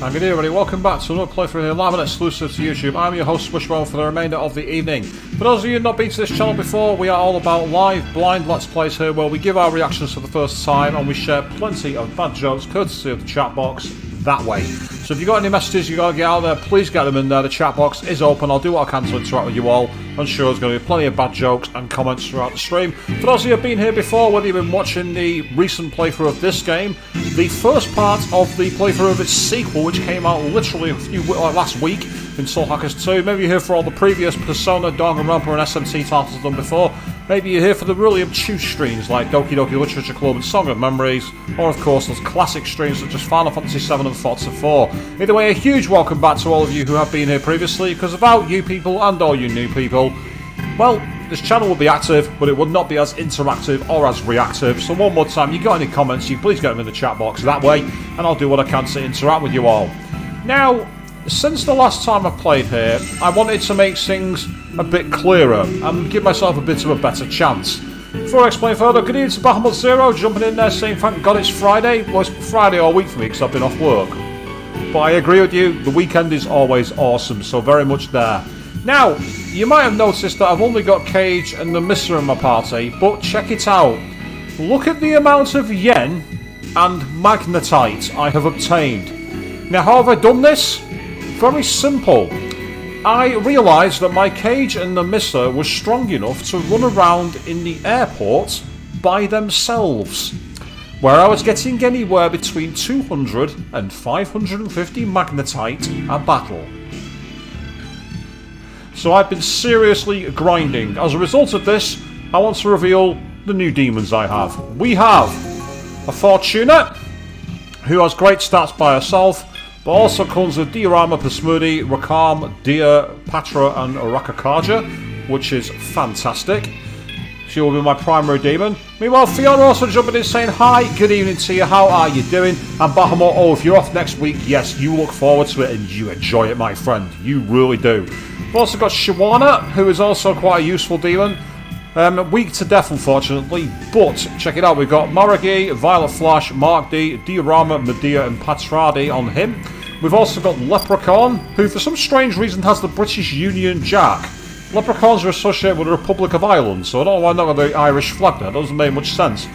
And good day everybody, welcome back to another playthrough here live and exclusive to YouTube. I'm your host Wishbone for the remainder of the evening. For those of you who have not been to this channel before, we are all about live, blind Let's Plays here where we give our reactions for the first time and we share plenty of bad jokes courtesy of the chat box that way. So if you've got any messages you got to get out there, please get them in there. The chat box is open, I'll do what I can to interact with you all. I'm sure there's going to be plenty of bad jokes and comments throughout the stream. For those of you who have been here before, whether you've been watching the recent playthrough of this game, the first part of the playthrough of its sequel, which came out literally last week in Soul Hackers 2, maybe you're here for all the previous Persona, Danganronpa and SMT titles done before, maybe you're here for the really obtuse streams like Doki Doki Literature Club and Song of Memories, or of course those classic streams such as Final Fantasy 7 and Forza 4. Either way, a huge welcome back to all of you who have been here previously, because without you people and all you new people, well, this channel would be active, but it would not be as interactive or as reactive. So one more time, you got any comments, you please get them in the chat box that way, and I'll do what I can to interact with you all. Now, since the last time I played here, I wanted to make things a bit clearer and give myself a bit of a better chance. Before I explain further, good evening to Bahamut Zero, jumping in there saying thank God it's Friday. Well, it's Friday all week for me because I've been off work. But I agree with you, the weekend is always awesome, so very much there. Now, you might have noticed that I've only got Cage and the Misser in my party, but check it out. Look at the amount of yen and magnetite I have obtained. Now, how have I done this? Very simple. I realised that my Cage and the Misser were strong enough to run around in the airport by themselves, where I was getting anywhere between 200 and 550 magnetite a battle. So I've been seriously grinding. As a result of this, I want to reveal the new demons I have. We have a Fortuna, who has great stats by herself, but also comes with Diorama, Pasmudi, Rakam, Dia, Patra and Rakakaja, which is fantastic. She will be my primary demon. Meanwhile, Fiona also jumping in saying, hi, good evening to you, how are you doing? And Bahamut, oh, if you're off next week, yes, you look forward to it and you enjoy it, my friend. You really do. We've also got Shawana, who is also quite a useful demon. Weak to death, unfortunately, but check it out. We've got Maragi, Violet Flash, Mark D, Diorama, Medea, and Patradi on him. We've also got Leprechaun, who for some strange reason has the British Union Jack. Leprechauns are associated with the Republic of Ireland, so I don't know why not got the Irish flag there. It doesn't make much sense.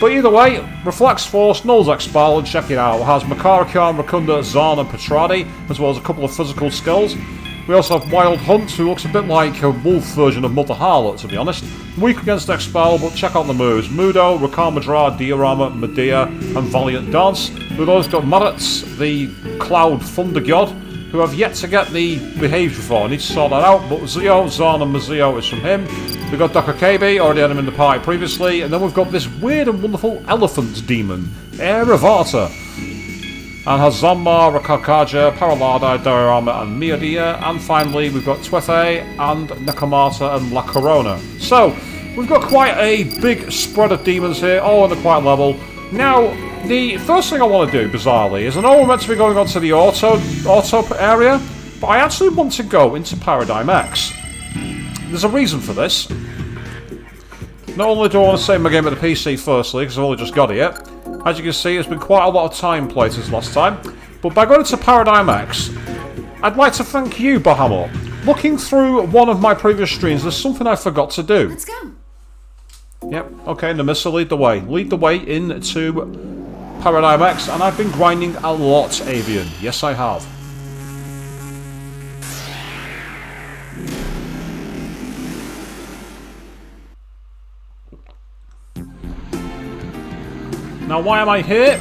But either way, Reflex Force, Null's Expel, and check it out. It has Makarakan, Rakunda, Zarn, and Patradi, as well as a couple of physical skills. We also have Wild Hunt, who looks a bit like a wolf version of Mother Harlot, to be honest. Weak against Expel, but check out the moves. Mudo, Rakamadra, Diorama, Medea, and Valiant Dance. We've also got Marats, the Cloud Thunder God, who have yet to get the behaviour for. I need to sort that out, but Zio, Zarn, and Mazio is from him. We've got Dakakebi, already had him in the party previously, and then we've got this weird and wonderful elephant demon, Eravata. And has Zomba, Rakakaja, Paralada, Diorama, and Miadia. And finally, we've got Twethe and Nakamata and La Corona. So, we've got quite a big spread of demons here, all on the quiet level. Now, the first thing I want to do, bizarrely, is I know we're meant to be going on to the auto area, but I actually want to go into Paradigm X. There's a reason for this. Not only do I want to save my game at the PC firstly, because I've only just got it yet. As you can see, it's been quite a lot of time played since last time. But by going to Paradigm X, I'd like to thank you, Bahamut. Looking through one of my previous streams, there's something I forgot to do. Let's go. Yep, okay, Nemissa, lead the way. Lead the way into Paradigm X, and I've been grinding a lot, Avian. Yes, I have. Now, why am I here?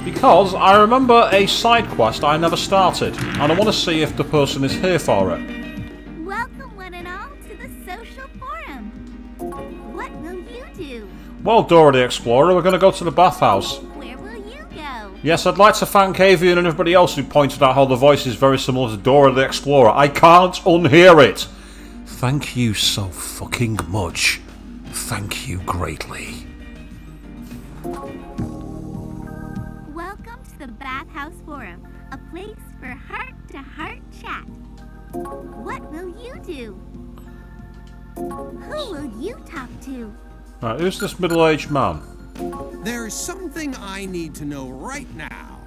Because I remember a side quest I never started, and I want to see if the person is here for it. Welcome, one and all, to the social forum. What will you do? Well, Dora the Explorer, we're going to go to the bathhouse. Where will you go? Yes, I'd like to thank Avian and everybody else who pointed out how the voice is very similar to Dora the Explorer. I can't unhear it. Thank you so fucking much. Thank you greatly. Welcome to the Bathhouse Forum, a place for heart-to-heart chat. What will you do? Who will you talk to? Right, who's this middle-aged man? There's something I need to know right now.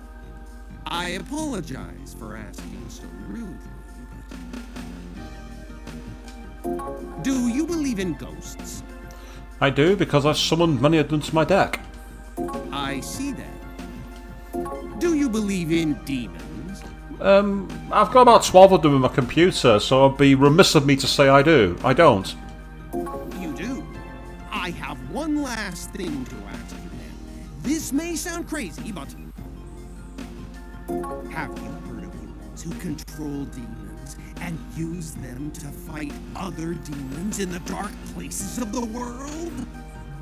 I apologize for asking so rudely, but... Do you believe in ghosts? I do, because I've summoned many of them to my deck. I see that. Do you believe in demons? I've got about 12 of them in my computer, so it'd be remiss of me to say I do. I don't. You do? I have one last thing to ask you then. This may sound crazy, but... Have you heard of humans who control demons and use them to fight other demons in the dark places of the world?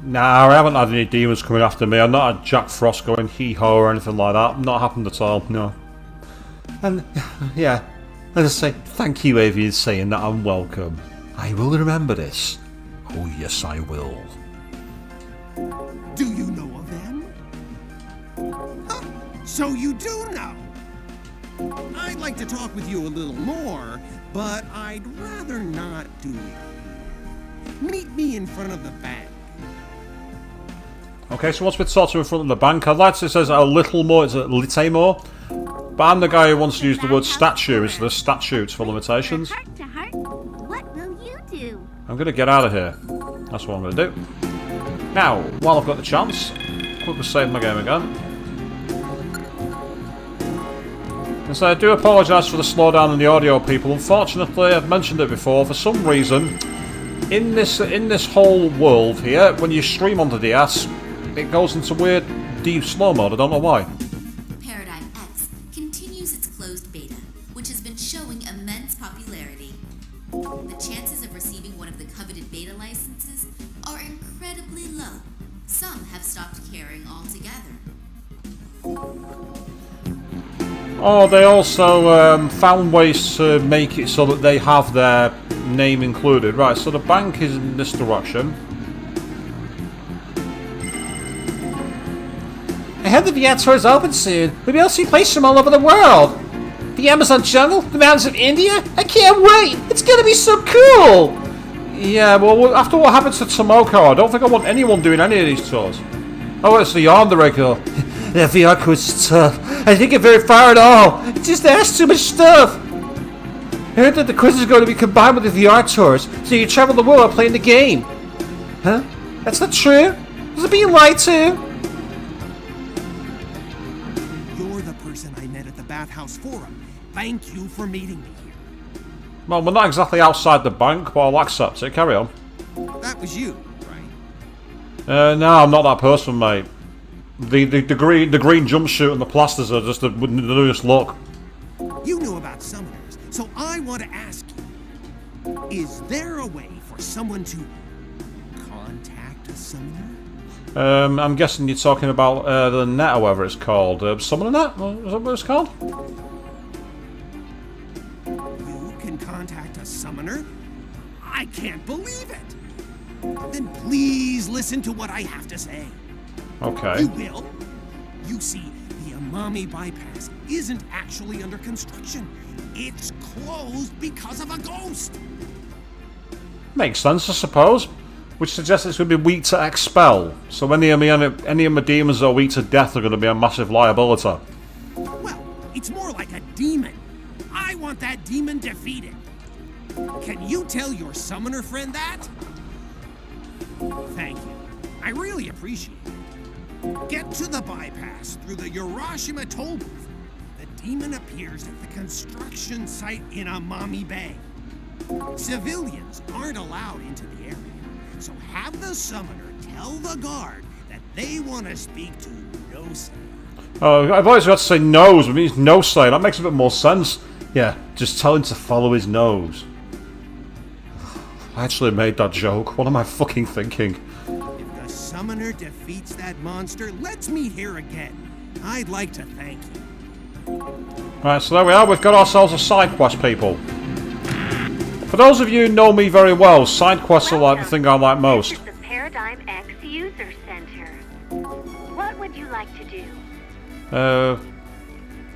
Nah, I haven't had any demons coming after me. I'm not a Jack Frost going hee-ho or anything like that. Not happened at all, no. And, yeah, I just say, thank you, Avian, saying that I'm welcome. I will remember this. Oh, yes, I will. Do you know of them? Huh, so you do know? I'd like to talk with you a little more, but I'd rather not do it. Meet me in front of the bank. Okay, so what's with talk to in front of the bank? I'd like to say it says a little more, it's a little more. But I'm the guy who wants to use the word statue instead of statutes for limitations. Heart to heart, what will you do? I'm going to get out of here. That's what I'm going to do. Now, while I've got the chance, quickly save my game again. And so I do apologise for the slowdown in the audio, people. Unfortunately, I've mentioned it before, for some reason, in this whole world here, when you stream onto DS, it goes into weird deep slow mode. I don't know why. Paradigm X continues its closed beta, which has been showing immense popularity. The chances of receiving one of the coveted beta licenses are incredibly low. Some have stopped caring altogether. Oh, they also found ways to make it so that they have their name included. Right, so the bank is in this direction. I heard the VR tour is open soon. We'll be able to see places from all over the world. The Amazon jungle, the mountains of India. I can't wait. It's gonna be so cool. Yeah, well, after what happened to Tomoko, I don't think I want anyone doing any of these tours. Oh, it's the arm, the regular. That VR course is tough. I didn't get very far at all. It just asks too much stuff. I heard that the quiz is going to be combined with the VR tours, so you travel the world while playing the game. Huh? That's not true. Was it being lied to? You're the person I met at the Bathhouse Forum. Thank you for meeting me here. Well, we're not exactly outside the bank, but I'll accept it. Carry on. That was you, right? No, I'm not that person, mate. The green jumpsuit and the plasters are just the newest look. You knew about summoners, so I want to ask you, is there a way for someone to contact a summoner? I'm guessing you're talking about the net, or whatever it's called. Summoner net? Is that what it's called? You can contact a summoner? I can't believe it! Then please listen to what I have to say. Okay. You will. You see, the Amami bypass isn't actually under construction. It's closed because of a ghost. Makes sense, I suppose. Which suggests it's going to be weak to expel. So any of my demons that are weak to death are going to be a massive liability. Well, it's more like a demon. I want that demon defeated. Can you tell your summoner friend that? Thank you. I really appreciate it. Get to the bypass through the Hiroshima toll booth. The demon appears at the construction site in Amami Bay. Civilians aren't allowed into the area, so have the summoner tell the guard that they want to speak to No-Say. Oh, I've always got to say nose, but it means no-say. That makes a bit more sense. Yeah, just tell him to follow his nose. I actually made that joke. What am I fucking thinking? If the summoner defeats that monster, let's meet here again. I'd like to thank you. Right, so there we are. We've got ourselves a side quest, people. For those of you who know me very well, side quests are like the thing I like most. This is the Paradigm X User Center. What would you like to do?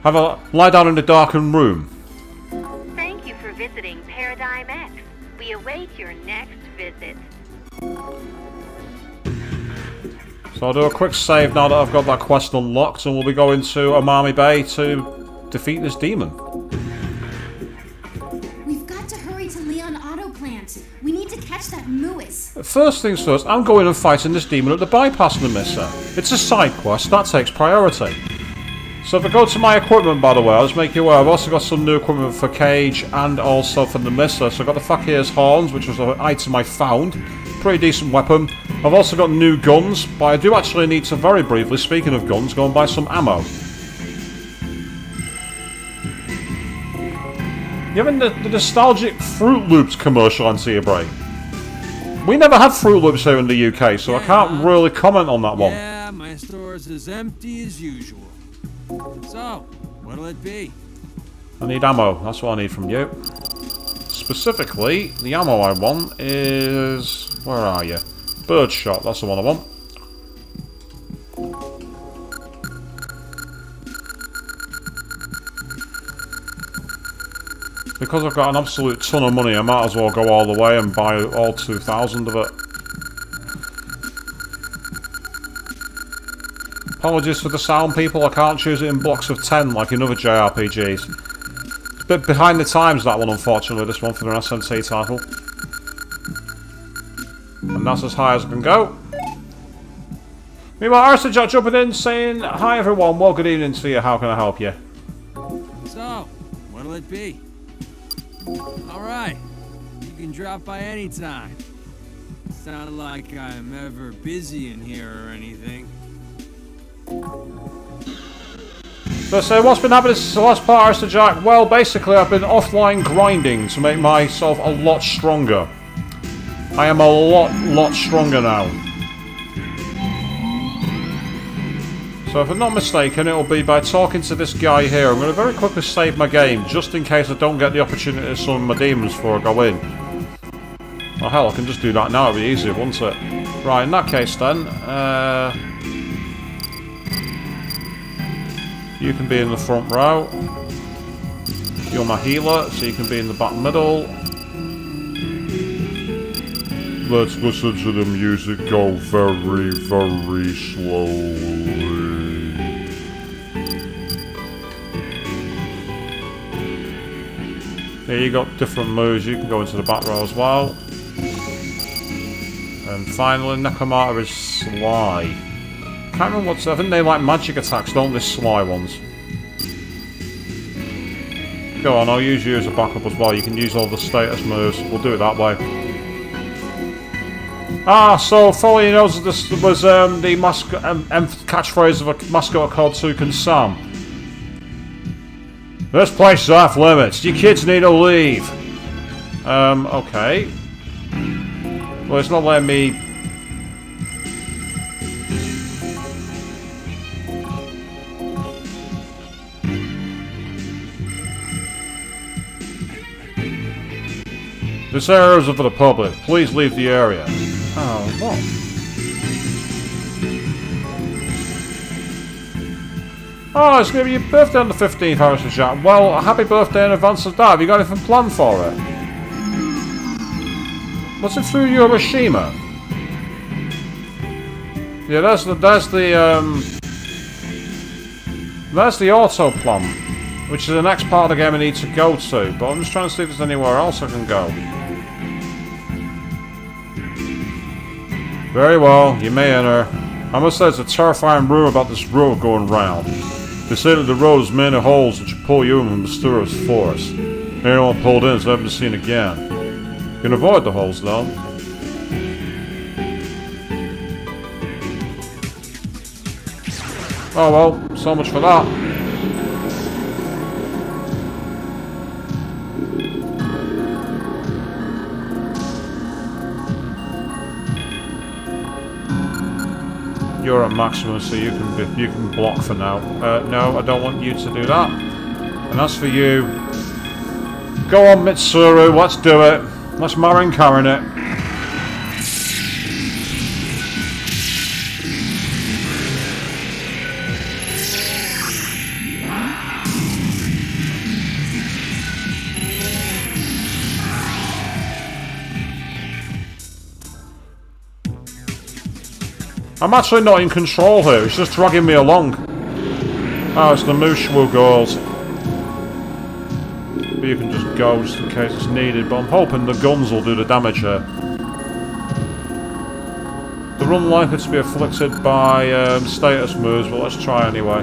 Have a lie down in a darkened room. Thank you for visiting Paradigm X. We await your next visit. So I'll do a quick save now that I've got that quest unlocked, and we'll be going to Amami Bay to defeat this demon. We've got to hurry to Leon Auto Plant. We need to catch that Lewis. First things first, I'm going and fighting this demon at the bypass emitter. It's a side quest, that takes priority. So if I go to my equipment, by the way, I'll just make you aware, I've also got some new equipment for Cage and also for the Mister. So I've got the Fakir's Horns, which was an item I found. Pretty decent weapon. I've also got new guns, but I do actually need to, very briefly, speaking of guns, go and buy some ammo. You having the nostalgic Fruit Loops commercial on your break? We never had Fruit Loops here in the UK, so I can't really comment on that one. Yeah, my store's as empty as usual. So, what'll it be? I need ammo, that's what I need from you. Specifically, the ammo I want is... where are you? Birdshot, that's the one I want. Because I've got an absolute ton of money, I might as well go all the way and buy all 2,000 of it. Apologies for the sound, people. I can't choose it in blocks of 10 like in other JRPGs. It's a bit behind the times, that one, unfortunately, this one for an SMT title. And that's as high as I can go. Meanwhile, Arsajack jumping in saying, "Hi everyone, well good evening to you, how can I help you?" So, what'll it be? Alright, you can drop by anytime. It's not like I'm ever busy in here or anything. So what's been happening since the last part, Arsajack? Well, basically I've been offline grinding to make myself a lot stronger. I am a lot stronger now. So if I'm not mistaken, it'll be by talking to this guy here. I'm going to very quickly save my game, just in case I don't get the opportunity to summon my demons before I go in. Well, hell, I can just do that now, it'll be easier, won't it? Right, in that case then, you can be in the front row. You're my healer, so you can be in the back middle. Let's listen to the music go very, very slowly. Here you got different moves, you can go into the back row as well. And finally, Necromata is Sly. Can't remember what's... I think they like magic attacks, don't they, Sly ones? Go on, I'll use you as a backup as well. You can use all the status moves. We'll do it that way. Ah, so Foley knows that this was the catchphrase of a mascot called Toucan Sam. This place is off limits. You kids need to leave. Okay. Well, it's not letting me... This area is for the public. Please leave the area. Oh, what? Oh, it's going to be your birthday on the 15th, Harrison Jack. Well, happy birthday in advance of that. Have you got anything planned for it? Was it through Hiroshima? Yeah, that's the auto plan, which is the next part of the game I need to go to. But I'm just trying to see if there's anywhere else I can go. Very well, you may enter. I must say there's a terrifying rumor about this road going round. They say that the road has many holes that should pull you in with mysterious force. Anyone pulled in is never seen again. You can avoid the holes though. Oh well, so much for that. You're at maximum, so you can block for now. No, I don't want you to do that. And as for you, go on, Mitsuru. Let's do it. Let's Marin Karen it. I'm actually not in control here, it's just dragging me along. Oh, it's the Mushwu girls. But you can just go just in case it's needed, but I'm hoping the guns will do the damage here. They're unlikely to be afflicted by status moves, but let's try anyway.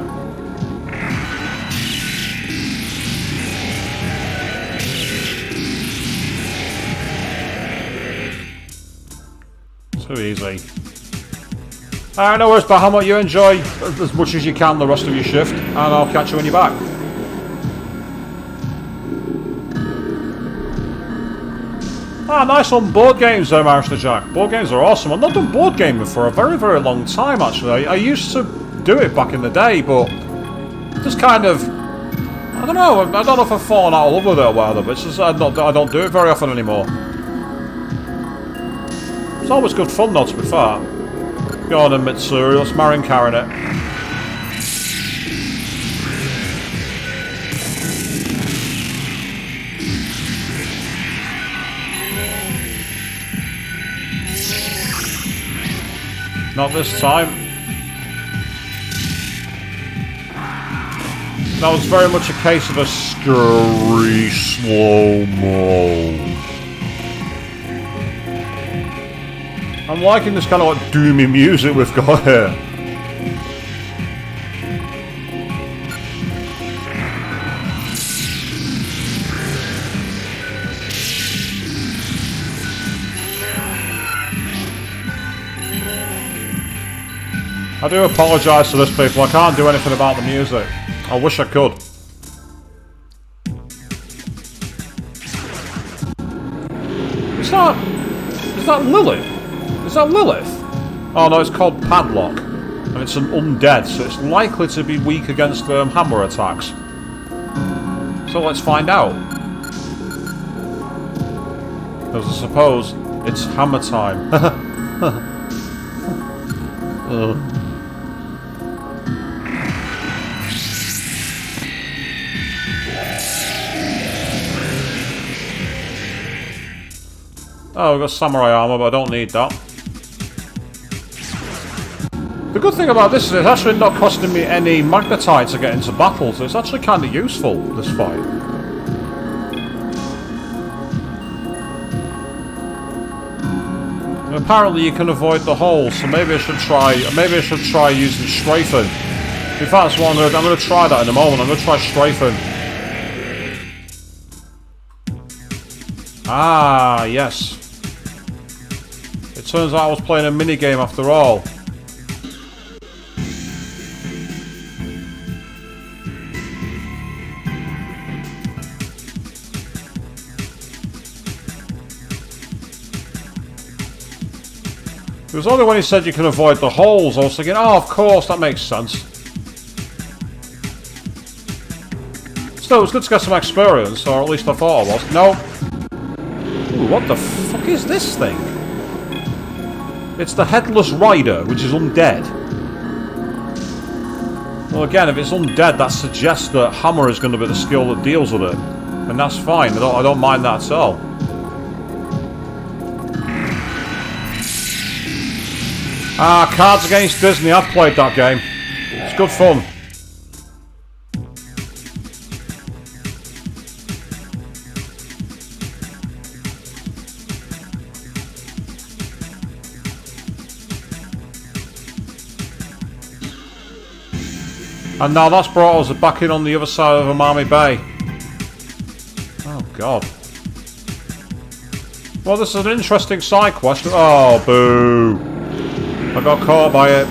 Too easy. Alright, no worries, but how much you enjoy as much as you can the rest of your shift, and I'll catch you when you're back. Ah, nice on board games there, Master Jack. Board games are awesome. I've not done board gaming for a very, very long time, actually. I used to do it back in the day, but just kind of... I don't know. I don't know if I've fallen out of love with it or whatever, but it's just I don't do it very often anymore. It's always good fun, though, to be fair. Go on then, Mitsuri. Let's Marin Karen it. Not this time. That was very much a case of a scary slow-mo. I'm liking this kind of like doomy music we've got here. I do apologise to this people, I can't do anything about the music. I wish I could. Is that Lilith? Is that Lilith? Oh no, it's called Padlock. And it's an undead, so it's likely to be weak against hammer attacks. So let's find out. Because I suppose it's hammer time. Oh, we've got samurai armor, but I don't need that. The good thing about this is it's actually not costing me any magnetite to get into battle, so it's actually kind of useful, this fight. And apparently you can avoid the holes, so maybe I should try using strafing. In fact, that's what I'm going to try that in a moment. I'm going to try strafing. Ah, yes. It turns out I was playing a minigame after all. It was only when he said you can avoid the holes, I was thinking, oh, of course, that makes sense. Still, it was good to get some experience, or at least I thought I was. No. Ooh, what the fuck is this thing? It's the Headless Rider, which is undead. Well, again, if it's undead, that suggests that hammer is going to be the skill that deals with it. And that's fine, I don't mind that at all. Ah, Cards Against Disney, I've played that game. It's good fun. And now that's brought us back in on the other side of Umami Bay. Oh, God. Well, this is an interesting side quest. Oh, boo. I got caught by it.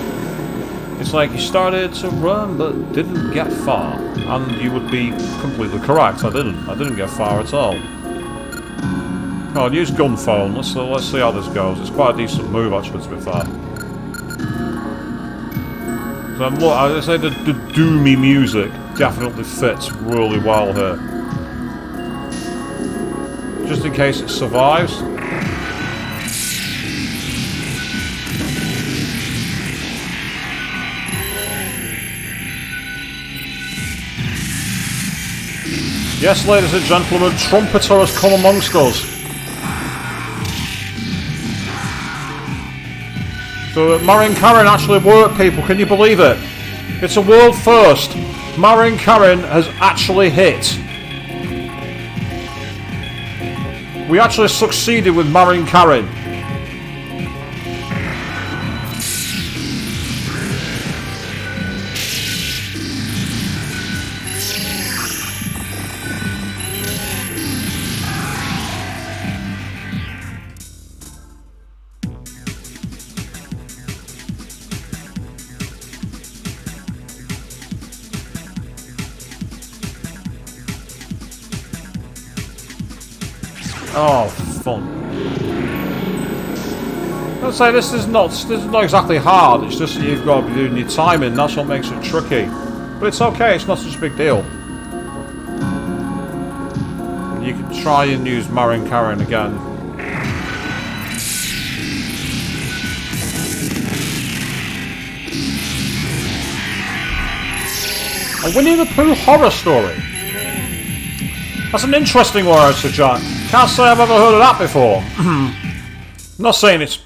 It's like you started to run, but didn't get far. And you would be completely correct. I didn't get far at all. Oh, I'll use gun phone. Let's see how this goes. It's quite a decent move, actually, to be fair. Look, I say the doomy music definitely fits really well here. Just in case it survives. Yes, ladies and gentlemen, Trumpeter has come amongst us. So Marin Karen actually worked, people. Can you believe it? It's a world first. Marin Karen has actually hit. We actually succeeded with Marin Karen. Oh, fun. I'd say this is not exactly hard, it's just that you've got to be doing your timing, that's what makes it tricky. But it's okay, it's not such a big deal. You can try and use Marin Karen again. A Winnie the Pooh horror story. That's an interesting word, Sir Jack. Can't say I've ever heard of that before. Not saying it's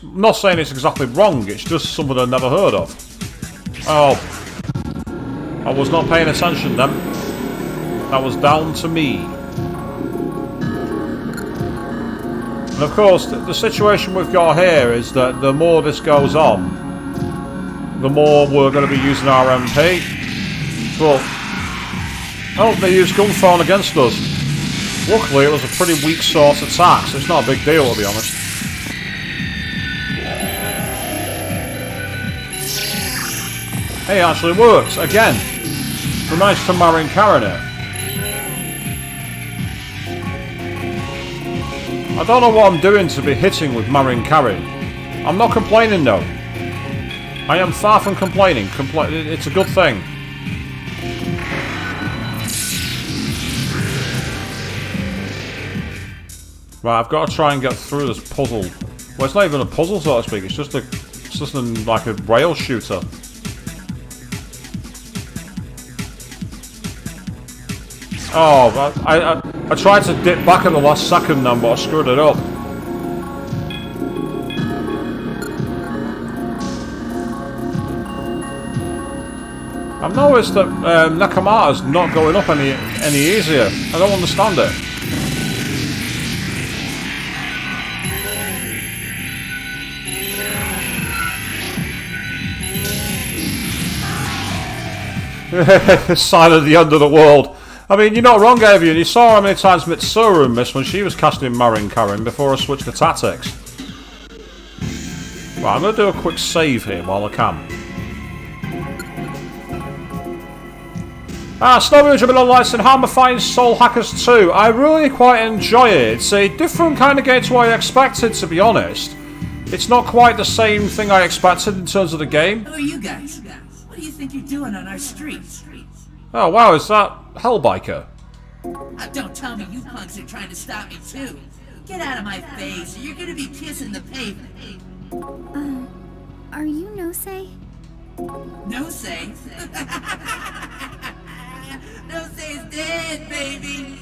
exactly wrong. It's just something I've never heard of. Oh, I was not paying attention then. That was down to me. And of course, the situation we've got here is that the more this goes on, the more we're going to be using our MP. But oh, they used gunfire against us. Luckily, it was a pretty weak source attack, so it's not a big deal, to be honest. Hey, it actually works, again. We managed to Marin Karen it. I don't know what I'm doing to be hitting with Marin Karen. I'm not complaining, though. I am far from complaining. It's a good thing. Right, I've got to try and get through this puzzle. Well, it's not even a puzzle, so to speak. It's just like a rail shooter. Oh, I tried to dip back at the last second then, but I screwed it up. I've noticed that Nakamata's not going up any easier. I don't understand it. Sign of the end of the world. I mean, you're not wrong, Avian. You saw how many times Mitsuru missed when she was casting Marin Karen before I switched to tactics. Right, I'm going to do a quick save here while I can. Snowbirds have been on lights and Hammer finds Soul Hackers 2. I really quite enjoy it. It's a different kind of game to what I expected, to be honest. It's not quite the same thing I expected in terms of the game. Who are you guys? What do you think you're doing on our streets? Oh wow, is that Hellbiker? Don't tell me you punks are trying to stop me too. Get out of my face, or you're gonna be kissing the pavement. Are you No-Say? No-Say? No-Say's dead, baby!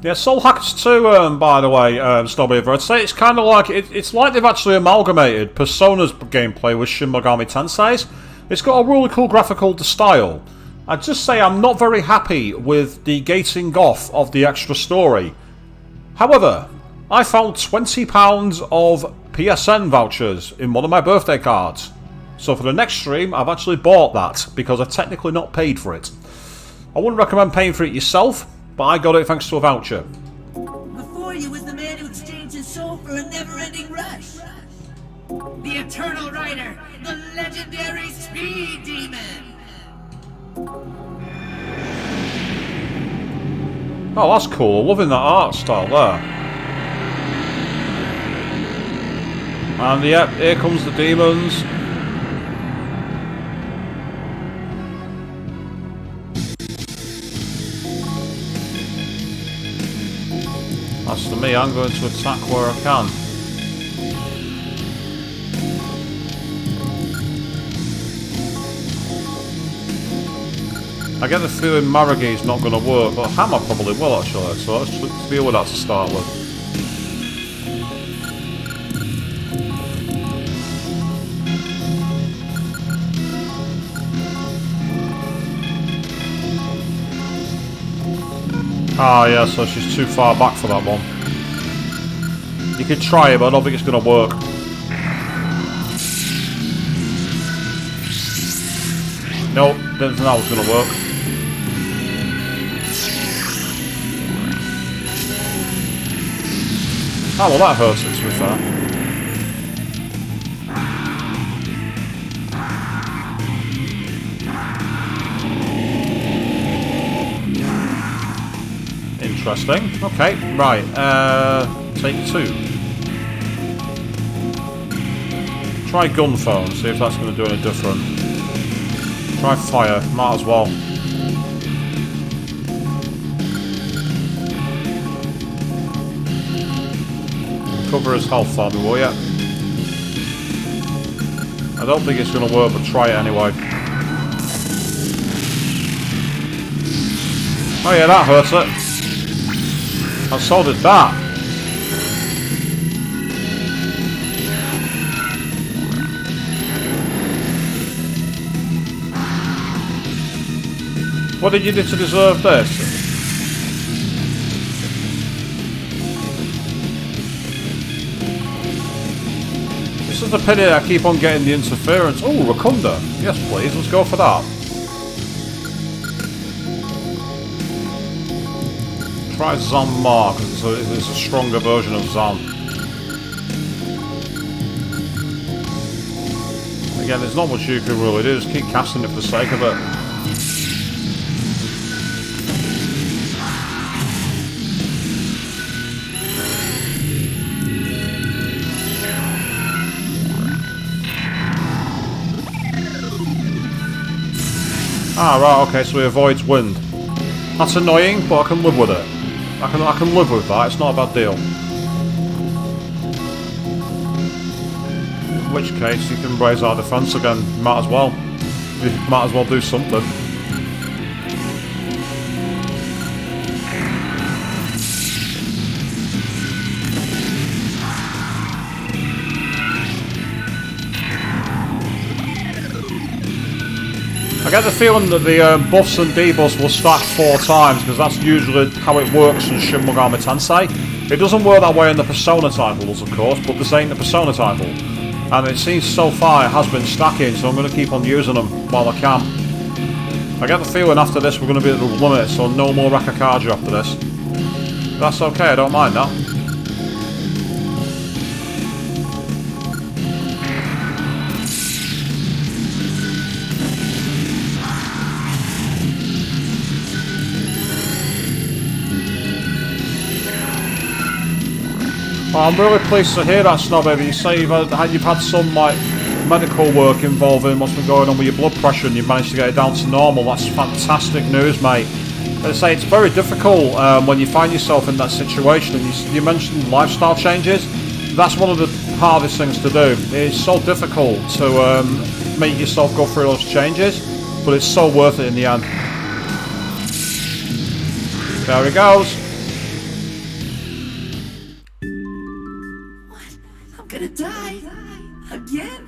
Yeah, Soul Hackers 2, by the way, Snowbeaver, I'd say it's kind of like, it's like they've actually amalgamated Persona's gameplay with Shin Megami Tensei's. It's got a really cool graphical style. I'd just say I'm not very happy with the gating off of the extra story. However, I found £20 of PSN vouchers in one of my birthday cards. So for the next stream, I've actually bought that, because I've technically not paid for it. I wouldn't recommend paying for it yourself, but I got it thanks to a voucher. Before you was the man who exchanged his soul for a never-ending rush. The Eternal Rider, the legendary Speed Demon! Oh, that's cool. Loving that art style there. And yep, here comes the demons. As for me, I'm going to attack where I can. I get the feeling Maragi's not going to work, but Hammer probably will actually, so let's deal with that to start with. Ah, yeah, so she's too far back for that one. You could try it, but I don't think it's going to work. Nope, didn't think that was going to work. Oh, well, that hurts it, to be fair. Interesting. Okay, right. Take 2. Try gun phone, see if that's going to do any different. Try fire, might as well. Cover his health for me, will ya? I don't think it's going to work, but try it anyway. Oh yeah, that hurts it. And so did that. What did you do to deserve this? This is the pity I keep on getting the interference. Oh, Rotunda. Yes, please. Let's go for that. Try Zan more, because it's a stronger version of Zan. Again, there's not much you can really do, just keep casting it for the sake of it. Ah, right, okay, so he avoids wind. That's annoying, but I can live with it. I can live with that, it's not a bad deal. In which case, you can raise our defense again. Might as well. You might as well do something. I get the feeling that the buffs and debuffs will stack 4 times, because that's usually how it works in Shin Megami Tensei. It doesn't work that way in the Persona titles, of course, but this ain't the Persona title. And it seems so far it has been stacking, so I'm going to keep on using them while I can. I get the feeling after this we're going to be at the limit, so no more Rakakaja after this. That's okay, I don't mind that. Well, I'm really pleased to hear that, Snowbaby. You say you've had some like medical work involving what's been going on with your blood pressure and you've managed to get it down to normal. That's fantastic news, mate. As I say, it's very difficult when you find yourself in that situation. And you mentioned lifestyle changes. That's one of the hardest things to do. It's so difficult to make yourself go through those changes, but it's so worth it in the end. There he goes. I'm gonna die again.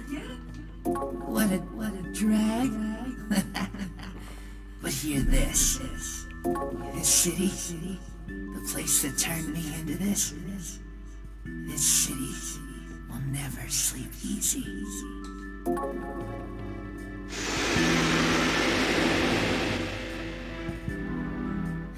What a drag. But hear this. This city, the place that turned me into this city will never sleep easy.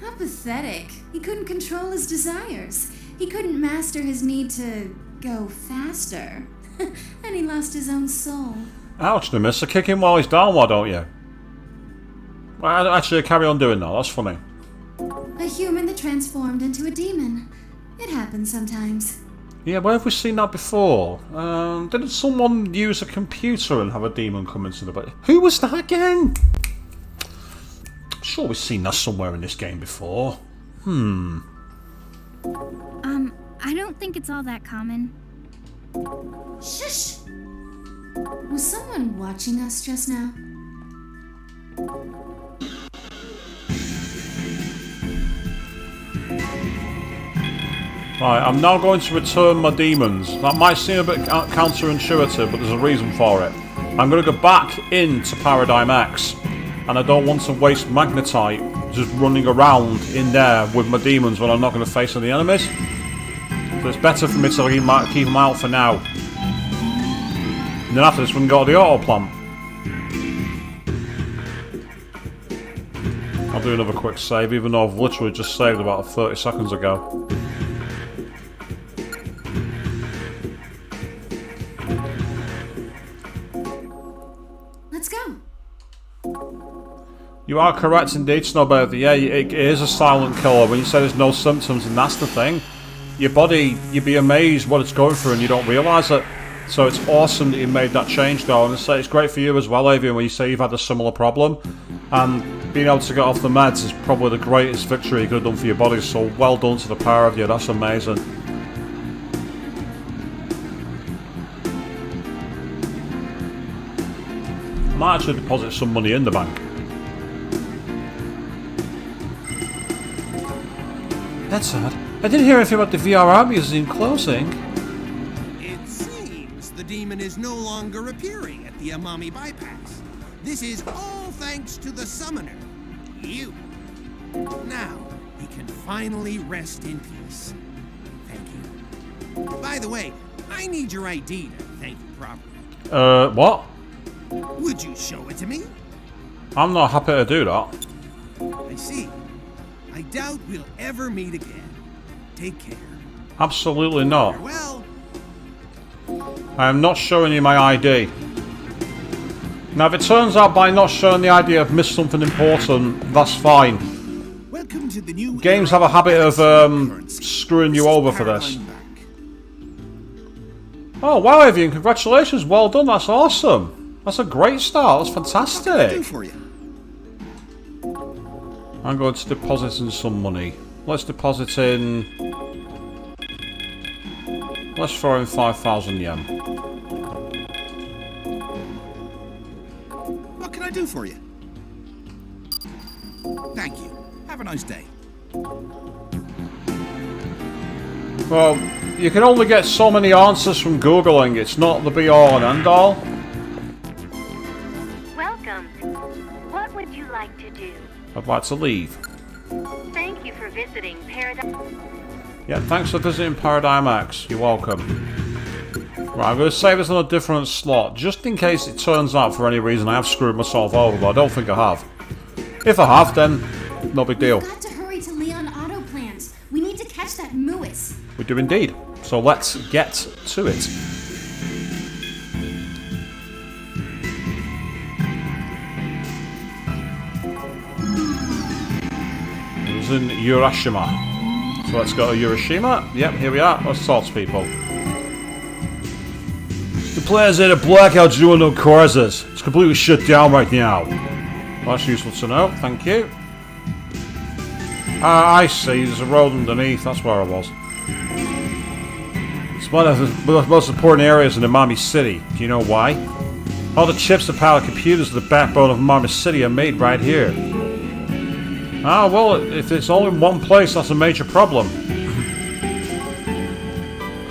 How pathetic. He couldn't control his desires. He couldn't master his need to go faster. And he lost his own soul. Ouch, Mister. Kick him while he's down, why don't you? Well, actually, carry on doing that. That's funny. A human that transformed into a demon. It happens sometimes. Yeah, where have we seen that before? Didn't someone use a computer and have a demon come into the body? Who was that again? I'm sure we've seen that somewhere in this game before. I don't think it's all that common. Shush! Was someone watching us just now? Right, I'm now going to return my demons. That might seem a bit counterintuitive, but there's a reason for it. I'm going to go back into Paradigm X, and I don't want to waste magnetite just running around in there with my demons when I'm not going to face any enemies. So it's better for me to keep them out for now. And then after this, we can go to the auto plant. I'll do another quick save, even though I've literally just saved about 30 seconds ago. Let's go. You are correct indeed, Snowbird. Yeah, it is a silent killer. When you say there's no symptoms, and that's the thing. Your body, you'd be amazed what it's going through and you don't realise it. So it's awesome that you made that change, though. And it's great for you as well, Avian, when you say you've had a similar problem. And being able to get off the meds is probably the greatest victory you could have done for your body. So well done to the power of you. That's amazing. I might actually deposit some money in the bank. That's odd. I didn't hear anything about the VR art museum closing. It seems the demon is no longer appearing at the Amami bypass. This is all thanks to the summoner, you. Now, he can finally rest in peace. Thank you. By the way, I need your ID to thank you properly. What? Would you show it to me? I'm not happy to do that. I see. I doubt we'll ever meet again. Take care. Absolutely not. Farewell. I am not showing you my ID. Now, if it turns out by not showing the ID I've missed something important, that's fine. Welcome to the new Games have a habit of screwing you over for this. Oh, wow, Avian, congratulations. Well done. That's awesome. That's a great start. That's fantastic. I'm going to deposit in some money. Let's deposit in... Let's throw in 5,000 yen. What can I do for you? Thank you. Have a nice day. Well, you can only get so many answers from Googling. It's not the be-all and end-all. Welcome. What would you like to do? I'd like to leave. Thank you for visiting Paradise. Yeah, thanks for visiting Paradigm X. You're welcome. Right, I'm going to save this on a different slot, just in case it turns out for any reason I have screwed myself over, but I don't think I have. If I have, then no big deal. We've got to hurry to Leon Auto Plant. We need to catch that Muis. We do indeed. So let's get to it. It was in Hiroshima. So let's go to Hiroshima. Yep, here we are. Let's talk to people. The players at a blackout doing no courses. It's completely shut down right now. Well, that's useful to know. Thank you. I see. There's a road underneath. That's where I was. It's one of the most important areas in Amami City. Do you know why? All the chips that power computers at the backbone of Amami City are made right here. Ah, well, if it's all in one place, that's a major problem.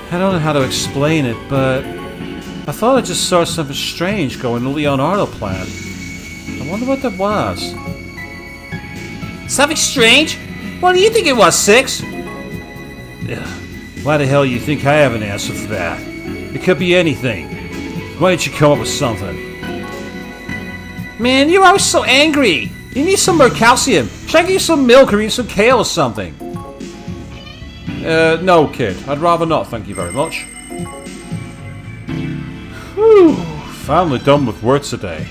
I don't know how to explain it, but I thought I just saw something strange going to Leon Auto Plant. I wonder what that was. Something strange? What do you think it was, Six? Why the hell do you think I have an answer for that? It could be anything. Why don't you come up with something? Man, you're always so angry. You need some more calcium. Should I give you some milk or eat some kale or something? No, kid. I'd rather not, thank you very much. Whew. Finally done with work today.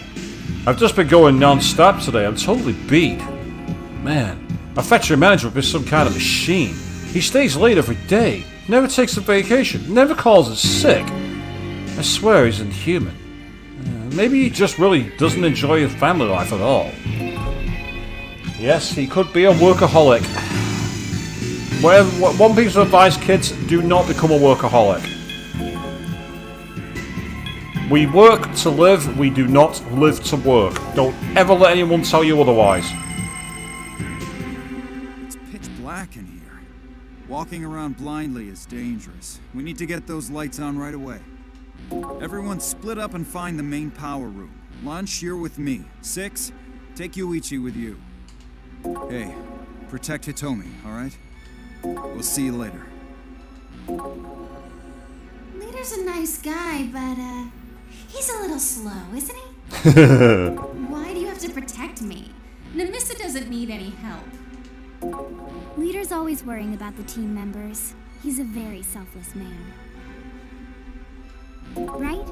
I've just been going non-stop today. I'm totally beat. Man, our factory manager is some kind of machine. He stays late every day. Never takes a vacation. Never calls us sick. I swear he's inhuman. Maybe he just really doesn't enjoy his family life at all. Yes, he could be a workaholic. One piece of advice, kids, do not become a workaholic. We work to live, we do not live to work. Don't ever let anyone tell you otherwise. It's pitch black in here. Walking around blindly is dangerous. We need to get those lights on right away. Everyone split up and find the main power room. Lunch, you're with me. 6, Take Yuichi with you. Hey, protect Hitomi, alright? We'll see you later. Leader's a nice guy, but, he's a little slow, isn't he? Why do you have to protect me? Namissa doesn't need any help. Leader's always worrying about the team members. He's a very selfless man. Right?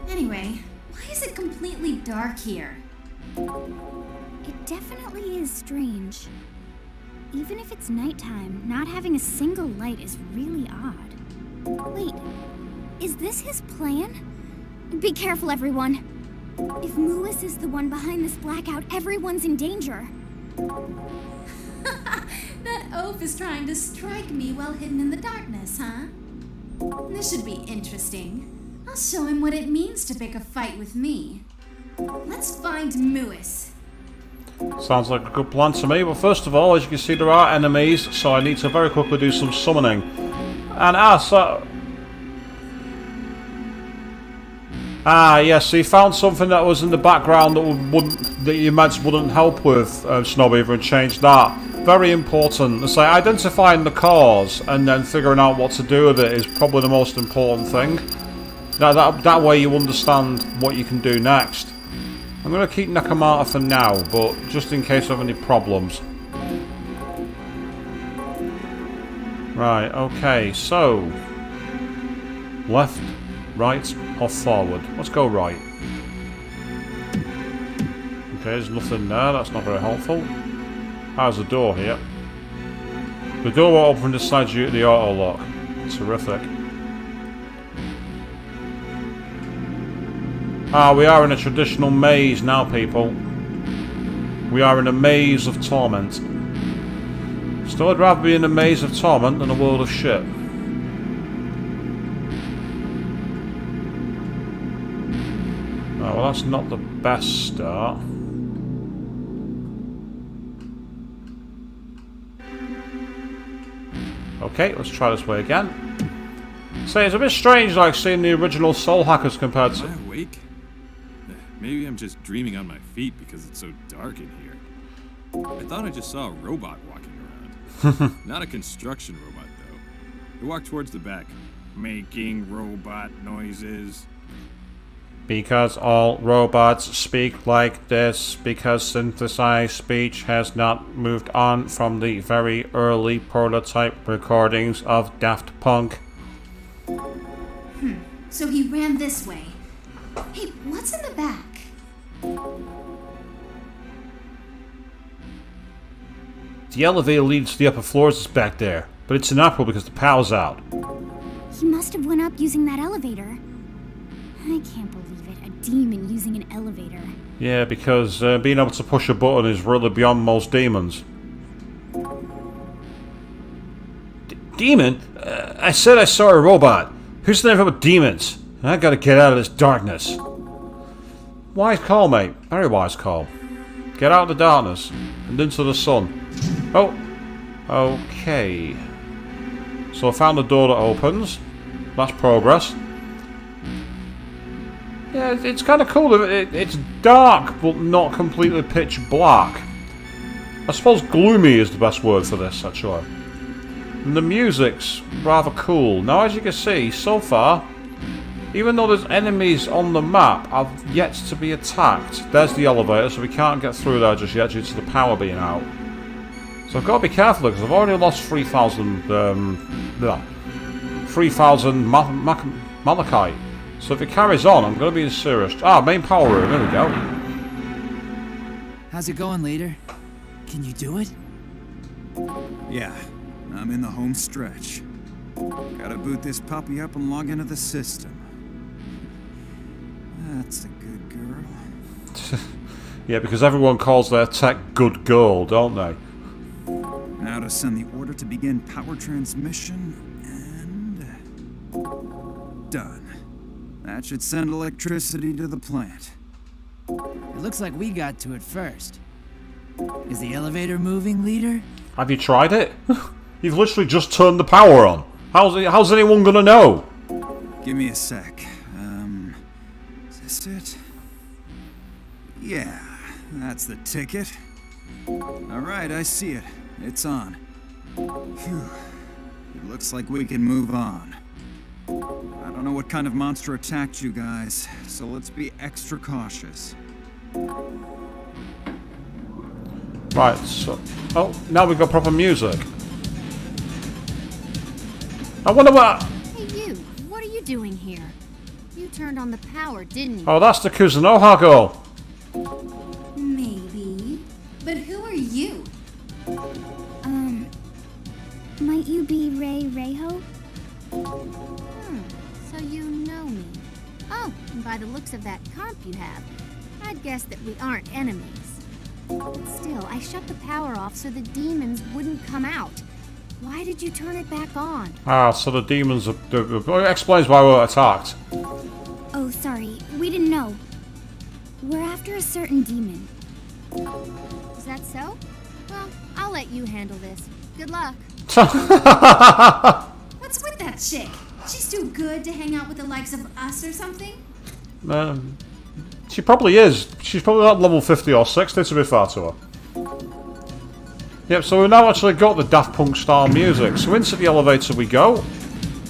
Anyway, why is it completely dark here? It definitely is strange. Even if it's nighttime, not having a single light is really odd. Wait, is this his plan? Be careful, everyone. If Muis is the one behind this blackout, everyone's in danger. That oaf is trying to strike me while hidden in the darkness, huh? This should be interesting. I'll show him what it means to pick a fight with me. Let's find Muis. Sounds like a good plan to me, but first of all, as you can see, there are enemies, so I need to very quickly do some summoning. And yes, so you found something that was in the background that your meds wouldn't help with, Snowbeaver, and changed that. Very important. It's like identifying the cause and then figuring out what to do with it is probably the most important thing. That way you understand what you can do next. I'm going to keep Nakamata for now, but just in case I have any problems. Right, okay, so... left, right, or forward? Let's go right. Okay, there's nothing there, that's not very helpful. How's the door here? The door will open inside you at the auto lock. Terrific. We are in a traditional maze now, people. We are in a maze of torment. Still, I'd rather be in a maze of torment than a world of shit. Oh, well, that's not the best start. Okay, let's try this way again. So it's a bit strange, like seeing the original Soul Hackers compared to... Am I awake? Maybe I'm just dreaming on my feet because it's so dark in here. I thought I just saw a robot walking around. Not a construction robot, though. It walked towards the back, making robot noises. Because all robots speak like this, because synthesized speech has not moved on from the very early prototype recordings of Daft Punk. So he ran this way. Hey, what's in the back? The elevator leads to the upper floors is back there, but it's inoperable because the power's out. He must have went up using that elevator. I can't believe it, a demon using an elevator. Yeah, because being able to push a button is really beyond most demons. Demon? I said I saw a robot. Who's the name of demons? I gotta get out of this darkness. Wise call, mate. Very wise call. Get out of the darkness and into the sun. Oh, okay. So I found the door that opens. That's progress. Yeah, it's kind of cool. It's dark, but not completely pitch black. I suppose gloomy is the best word for this, actually. And the music's rather cool. Now, as you can see, so far, even though there's enemies on the map, I've yet to be attacked. There's the elevator, so we can't get through there just yet due to the power being out. So I've got to be careful because I've already lost 3,000 malachite. So if it carries on, I'm going to be in serious... main power room, there we go. How's it going, leader? Can you do it? Yeah, I'm in the home stretch. Gotta boot this puppy up and log into the system. That's a good girl. Yeah, because everyone calls their tech good girl, don't they? Now to send the order to begin power transmission, and... done. That should send electricity to the plant. It looks like we got to it first. Is the elevator moving, leader? Have you tried it? You've literally just turned the power on. How's anyone gonna know? Give me a sec. Is this it? Yeah, that's the ticket. Alright, I see it. It's on. Phew. It looks like we can move on. I don't know what kind of monster attacked you guys, so let's be extra cautious. Right, so... Oh, now we've got proper music. I wonder what... Hey you, what are you doing here? You turned on the power, didn't you? Oh, that's the Kuzunoha girl. Maybe. But who are you? Might you be Ray Reiho? So you know me. Oh, and by the looks of that comp you have, I'd guess that we aren't enemies. But still, I shut the power off so the demons wouldn't come out. Why did you turn it back on? Ah, so the demons are... It explains why we were attacked. Oh, sorry. We didn't know. We're after a certain demon. Is that so? Well, I'll let you handle this. Good luck. What's with that chick? She's too good to hang out with the likes of us or something? She probably is. She's probably at level 50 or 60 to be fair to her. Yep, so we've now actually got the Daft Punk style music. So into the elevator we go.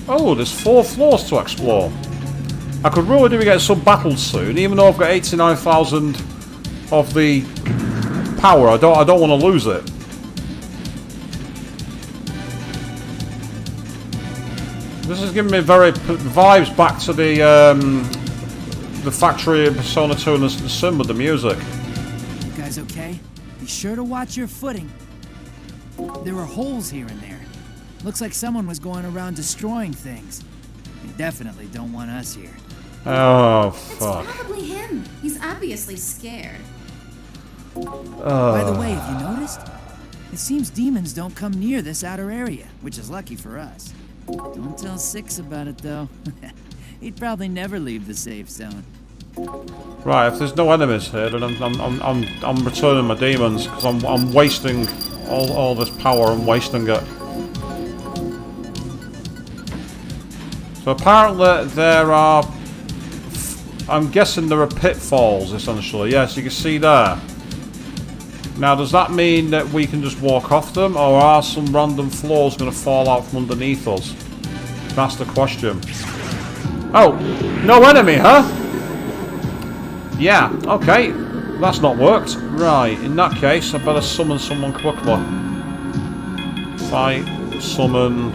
Oh, there's 4 floors to explore. I could really do with getting some battles soon, even though I've got 89,000 of the power. I don't want to lose it. This is giving me very vibes back to the factory in Persona 2 and the Sim with the music. You guys okay? Be sure to watch your footing. There are holes here and there. Looks like someone was going around destroying things. You definitely don't want us here. Oh, It's fuck. probably him. He's obviously scared. By the way, have you noticed? It seems demons don't come near this outer area, which is lucky for us. Don't tell Six about it, though. He'd probably never leave the safe zone. Right, if there's no enemies here, then I'm returning my demons because I'm wasting all this power. I'm wasting it. So apparently there are. I'm guessing there are pitfalls essentially. Yes, you can see there. Now, does that mean that we can just walk off them, or are some random floors going to fall out from underneath us? That's the question. Oh, no enemy, huh? Yeah, okay. That's not worked. Right, in that case, I better summon someone quickly. Fight, summon...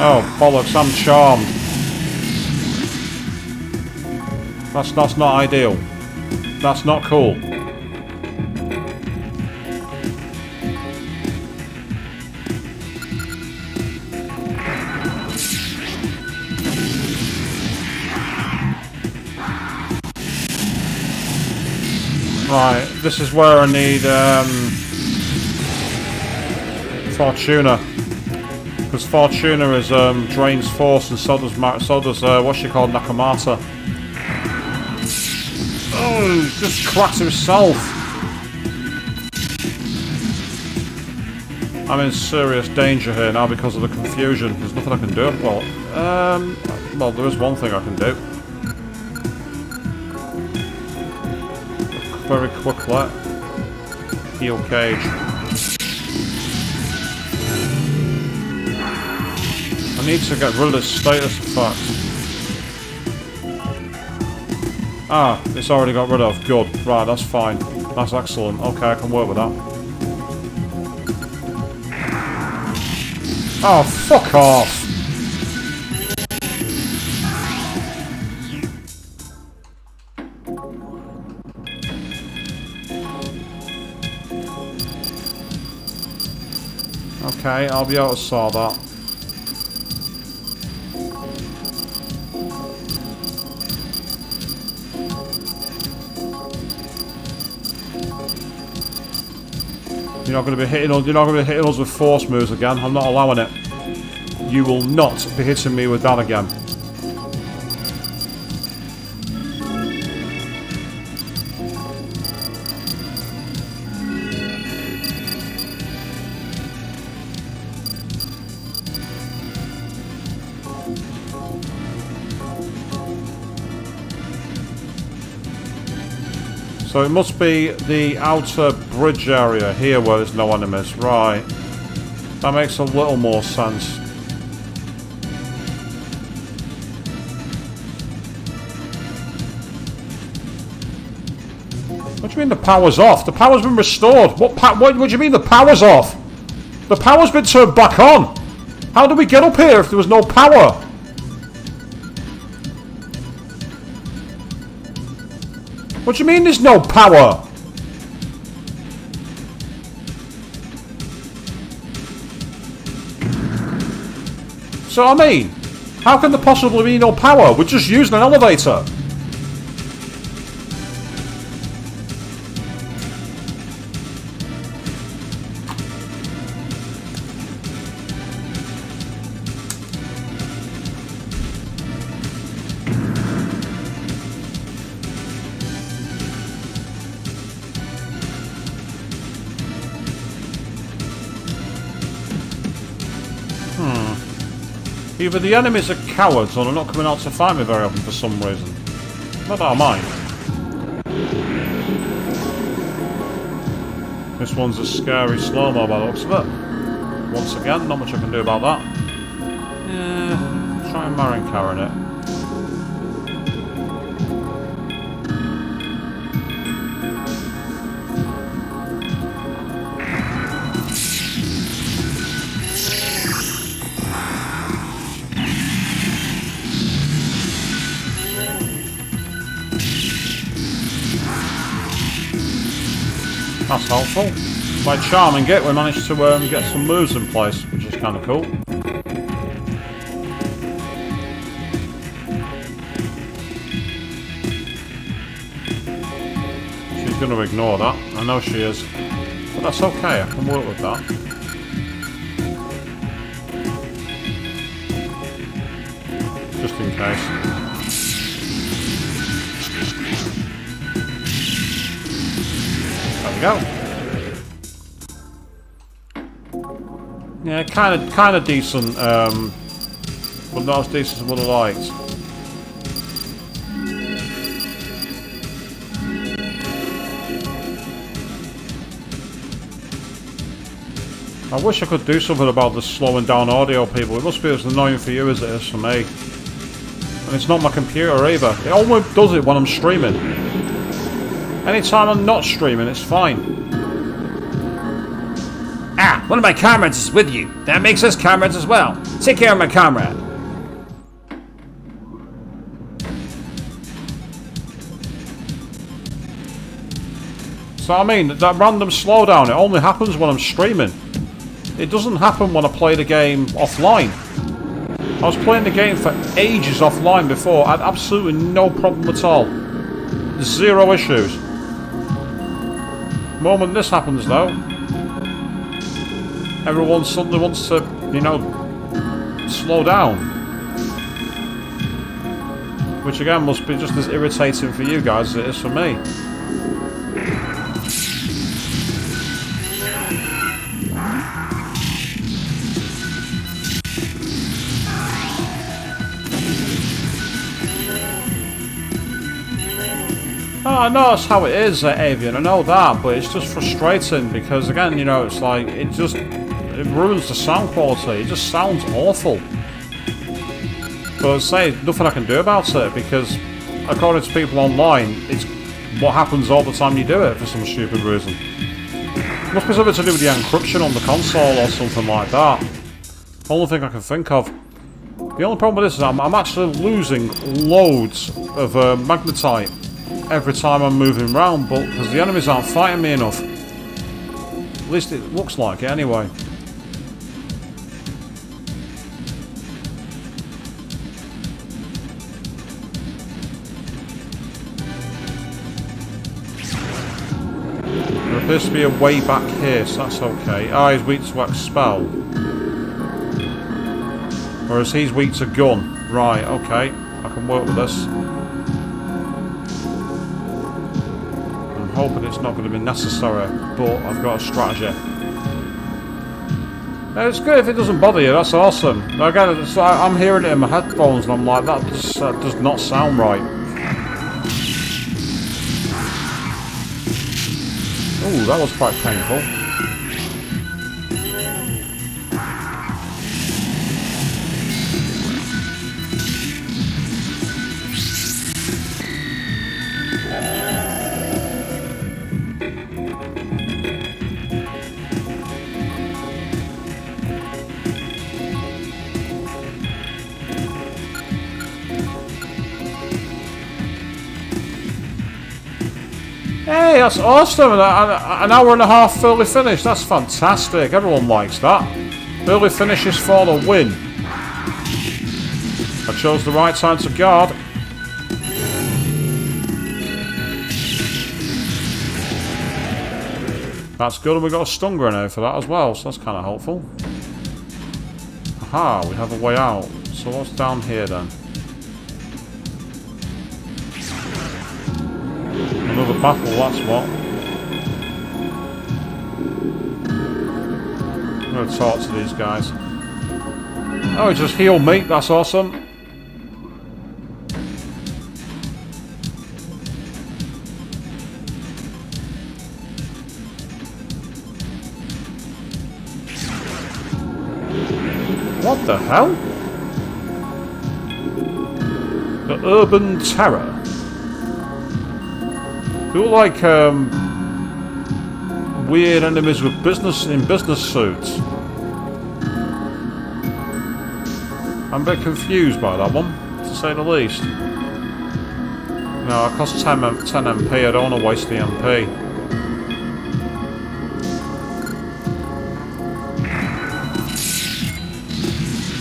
Oh, bollocks, I'm charmed. That's not ideal. That's not cool. Right, this is where I need Fortuna. Because Fortuna is drains force, and so does what's she called, Nakamata. Oh, just cracked himself. I'm in serious danger here now because of the confusion. There's nothing I can do. Well, there is one thing I can do. Very quickly. Heal cage. I need to get rid of this status effect. Ah, it's already got rid of. Good. Right, that's fine. That's excellent. Okay, I can work with that. Oh, fuck off! Okay, I'll be able to saw that. You're not going to be hitting us. You're not going to be hitting us with force moves again. I'm not allowing it. You will not be hitting me with that again. So it must be the outer bridge area here where there's no enemies. Right. That makes a little more sense. What do you mean the power's off? The power's been restored. What do you mean the power's off? The power's been turned back on. How did we get up here if there was no power? What do you mean there's no power? So I mean, how can there possibly be no power? We're just using an elevator. Either the enemies are cowards or they're not coming out to fight me very often for some reason. Not that I mind. This one's a scary slow-mo by the looks of it. Once again, not much I can do about that. Yeah, try and Marin it. That's helpful. By charming it, we managed to get some moves in place, which is kind of cool. She's going to ignore that. I know she is. But that's okay, I can work with that. Just in case. There we go. Yeah, kind of decent, but not as decent as I would have liked. I wish I could do something about the slowing down audio, people. It must be as annoying for you as it is for me. And it's not my computer either. It only does it when I'm streaming. Anytime I'm not streaming, it's fine. Ah, one of my comrades is with you. That makes us comrades as well. Take care of my comrade. So I mean, that random slowdown, it only happens when I'm streaming. It doesn't happen when I play the game offline. I was playing the game for ages offline before. I had absolutely no problem at all. Zero issues. The moment this happens though, everyone suddenly wants to, you know, slow down. Which again must be just as irritating for you guys as it is for me. Oh, I know that's how it is, Avian, I know that, but it's just frustrating because, again, you know, it's like, it ruins the sound quality, it just sounds awful. But as I say, nothing I can do about it because, according to people online, it's what happens all the time you do it for some stupid reason. It must be something to do with the encryption on the console or something like that. Only thing I can think of. The only problem with this is I'm actually losing loads of magnetite every time I'm moving around, but because the enemies aren't fighting me enough. At least it looks like it anyway. There appears to be a way back here, so that's okay. Ah, he's weak to expel. Whereas he's weak to gun. Right, okay. I can work with this. Hoping it's not going to be necessary, but I've got a strategy. It's good if it doesn't bother you, that's awesome. Again, I'm hearing it in my headphones and I'm like, that does not sound right. Ooh, that was quite painful. Hey, that's awesome! An hour and a half early finish. That's fantastic. Everyone likes that. Early finishes for the win. I chose the right time to guard. That's good, and we got a stun grenade for that as well, so that's kind of helpful. Aha, we have a way out. So what's down here then? Another battle, that's what. I'm going to talk to these guys. Oh, he just healed me, that's awesome. What the hell? The Urban Terror. They look like weird enemies with business suits. I'm a bit confused by that one, to say the least. No, it costs 10 MP, I don't want to waste the MP.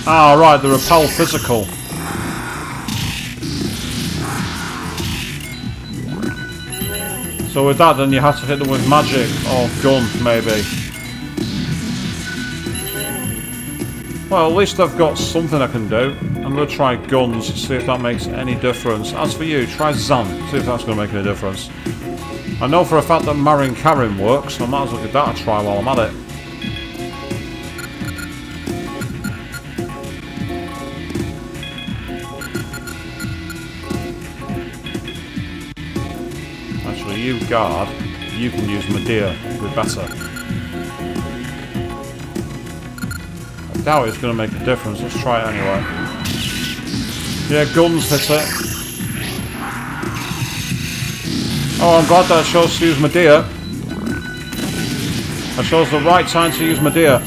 Ah, right, the repel physical. So with that, then you have to hit them with magic or gun, maybe. Well, at least I've got something I can do. I'm going to try guns, see if that makes any difference. As for you, try Zan, see if that's going to make any difference. I know for a fact that Marin Karin works, so I might as well give that a try while I'm at it. Actually, you guard, you can use Medea, it'll be better. I doubt it's going to make a difference, let's try it anyway. Yeah, guns hit it. Oh, I'm glad that shows to use Medea. That shows the right time to use Medea.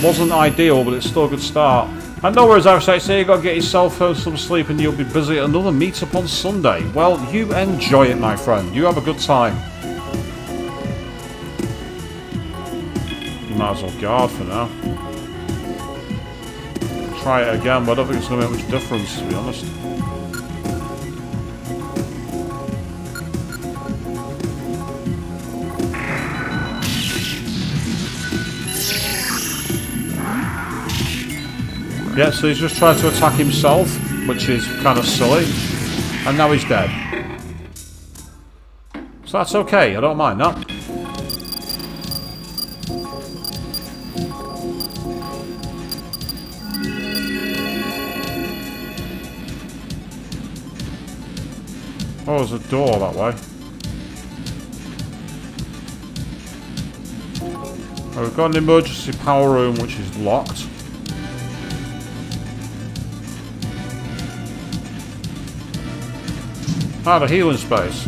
Wasn't ideal, but it's still a good start. And no worries, I say you got to get yourself some sleep and you'll be busy at another meet-up on Sunday. Well, you enjoy it, my friend. You have a good time. You might as well guard for now. Try it again, but I don't think it's going to make much difference, to be honest. Yeah, so he's just tried to attack himself, which is kind of silly, and now he's dead. So that's okay, I don't mind that. Oh, there's a door that way. Oh, we've got an emergency power room which is locked. Ah, the healing space.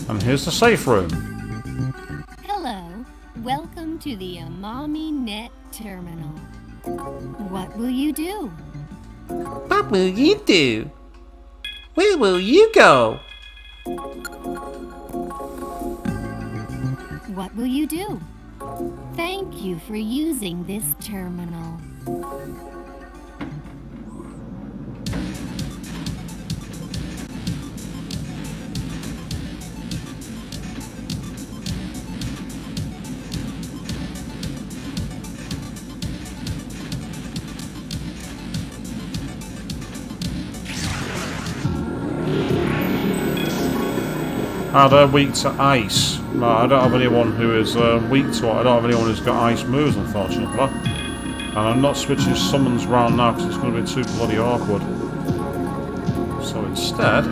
And here's the safe room. Hello. Welcome to the Amami Net Terminal. What will you do? What will you do? Where will you go? What will you do? Thank you for using this terminal. Ah, they're weak to ice. No, I don't have anyone who is weak to it. I don't have anyone who's got ice moves, unfortunately. And I'm not switching summons round now because it's going to be too bloody awkward. So instead...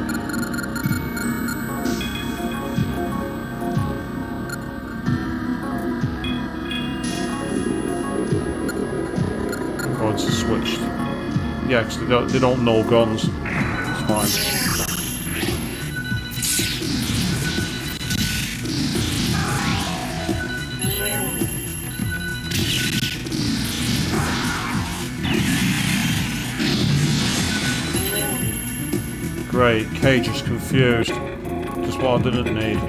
I'm going to switch. Yeah, because they don't know guns. It's fine. Great, Cage is confused. Just what I didn't need.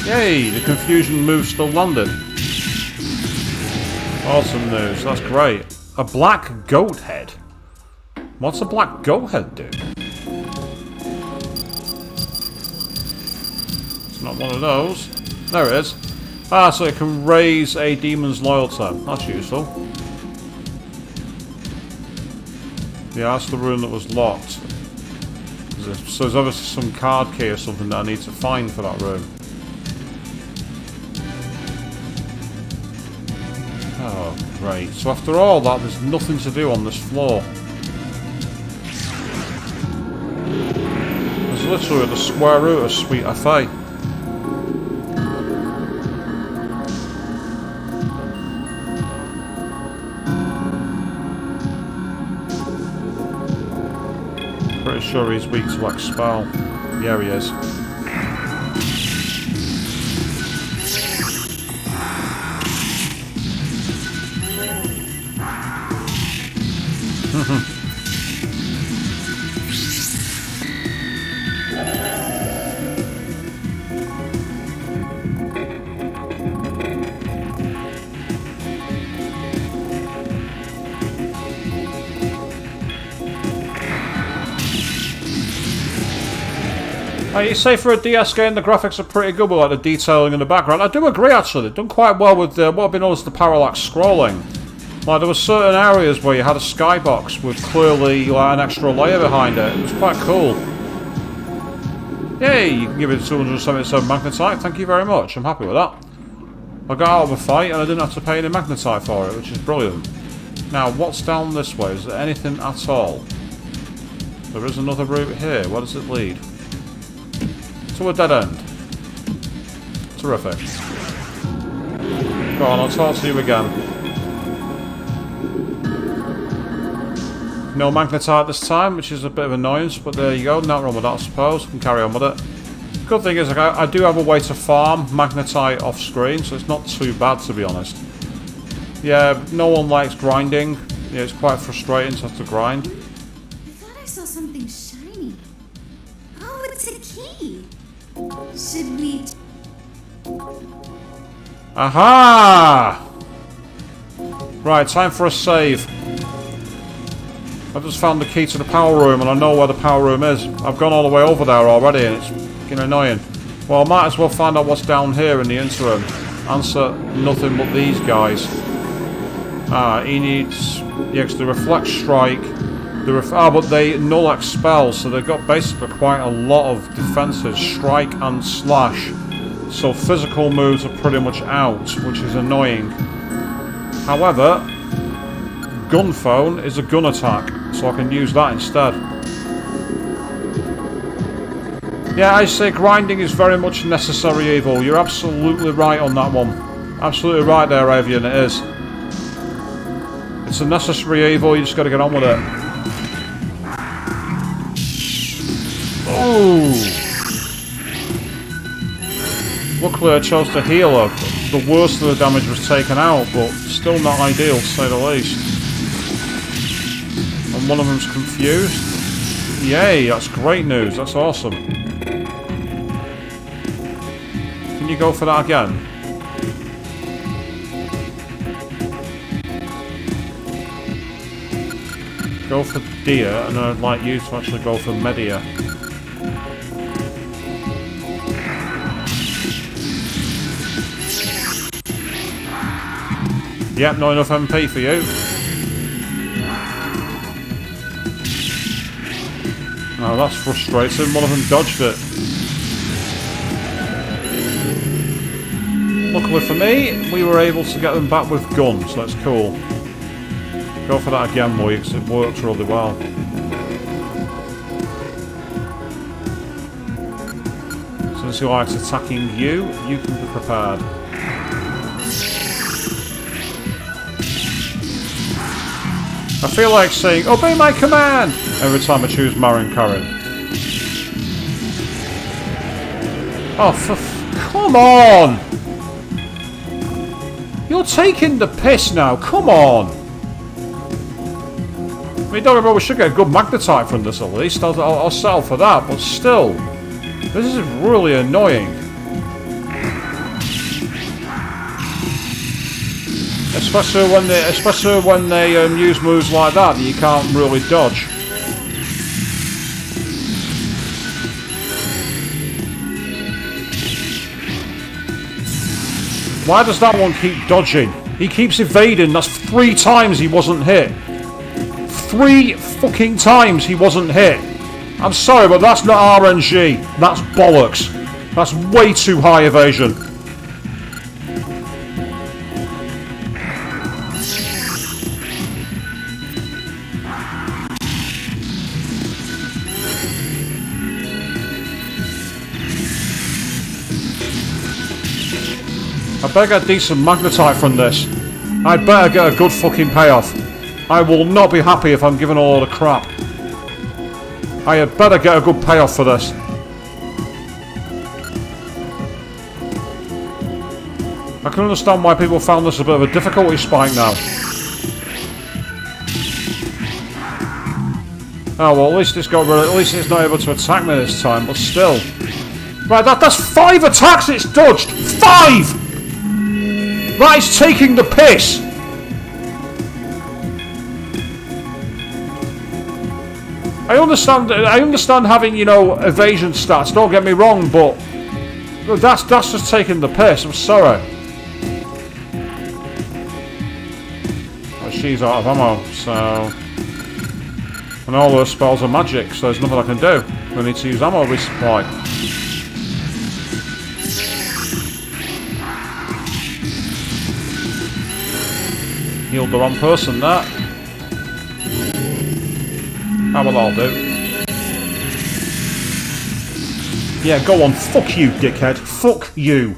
Yay, the confusion move still landed. Awesome news, that's great. A black goat head? What's a black goat head do? It's not one of those. There it is. Ah, so it can raise a demon's loyalty. That's useful. Yeah, that's the room that was locked. So there's obviously some card key or something that I need to find for that room. Oh, great. So after all that, there's nothing to do on this floor. There's literally the square root of Sweet FA. Pretty sure he's weak to expel. Yeah, he is. You say for a DS game the graphics are pretty good with like the detailing in the background. I do agree actually, they've done quite well with what I've been known as the parallax scrolling. Like there were certain areas where you had a skybox with clearly like an extra layer behind it. It was quite cool. Yay, you can give it 277 magnetite, thank you very much, I'm happy with that. I got out of a fight and I didn't have to pay any magnetite for it, which is brilliant. Now what's down this way? Is there anything at all? There is another route here, where does it lead? To a dead end. Terrific. Go on, I'll talk to you again. No magnetite this time, which is a bit of annoyance, but there you go, nothing wrong with that I suppose. Can carry on with it. Good thing is, like, I do have a way to farm magnetite off screen, so it's not too bad to be honest. Yeah, no one likes grinding. Yeah, it's quite frustrating to have to grind. I thought I saw something shiny. Oh, it's a key. Should we... Aha! Right, time for a save. I've just found the key to the power room and I know where the power room is. I've gone all the way over there already and it's getting annoying. Well, I might as well find out what's down here in the interim. Answer nothing but these guys. Ah, he needs... Yeah, because the reflect strike... but they null expel, so they've got basically quite a lot of defenses, strike and slash. So physical moves are pretty much out, which is annoying. However, gun phone is a gun attack, so I can use that instead. Yeah, I say grinding is very much a necessary evil. You're absolutely right on that one. Absolutely right there, Avian, it is. It's a necessary evil, you just got to get on with it. Oh! Luckily I chose to heal her. The worst of the damage was taken out, but still not ideal to say the least. And one of them's confused. Yay, that's great news, that's awesome. Can you go for that again? Go for deer, and I'd like you to actually go for media. Yep, not enough MP for you. Oh, that's frustrating. One of them dodged it. Luckily for me, we were able to get them back with guns. That's cool. Go for that again, boy, because it works really well. Since he likes attacking you, you can be prepared. I feel like saying, obey my command! Every time I choose Marin Karin. Oh, come on! You're taking the piss now, come on! I mean, don't remember, we should get a good magnetite from this at least. I'll settle for that, but still. This is really annoying. Especially when they use moves like that you can't really dodge. Why does that one keep dodging? He keeps evading. That's 3 times he wasn't hit. 3 fucking times he wasn't hit. I'm sorry, but that's not RNG. That's bollocks. That's way too high evasion. I better get decent magnetite from this. I better get a good fucking payoff. I will not be happy if I'm given all the crap. I had better get a good payoff for this. I can understand why people found this a bit of a difficulty spike now. Oh well, at least it's got rid of, at least it's not able to attack me this time, but still. Right, that's 5 attacks it's dodged! 5! That is taking the piss! I understand having, you know, evasion stats, don't get me wrong, but that's just taking the piss, I'm sorry. Well, she's out of ammo, so... And all those spells are magic, so there's nothing I can do. We need to use ammo resupply. Healed the wrong person, that. How will that do? Yeah, go on. Fuck you, dickhead. Fuck you.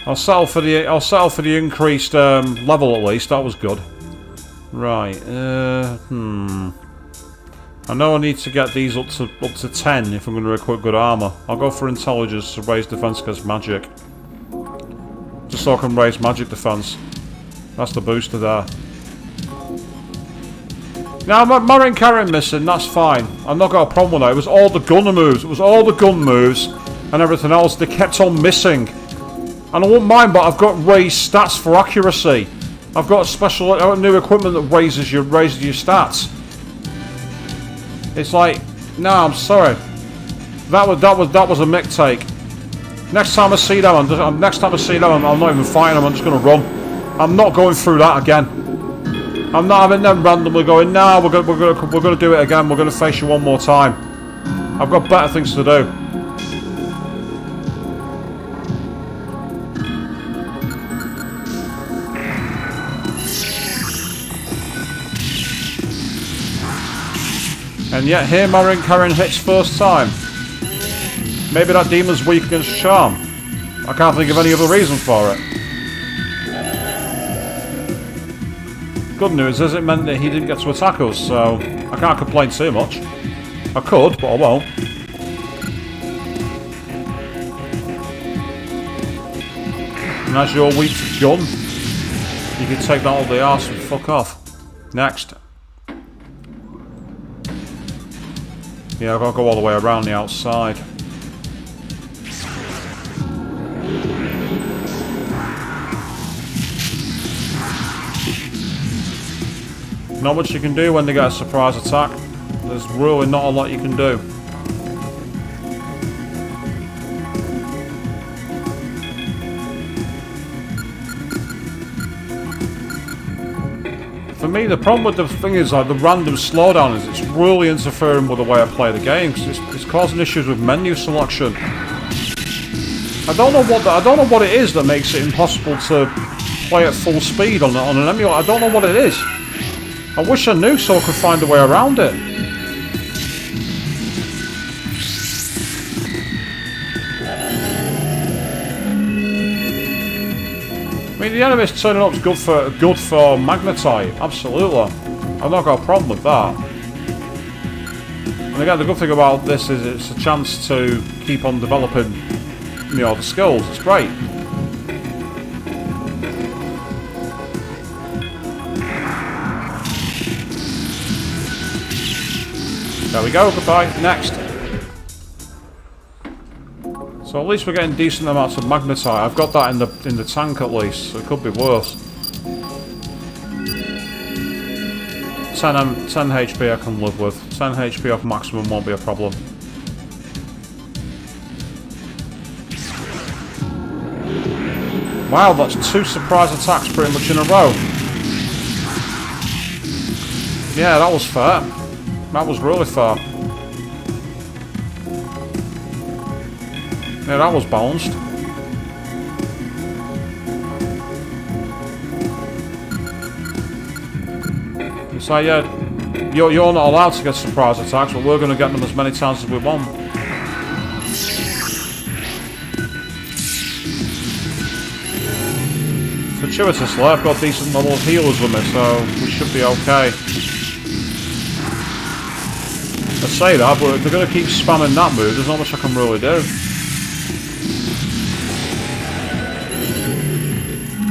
I'll settle for the increased level at least. That was good. Right. I know I need to get these up to 10 if I'm going to equip good armor. I'll go for intelligence to raise defense against magic. Just so I can raise magic defense. That's the booster there. Now, Marin Karin missing, that's fine. I've not got a problem with that. It was all the gunner moves. It was all the gun moves and everything else. They kept on missing. And I won't mind, but I've got raised stats for accuracy. I've got special new equipment that raises your stats. It's like, no, I'm sorry. That was a mick take. Next time I see them, I'm not even fighting them. I'm just gonna run. I'm not going through that again. I'm not having them randomly going. No, we're gonna do it again. We're gonna face you one more time. I've got better things to do. And yet here Marin Karin hits first time. Maybe that demon's weak against charm. I can't think of any other reason for it. Good news is it meant that he didn't get to attack us, so I can't complain too much. I could, but I won't. And as you're weak to gun, you can take that all the arse and fuck off. Next. Yeah, I've got to go all the way around the outside. Not much you can do when they get a surprise attack. There's really not a lot you can do. me, the problem with the thing is like the random slowdown is it's really interfering with the way I play the game because it's causing issues with menu selection. I don't know what it is that makes it impossible to play at full speed on an emulator. I don't know what it is. I wish I knew so I could find a way around it. I mean, the enemies turning up is good for magnetite. Absolutely, I've not got a problem with that. And again, the good thing about this is it's a chance to keep on developing, you know, the skills. It's great. There we go. Goodbye. Next. So at least we're getting decent amounts of magnetite. I've got that in the tank at least, so it could be worse. 10 HP I can live with. 10 HP off maximum won't be a problem. Wow, that's 2 surprise attacks pretty much in a row. Yeah, that was fair. That was really fair. Yeah, that was balanced. So yeah, you're not allowed to get surprise attacks, but we're going to get them as many times as we want. Fortuitously, I've got decent level of healers with me, so we should be okay. I say that, but if they're going to keep spamming that move, there's not much I can really do.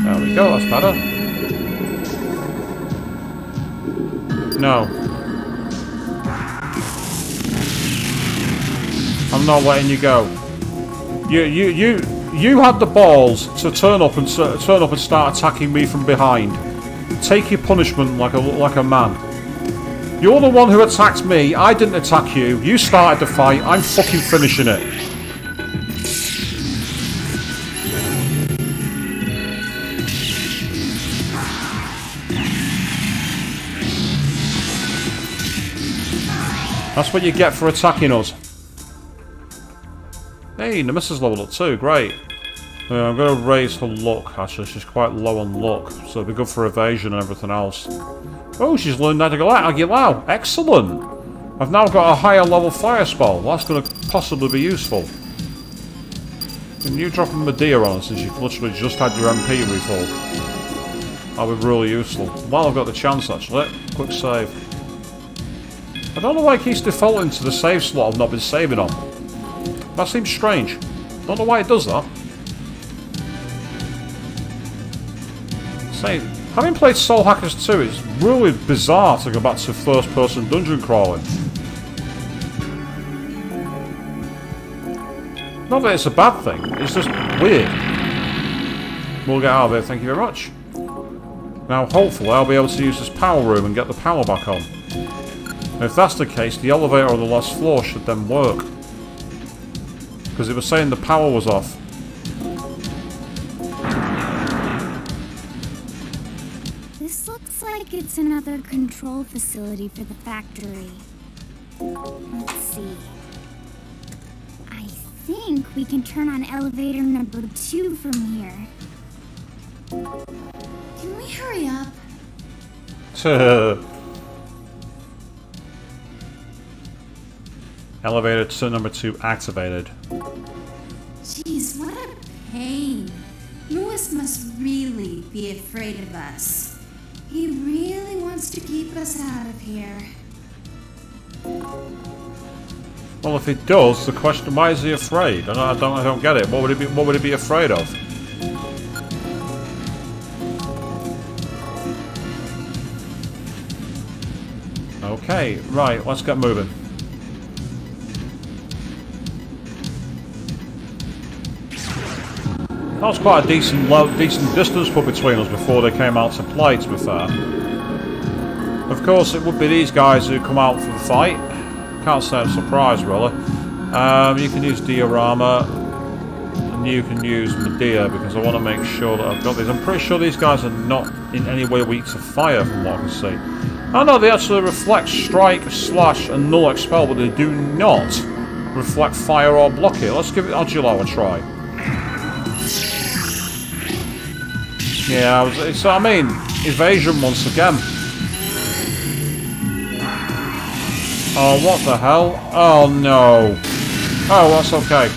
There we go, that's better. No. I'm not letting you go. You had the balls to turn up and start attacking me from behind. Take your punishment like a man. You're the one who attacked me. I didn't attack you. You started the fight. I'm fucking finishing it. That's what you get for attacking us. Hey, Nemesis leveled up too. Great. I'm going to raise her luck. Actually, she's quite low on luck, so it'll be good for evasion and everything else. Oh, she's learned Agilao. Excellent. I've now got a higher level fire spell. That's going to possibly be useful. Can you drop a Medea on her since you've literally just had your MP refill? That'll be really useful. Well, I've got the chance actually. Quick save. I don't know why it keeps defaulting to the save slot I've not been saving on. That seems strange. Don't know why it does that. Say, having played Soul Hackers 2, it's really bizarre to go back to first-person dungeon crawling. Not that it's a bad thing, it's just weird. We'll get out of here, thank you very much. Now, hopefully, I'll be able to use this power room and get the power back on. And if that's the case, the elevator on the last floor should then work. Because it was saying the power was off. This looks like it's another control facility for the factory. Let's see. I think we can turn on elevator number 2 from here. Can we hurry up? Elevator to number 2 activated. Jeez, what a pain. Lewis must really be afraid of us. He really wants to keep us out of here. Well, if it does, the question: why is he afraid? I don't get it. What would he be afraid of? Okay, right. Let's get moving. That was quite a decent distance put between us before they came out to play, to be fair. Of course, it would be these guys who come out for the fight. Can't say I'm surprised, really. You can use diorama. and you can use Medea because I want to make sure that I've got these. I'm pretty sure these guys are not in any way weak to fire from what I can see. Oh no, they actually reflect strike, slash, and null expel, but they do not reflect fire or block it. Let's give it Agilo a try. Yeah, I mean, evasion once again. Oh, what the hell? Oh no. Oh, that's okay.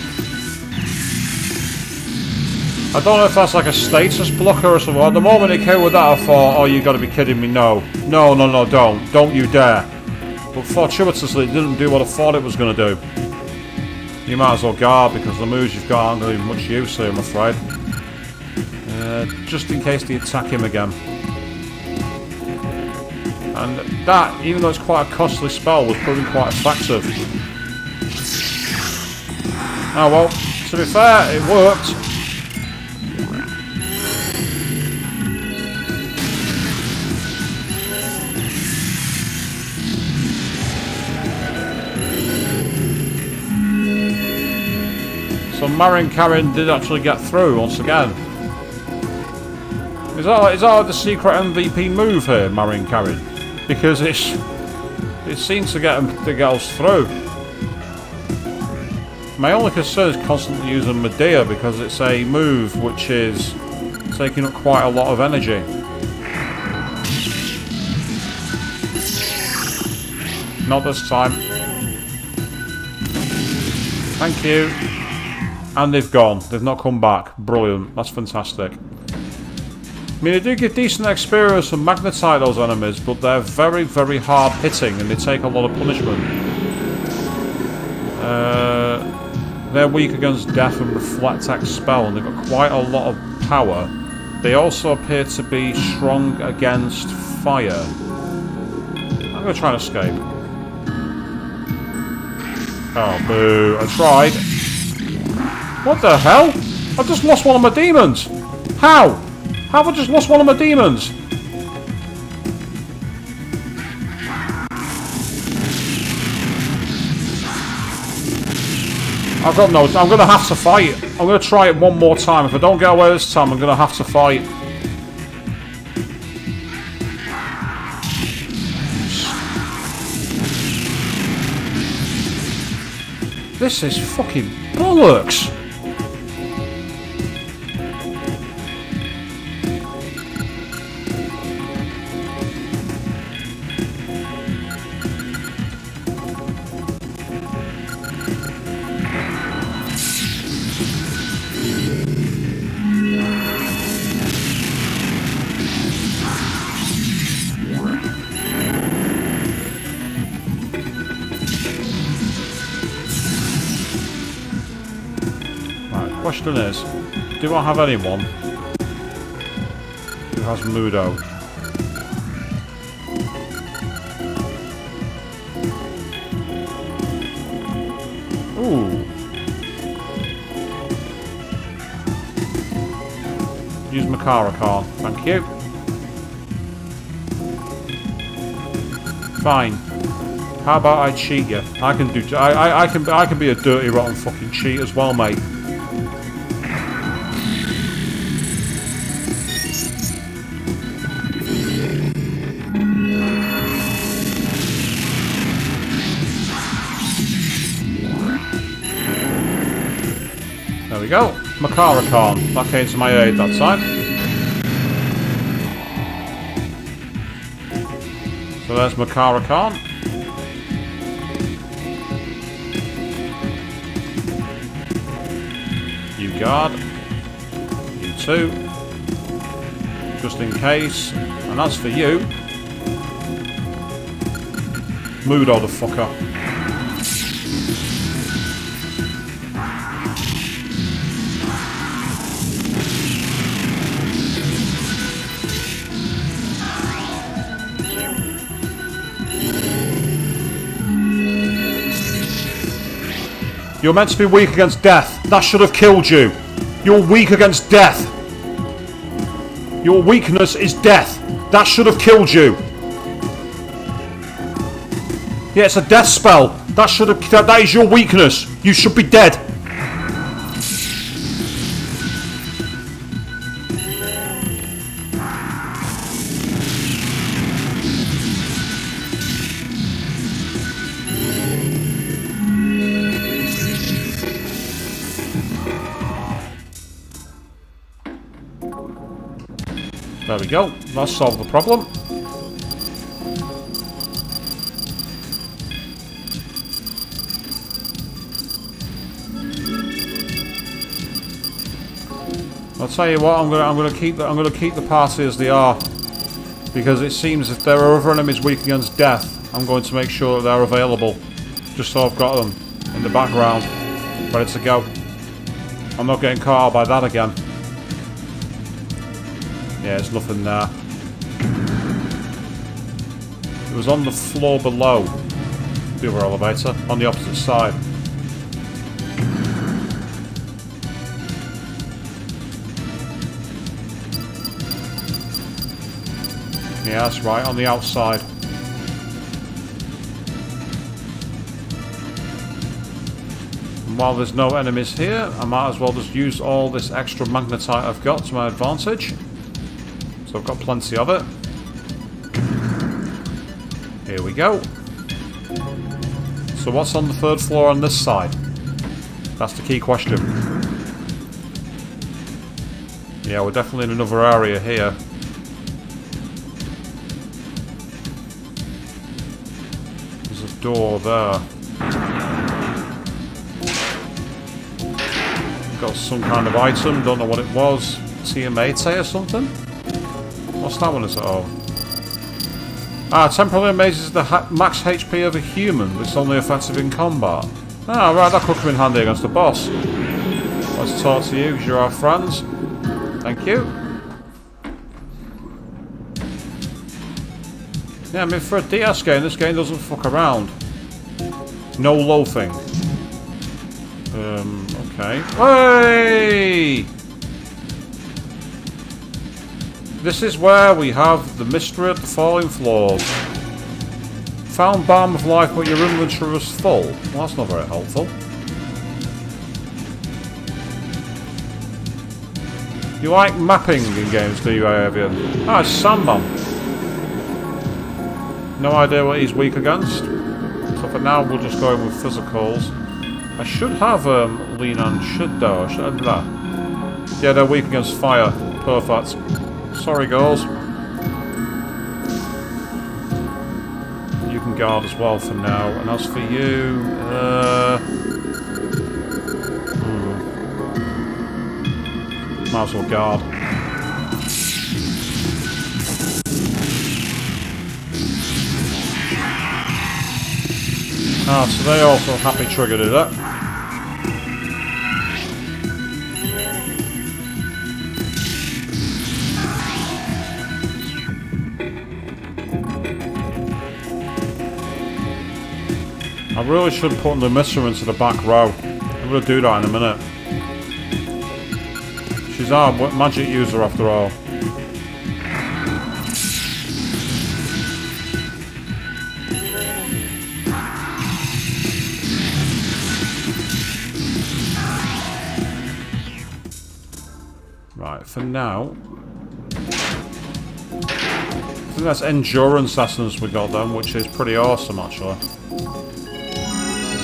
I don't know if that's like a status blocker or something. At the moment it came with that, I thought, oh, you gotta be kidding me. No. No, no, no, don't. Don't you dare. But fortuitously, it didn't do what I thought it was gonna do. You might as well guard because the moves you've got aren't gonna be much use here, I'm afraid. Just in case they attack him again. And that, even though it's quite a costly spell, was proving quite effective. Oh well, to be fair, it worked. So Marin Karin did actually get through once again. Is that like the secret MVP move here, Marin Karin? Because it seems to get us through. My only concern is constantly using Medea because it's a move which is taking up quite a lot of energy. Not this time. Thank you. And they've gone. They've not come back. Brilliant. That's fantastic. I mean, they do get decent experience and magnetite those enemies, but they're very, very hard hitting and they take a lot of punishment. They're weak against death and reflect X spell, and they've got quite a lot of power. They also appear to be strong against fire. I'm going to try and escape. Oh, boo. I tried. What the hell? I've just lost one of my demons! How? How have I just lost one of my demons? I've got no... I'm going to have to fight. I'm going to try it one more time. If I don't get away this time, I'm going to have to fight. This is fucking bollocks! Question is, do I have anyone who has Mudo? Ooh. Use Makara card, thank you. Fine. How about I cheat you? I can do. I can be a dirty, rotten fucking cheat as well, mate. There we go. Makara Khan. That came to my aid that time. So there's Makara Khan. You guard. You too. Just in case. And that's for you. Mudo the fucker. You're meant to be weak against death. That should have killed you. You're weak against death. Your weakness is death. That should have killed you. Yeah, it's a death spell. That should have. That is your weakness. You should be dead. There we go. That solved the problem. I'll tell you what. I'm gonna keep the party as they are, because it seems if there are other enemies weak against death, I'm going to make sure that they're available, just so I've got them in the background, ready to go. I'm not getting caught out by that again. Yeah, there's nothing there. It was on the floor below the other elevator, on the opposite side. Yeah, that's right, on the outside. And while there's no enemies here, I might as well just use all this extra magnetite I've got to my advantage. So I've got plenty of it. Here we go. So what's on the third floor on this side? That's the key question. Yeah, we're definitely in another area here. Door there. Got some kind of item, don't know what it was. TMAT or something? What's that one is it? Oh. Temporarily amazes the max HP of a human, but it's only effective in combat. Right, that could come in handy against the boss. Let's talk to you, because you're our friends. Thank you. Yeah, I mean, for a DS game, this game doesn't fuck around. No loafing. Okay. Hey! This is where we have the mystery of the falling floors. Found Balm of Life, but your inventory was full. Well, that's not very helpful. You like mapping in games, do you, Avian? It's Sandman. No idea what he's weak against. So for now, we'll just go in with physicals. I should have lean on should though. Should I do that? Yeah, they're weak against fire. Perfect. Sorry, girls. You can guard as well for now. And as for you, might as well guard. So they also happy triggered it up. I really should put the mister into the back row. I'm going to do that in a minute. She's our magic user after all. Right, for now, I think that's endurance essence we got then, which is pretty awesome actually.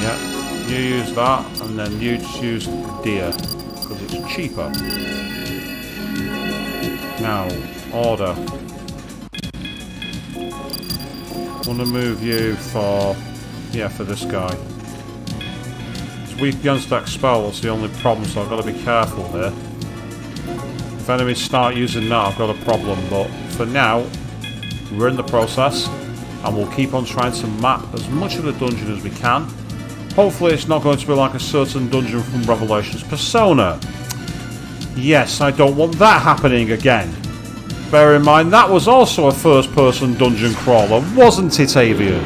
Yeah, you use that, and then you just use deer, because it's cheaper. Now, order. I want to move you for, for this guy. It's weak against expel, that's the only problem, so I've got to be careful here. If enemies start using that, I've got a problem, but for now, we're in the process, and we'll keep on trying to map as much of the dungeon as we can. Hopefully it's not going to be like a certain dungeon from Revelations Persona. Yes, I don't want that happening again. Bear in mind, that was also a first-person dungeon crawler, wasn't it, Avian?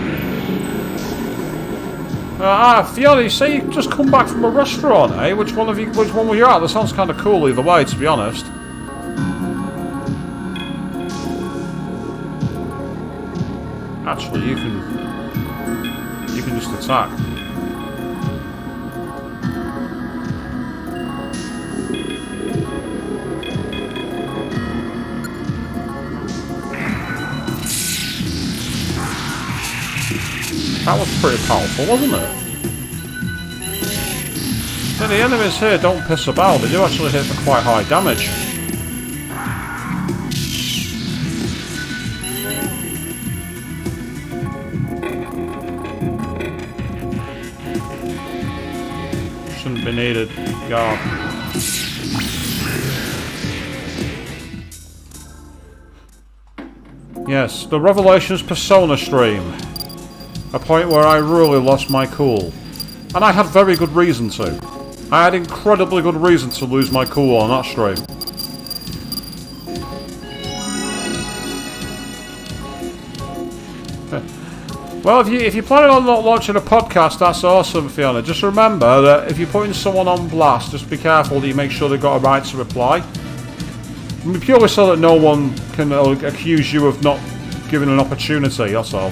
Fiona, you say you just come back from a restaurant, eh? Which one were you at? That sounds kind of cool either way, to be honest. Actually, you can just attack. That was pretty powerful, wasn't it? So the enemies here don't piss about, they do actually hit for quite high damage. needed. God. Yes, the Revelations Persona stream. A point where I really lost my cool. And I had very good reason to. I had incredibly good reason to lose my cool on that stream. Well, if you're planning on not launching a podcast, that's awesome, Fiona. Just remember that if you're putting someone on blast, just be careful that you make sure they've got a right to reply. I mean, purely so that no one can accuse you of not giving an opportunity, that's all.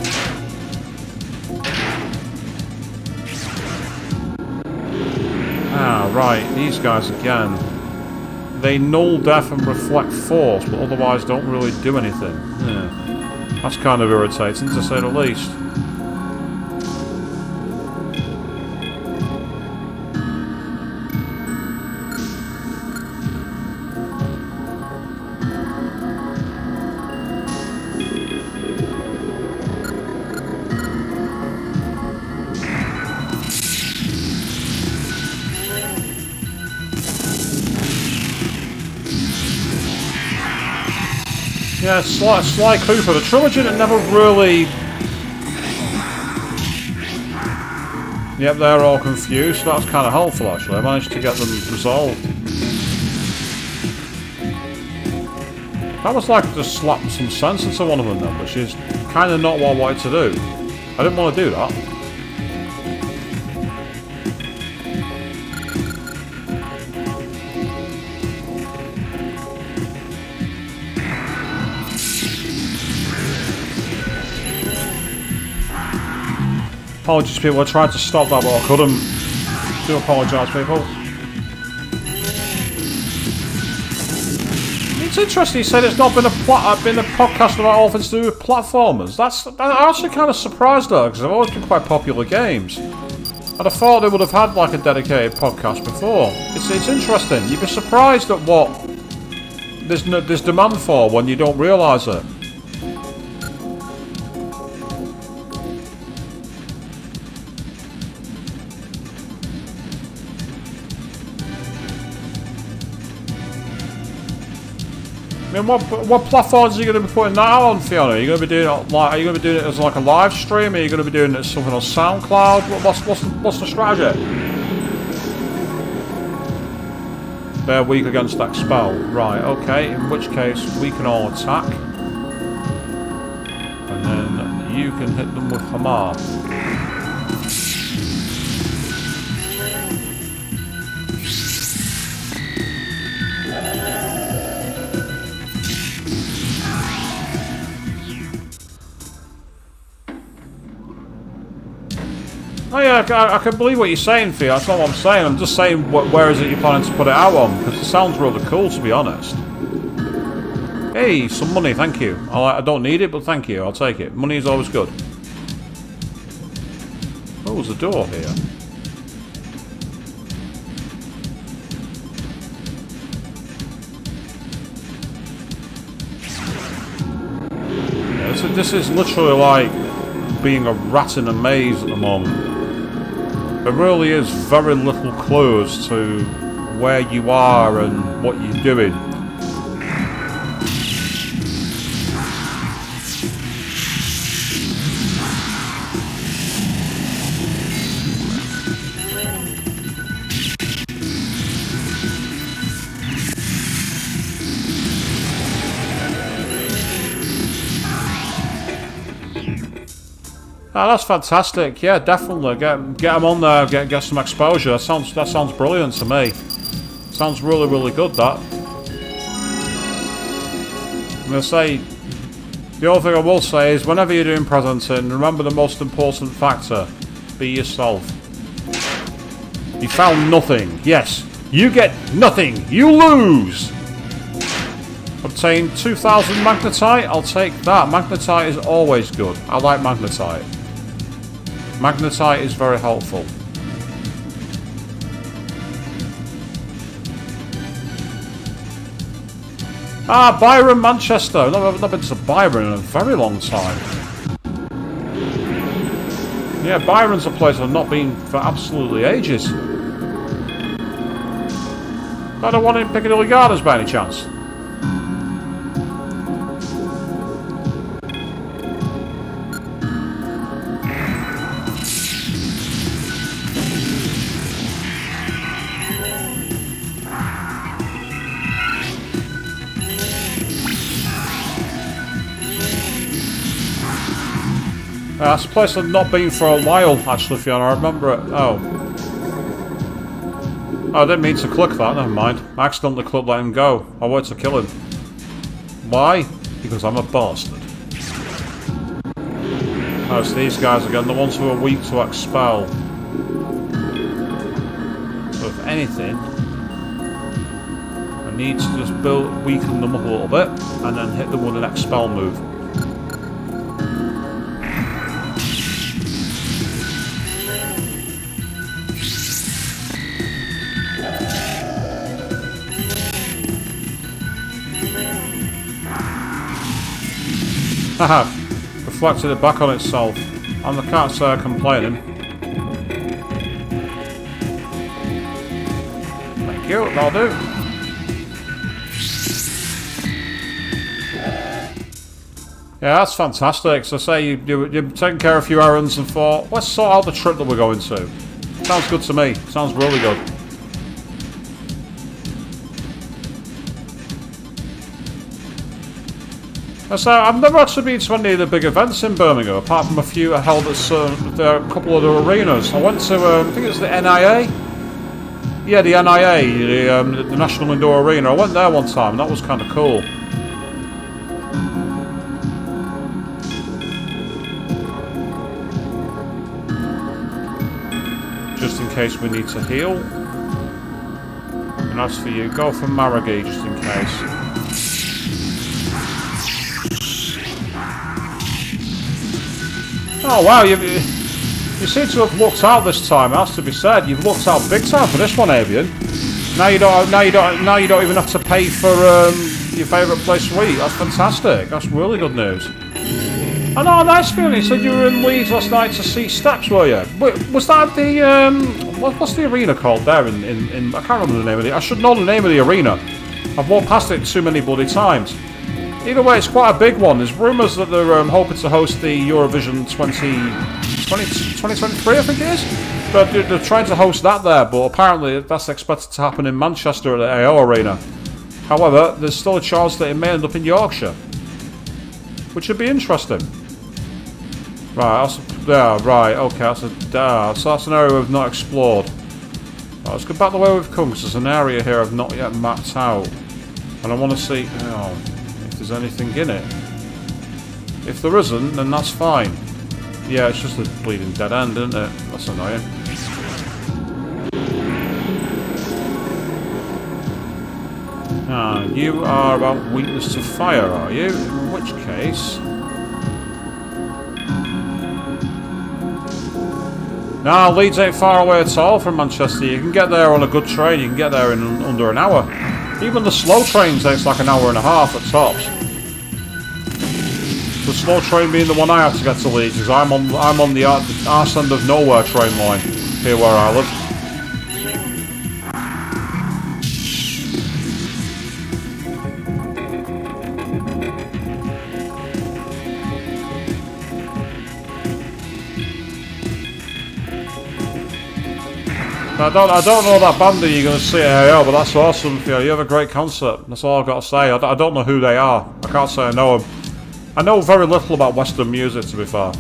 Ah, right, these guys again. They null, death and reflect force, but otherwise don't really do anything. Yeah. That's kind of irritating, to say the least. Yeah, Sly Cooper. The trilogy that never really... Yep, they're all confused. So that's kind of helpful, actually. I managed to get them resolved. That was like just slap some sense into one of them then, which is kind of not what I wanted to do. I didn't want to do that. Apologies, people. I tried to stop that, but I couldn't. Do apologise, people. It's interesting. You said it's not been a podcast about all things to do with platformers. I'm actually kind of surprised though, because they've always been quite popular games. I'd have thought they would have had like a dedicated podcast before. It's interesting. You'd be surprised at what there's demand for when you don't realise it. I mean, what platforms are you going to be putting that on, Fiona? Are you going to be doing it like? Are you going to be doing it as like a live stream? Are you going to be doing it as something on SoundCloud? What's the strategy? They're weak against that spell, right? Okay. In which case, we can all attack, and then you can hit them with Hamar. Oh yeah, I can believe what you're saying, Theo. That's not what I'm saying. I'm just saying, where is it you're planning to put it out on? Because it sounds rather cool, to be honest. Hey, some money, thank you. I don't need it, but thank you. I'll take it. Money is always good. Oh, there's a door here. Yeah, this is literally like being a rat in a maze at the moment. There really is very little clues to where you are and what you're doing. Oh, that's fantastic. Yeah, definitely get them on there. Get some exposure. That sounds brilliant to me. Sounds really good. That. I'm gonna say. The only thing I will say is, whenever you're doing presenting, remember the most important factor: be yourself. You found nothing. Yes, you get nothing. You lose. Obtain 2,000 magnetite. I'll take that. Magnetite is always good. I like magnetite. Magnetite is very helpful. Ah, Byron, Manchester. I've not been to Byron in a very long time. Yeah, Byron's a place I've not been for absolutely ages. I don't want it in Piccadilly Gardens by any chance. That's a place I've not been for a while, actually, Fiona. I remember it. Oh. Oh, I didn't mean to click that, never mind. I accidentally clicked let him go. I wanted to kill him. Why? Because I'm a bastard. Oh, it's these guys again, the ones who are weak to expel. So if anything, I need to just weaken them up a little bit, and then hit them with an expel move. Haha, reflected it back on itself. And I can't say I'm complaining. Thank you, that'll do. Yeah, that's fantastic. So say you've taken care of a few errands and thought, let's sort out the trip that we're going to. Sounds good to me. Sounds really good. So I've never actually been to any of the big events in Birmingham, apart from a few held at there are a couple of the arenas. I went to, I think it's the NIA? Yeah, the NIA, the National Indoor Arena. I went there one time, and that was kind of cool. Just in case we need to heal. And as for you, go for Maragee just in case. Oh wow, you seem to have looked out this time. It has to be said, you've looked out big time for this one, Avian. Now you don't even have to pay for your favourite place to eat. That's fantastic. That's really good news. I know, nice feeling. You said you were in Leeds last night to see Steps, were you? Was that the what's the arena called there? In I can't remember the name of it. I should know the name of the arena. I've walked past it too many bloody times. Either way, it's quite a big one. There's rumours that they're hoping to host the Eurovision 2023, I think it is. But they're trying to host that there, but apparently that's expected to happen in Manchester at the AO Arena. However, there's still a chance that it may end up in Yorkshire, which would be interesting. Right, right, okay, so that's an area we've not explored. Right, let's go back the way we've come, because there's an area here I've not yet mapped out. And I want to see... Oh, if there's anything in it. If there isn't, then that's fine. Yeah, it's just a bleeding dead end, isn't it? That's annoying. Ah, you are about weakness to fire, are you? In which case... No, Leeds ain't far away at all from Manchester. You can get there on a good train, you can get there in under an hour. Even the slow train takes like an hour and a half at tops. The slow train being the one I have to get to Leeds, because I'm on the arse end of nowhere train line here where I live. I don't know that band that you're going to see at AO, but that's awesome. You have a great concert. That's all I've got to say. I don't know who they are. I can't say I know them. I know very little about Western music, to be fair.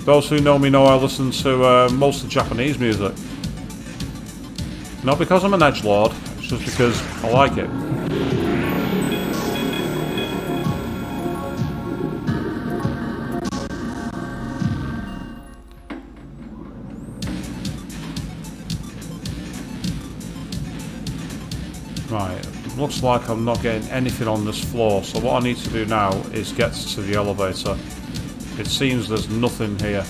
Those who know me know I listen to most of Japanese music. Not because I'm an edgelord, it's just because I like it. Right, looks like I'm not getting anything on this floor, so what I need to do now is get to the elevator. It seems there's nothing here.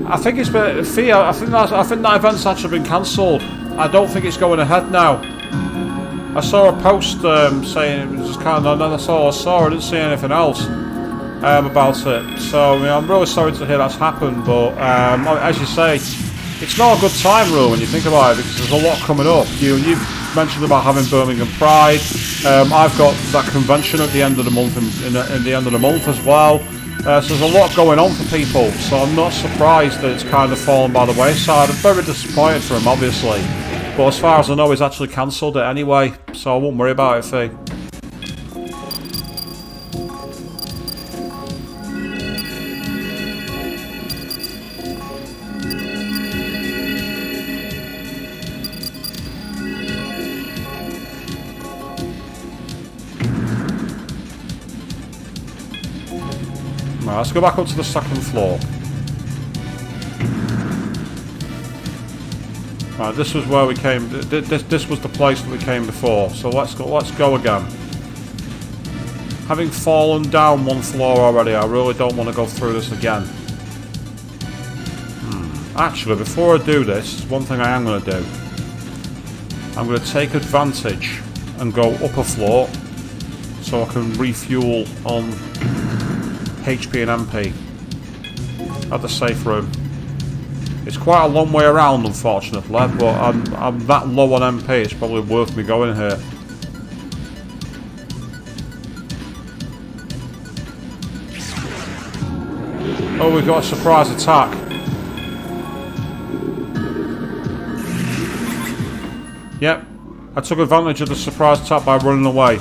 I think it's been I think that event's actually been cancelled. I don't think it's going ahead now. I saw a post saying it was just kind of, and that's all I saw. I didn't see anything else. about it. So I'm really sorry to hear that's happened, but as you say, it's not a good time really when you think about it, because there's a lot coming up. You've mentioned about having Birmingham Pride. I've got that convention at the end of the month, in the end of the month as well. So there's a lot going on for people, so I'm not surprised that it's kind of fallen by the wayside. I'm very disappointed for him, obviously, but as far as I know, he's actually cancelled it anyway, so I won't worry about it, Fee. Right, let's go back up to the second floor. Right, this was where we came. This was the place that we came before. So let's go again. Having fallen down one floor already, I really don't want to go through this again. Actually, before I do this, one thing I am going to do. I'm going to take advantage and go up a floor so I can refuel on HP and MP at the safe room. It's quite a long way around, unfortunately, but I'm that low on MP, it's probably worth me going here. Oh, we've got a surprise attack. Yep, I took advantage of the surprise attack by running away.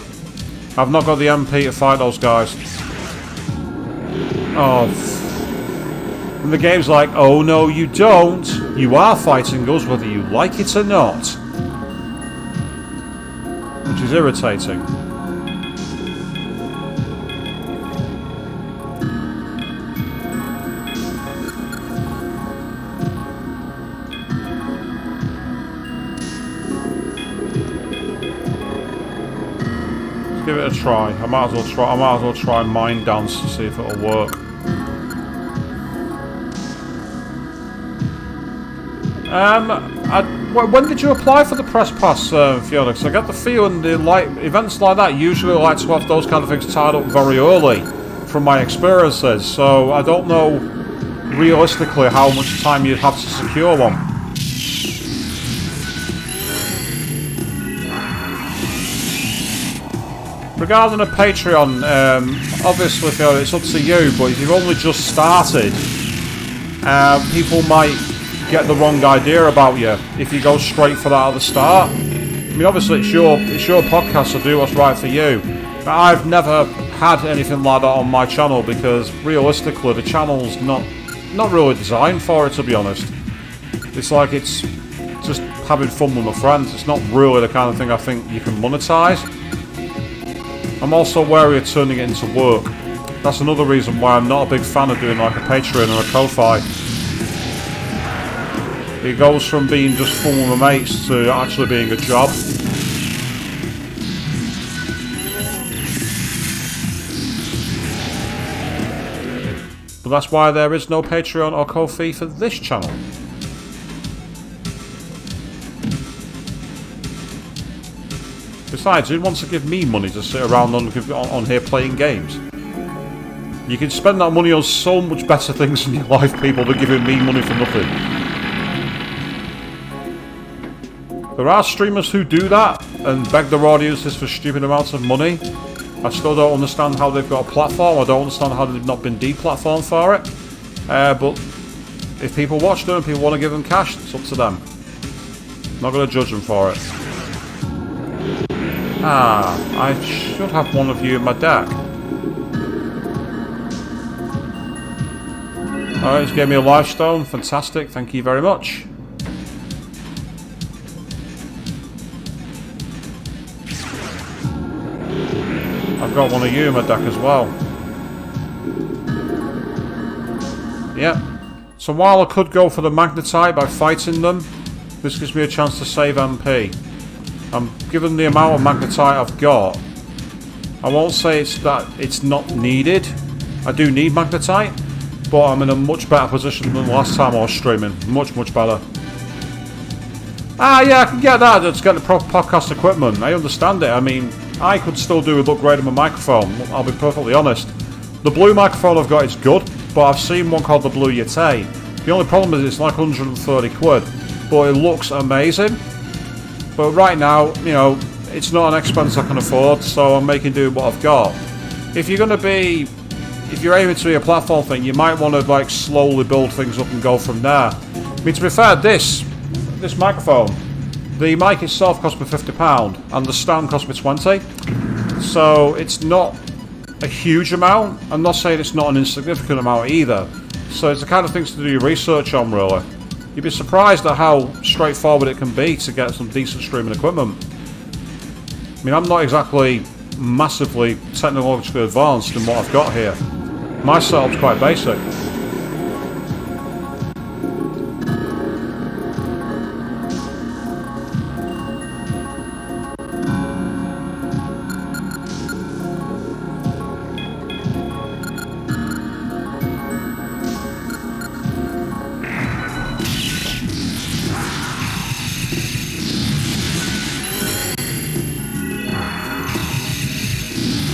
I've not got the MP to fight those guys. Oh, and the game's like, oh no you don't, you are fighting us whether you like it or not. Which is irritating. Let's give it a try. I might as well try Mind Dance to see if it'll work. When did you apply for the press pass, Fiona? Because I get the feeling events like that usually like to have those kind of things tied up very early, from my experiences. So I don't know realistically how much time you'd have to secure one. Regarding a Patreon, obviously, Fiona, it's up to you. But if you've only just started, people might get the wrong idea about you if you go straight for that at the start. I mean, obviously it's your podcast, so do what's right for you. But I've never had anything like that on my channel because realistically the channel's not really designed for it, to be honest. It's like it's just having fun with my friends. It's not really the kind of thing I think you can monetize. I'm also wary of turning it into work. That's another reason why I'm not a big fan of doing like a Patreon or a Ko-Fi. It goes from being just fun with my mates to actually being a job. But that's why there is no Patreon or Ko-Fi for this channel. Besides, who wants to give me money to sit around on here playing games? You can spend that money on so much better things in your life, people, than giving me money for nothing. There are streamers who do that and beg their audiences for stupid amounts of money. I still don't understand how they've got a platform. I don't understand how they've not been deplatformed for it. But if people watch them and people want to give them cash, it's up to them. I'm not going to judge them for it. I should have one of you in my deck. Alright, he's gave me a life stone. Fantastic, thank you very much. I've got one of you in my deck as well. Yep. So while I could go for the magnetite by fighting them, this gives me a chance to save MP. Given the amount of magnetite I've got, I won't say it's not needed. I do need magnetite, but I'm in a much better position than last time I was streaming. Much better. Yeah, I can get that. Let's get the proper podcast equipment. I understand it. I mean, I could still do with upgrading my microphone, I'll be perfectly honest. The blue microphone I've got is good, but I've seen one called the Blue Yeti. The only problem is it's like 130 quid, but it looks amazing. But right now, you know, it's not an expense I can afford, so I'm making do with what I've got. If you're aiming to be a platform thing, you might want to like slowly build things up and go from there. I mean, to be fair, this microphone, the mic itself cost me £50 and the stand cost me 20. So it's not a huge amount. I'm not saying it's not an insignificant amount either. So it's the kind of things to do your research on, really. You'd be surprised at how straightforward it can be to get some decent streaming equipment. I mean, I'm not exactly massively technologically advanced in what I've got here. My setup's quite basic.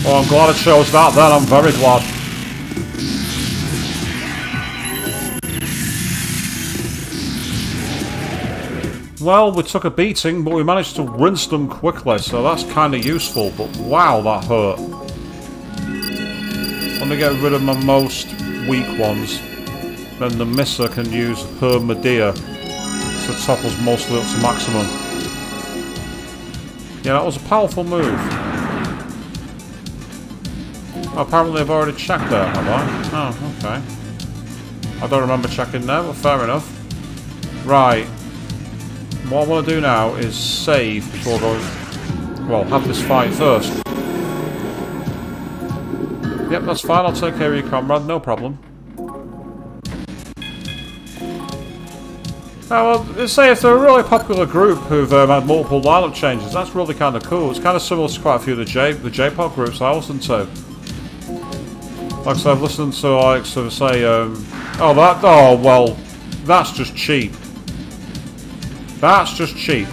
Oh, I'm glad I chose that then, I'm very glad. Well, we took a beating, but we managed to rinse them quickly, so that's kind of useful, but wow, that hurt. Let me get rid of my most weak ones. Then the Misser can use her Medea to top us mostly up to maximum. Yeah, that was a powerful move. Apparently I've already checked there, have I? Oh, okay. I don't remember checking there, but fair enough. Right. What I want to do now is save before going... Well, have this fight first. Yep, that's fine. I'll take care of your comrade, no problem. Well, say if they're a really popular group who've had multiple lineup changes, that's really kind of cool. It's kind of similar to quite a few of the J-pop groups I listen to. Like I said, I've listened to, like, sort of say, oh, well, that's just cheap. That's just cheap.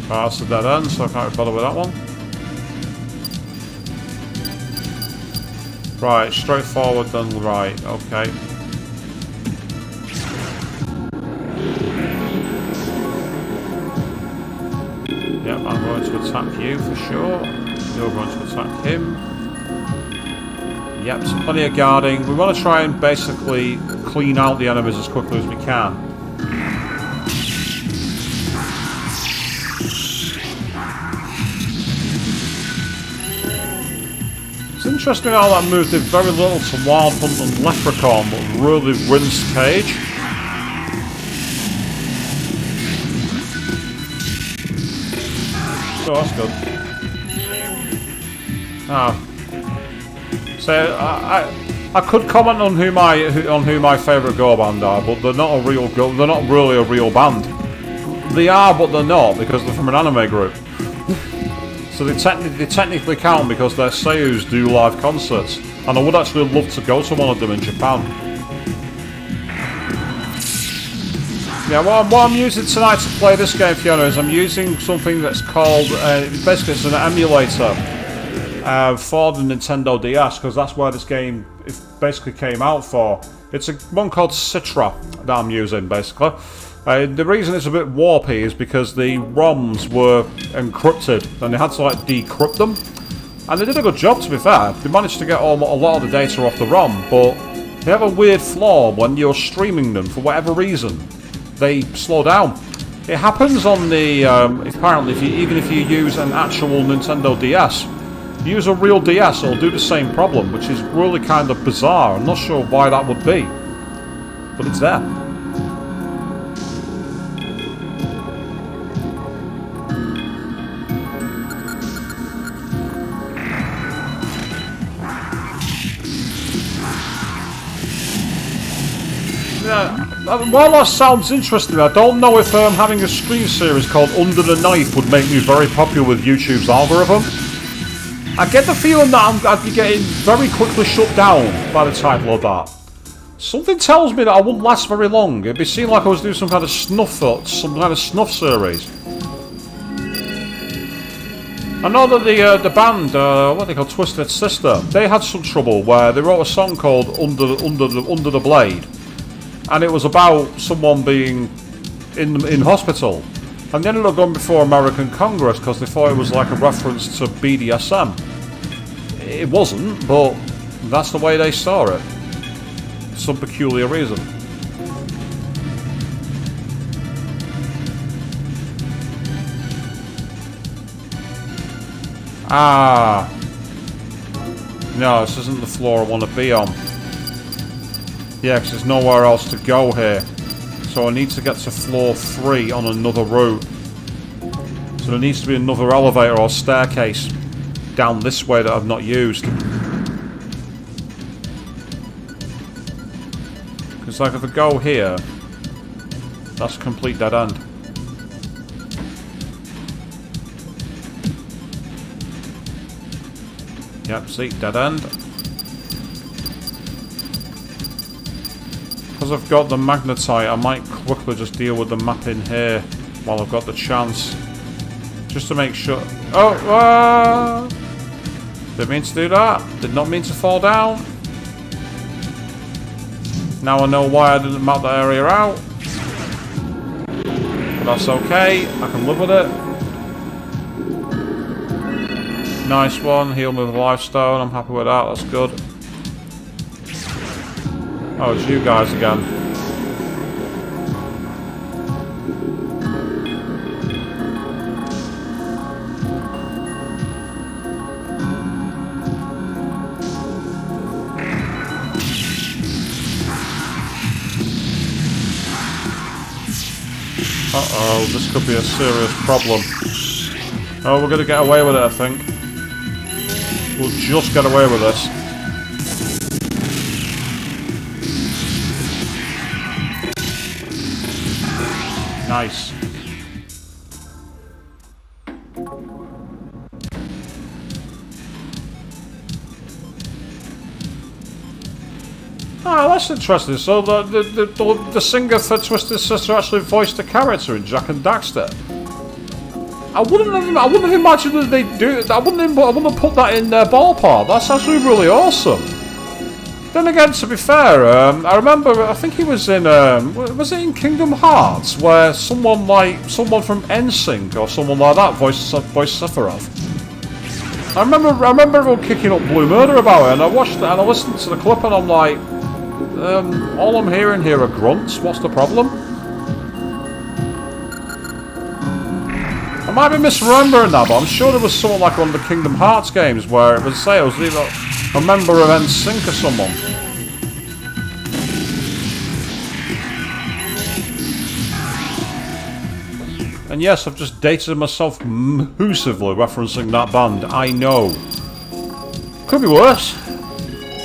That's a dead end, so I can't bother with that one. Right, straightforward then right, okay. Yep, I'm going to attack you for sure. You're going to attack him. Yep, so plenty of guarding. We want to try and basically clean out the enemies as quickly as we can. It's interesting how that move did very little to Wild Hunt and Leprechaun, but really rinsed Cage. Oh, that's good. So I could comment on who my favourite girl band are, but they're not a real girl. They're not really a real band. They are, but they're not because they're from an anime group. So they technically count because their seiyus do live concerts, and I would actually love to go to one of them in Japan. Yeah, what I'm using tonight to play this game, Fiona, is I'm using something that's called, basically it's an emulator for the Nintendo DS, because that's where this game basically came out for. It's one called Citra that I'm using, basically. The reason it's a bit warpy is because the ROMs were encrypted, and they had to like decrypt them. And they did a good job, to be fair. They managed to get a lot of the data off the ROM, but they have a weird flaw when you're streaming them for whatever reason. They slow down. It happens on the apparently even if you use an actual Nintendo DS, use a real DS, it'll do the same problem, which is really kind of bizarre. I'm not sure why that would be, but it's there. While that sounds interesting, I don't know if having a stream series called Under the Knife would make me very popular with YouTube's algorithm. I get the feeling that I'd be getting very quickly shut down by the title of that. Something tells me that I wouldn't last very long. It'd be seeming like I was doing some kind of snuff series. I know that the band, what they call Twisted Sister, they had some trouble where they wrote a song called Under the Blade, and it was about someone being in hospital, and they ended up going before American Congress because they thought it was like a reference to BDSM. It wasn't, but that's the way they saw it. Some peculiar reason. Ah. No, this isn't the floor I want to be on. Yeah, because there's nowhere else to go here. So I need to get to floor 3 on another route. So there needs to be another elevator or staircase down this way that I've not used. Because like if I go here, that's a complete dead end. Yep, see, dead end. Because I've got the magnetite, I might quickly just deal with the map in here while I've got the chance. Just to make sure... Oh! Didn't mean to do that. Did not mean to fall down. Now I know why I didn't map that area out. But that's okay. I can live with it. Nice one. Heal me with lifestone. I'm happy with that. That's good. Oh, it's you guys again. Uh-oh, this could be a serious problem. Oh, we're going to get away with it, I think. We'll just get away with this. Nice. Ah, that's interesting. So the singer for Twisted Sister actually voiced a character in Jak and Daxter. I wouldn't have imagined that they'd do it. I wouldn't have put that in their ballpark. That's actually really awesome. Then again, to be fair, I remember, I think he was in, was it in Kingdom Hearts, where someone from NSYNC or someone like that voiced Sephiroth. I remember everyone kicking up blue murder about it, and I watched it and I listened to the clip and I'm like, all I'm hearing here are grunts. What's the problem? I might be misremembering that, but I'm sure there was something like one of the Kingdom Hearts games where it was either a member of NSYNC or someone. And yes, I've just dated myself massively referencing that band. I know. Could be worse.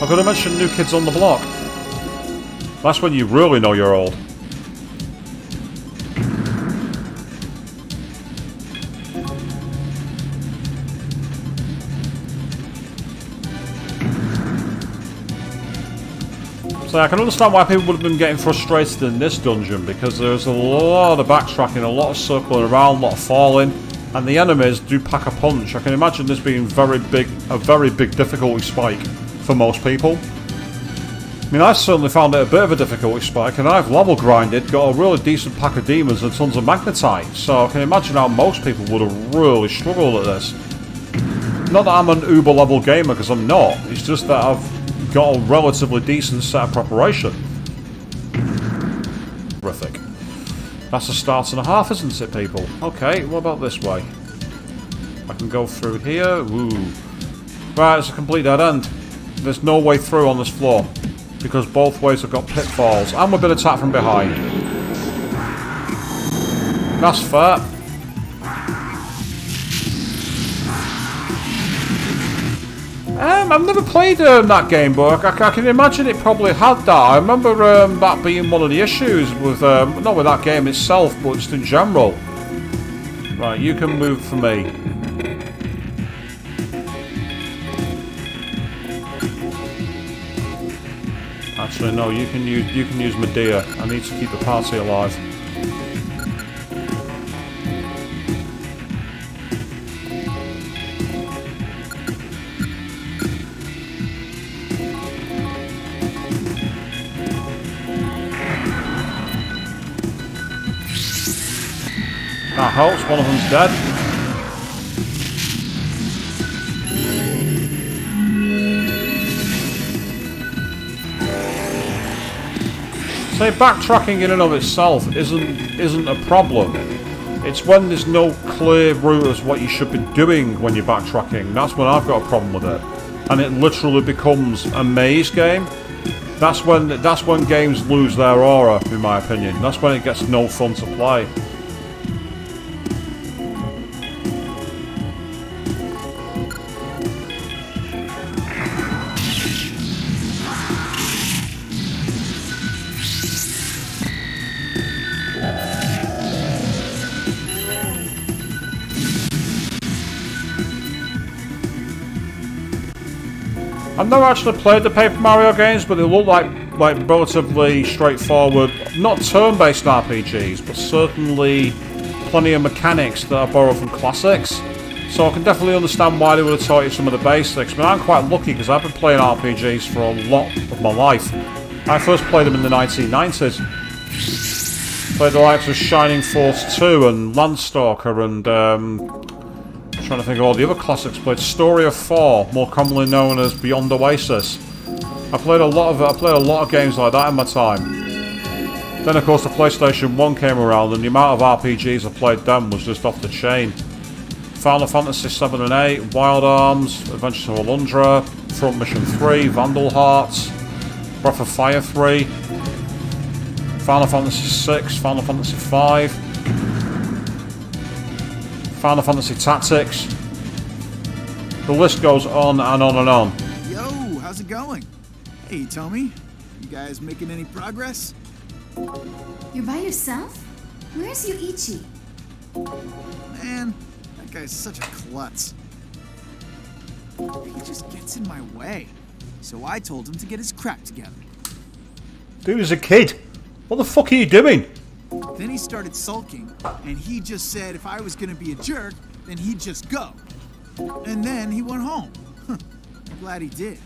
I could have mentioned New Kids on the Block. That's when you really know you're old. So I can understand why people would have been getting frustrated in this dungeon, because there's a lot of backtracking, a lot of circling around, a lot of falling, and the enemies do pack a punch. I can imagine this being a very big difficulty spike for most people. I mean, I certainly found it a bit of a difficulty spike, and I've level grinded, got a really decent pack of demons and tons of magnetite, so I can imagine how most people would have really struggled at this. Not that I'm an uber level gamer, because I'm not, it's just that I've got a relatively decent set of preparation. Terrific. That's a start and a half, isn't it, people? Okay, what about this way? I can go through here. Ooh. Right, it's a complete dead end. There's no way through on this floor, because both ways have got pitfalls, and we've been attacked from behind. That's fair. I've never played that game, but I can imagine it probably had that. I remember that being one of the issues with, not with that game itself, but just in general. Right, you can move for me. I Actually, no. You can use Medea. I need to keep the party alive. That helps. One of them's dead. Say, backtracking in and of itself isn't a problem. It's when there's no clear route as what you should be doing when you're backtracking. That's when I've got a problem with it, and it literally becomes a maze game. That's when games lose their aura, in my opinion. That's when it gets no fun to play. I've never actually played the Paper Mario games, but they look like relatively straightforward, not turn-based RPGs, but certainly plenty of mechanics that are borrowed from classics. So I can definitely understand why they would have taught you some of the basics. But I'm quite lucky because I've been playing RPGs for a lot of my life. I first played them in the 1990s. Played the likes of Shining Force 2 and Landstalker and trying to think of all the other classics. Played Story of 4, more commonly known as Beyond Oasis. I played a lot of games like that in my time. Then of course the PlayStation 1 came around and the amount of RPGs I played then was just off the chain. Final Fantasy 7 and 8, Wild Arms, Adventures of Alundra, Front Mission 3, Vandal Hearts, Breath of Fire 3, Final Fantasy 6, Final Fantasy 5, Final Fantasy Tactics. The list goes on and on and on. Yo, how's it going? Hey, Tommy. You guys making any progress? You're by yourself? Where's Yuichi? Man, that guy's such a klutz. He just gets in my way. So I told him to get his crap together. Dude is a kid. What the fuck are you doing? Then he started sulking, and he just said if I was gonna be a jerk, then he'd just go. And then he went home. I'm glad he did.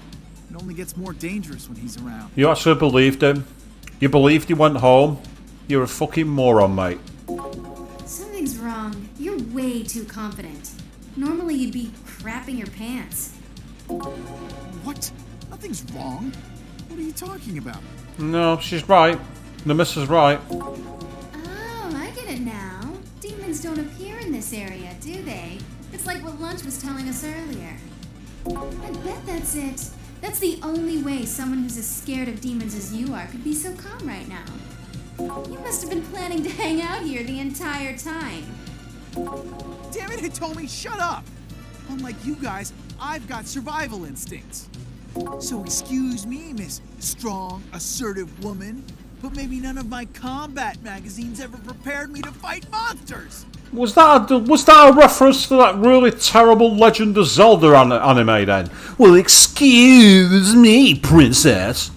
It only gets more dangerous when he's around. You actually believed him? You believed he went home? You're a fucking moron, mate. Something's wrong. You're way too confident. Normally you'd be crapping your pants. What? Nothing's wrong. What are you talking about? No, she's right. The missus right. Oh, I get it now. Demons don't appear in this area, do they? It's like what Lunch was telling us earlier. I bet that's it. That's the only way someone who's as scared of demons as you are could be so calm right now. You must have been planning to hang out here the entire time. Damn it, Hitomi, shut up! Unlike you guys, I've got survival instincts. So excuse me, Miss Strong, Assertive Woman, but maybe none of my combat magazines ever prepared me to fight monsters! Was that a reference to that really terrible Legend of Zelda anime then? Well, excuse me, princess.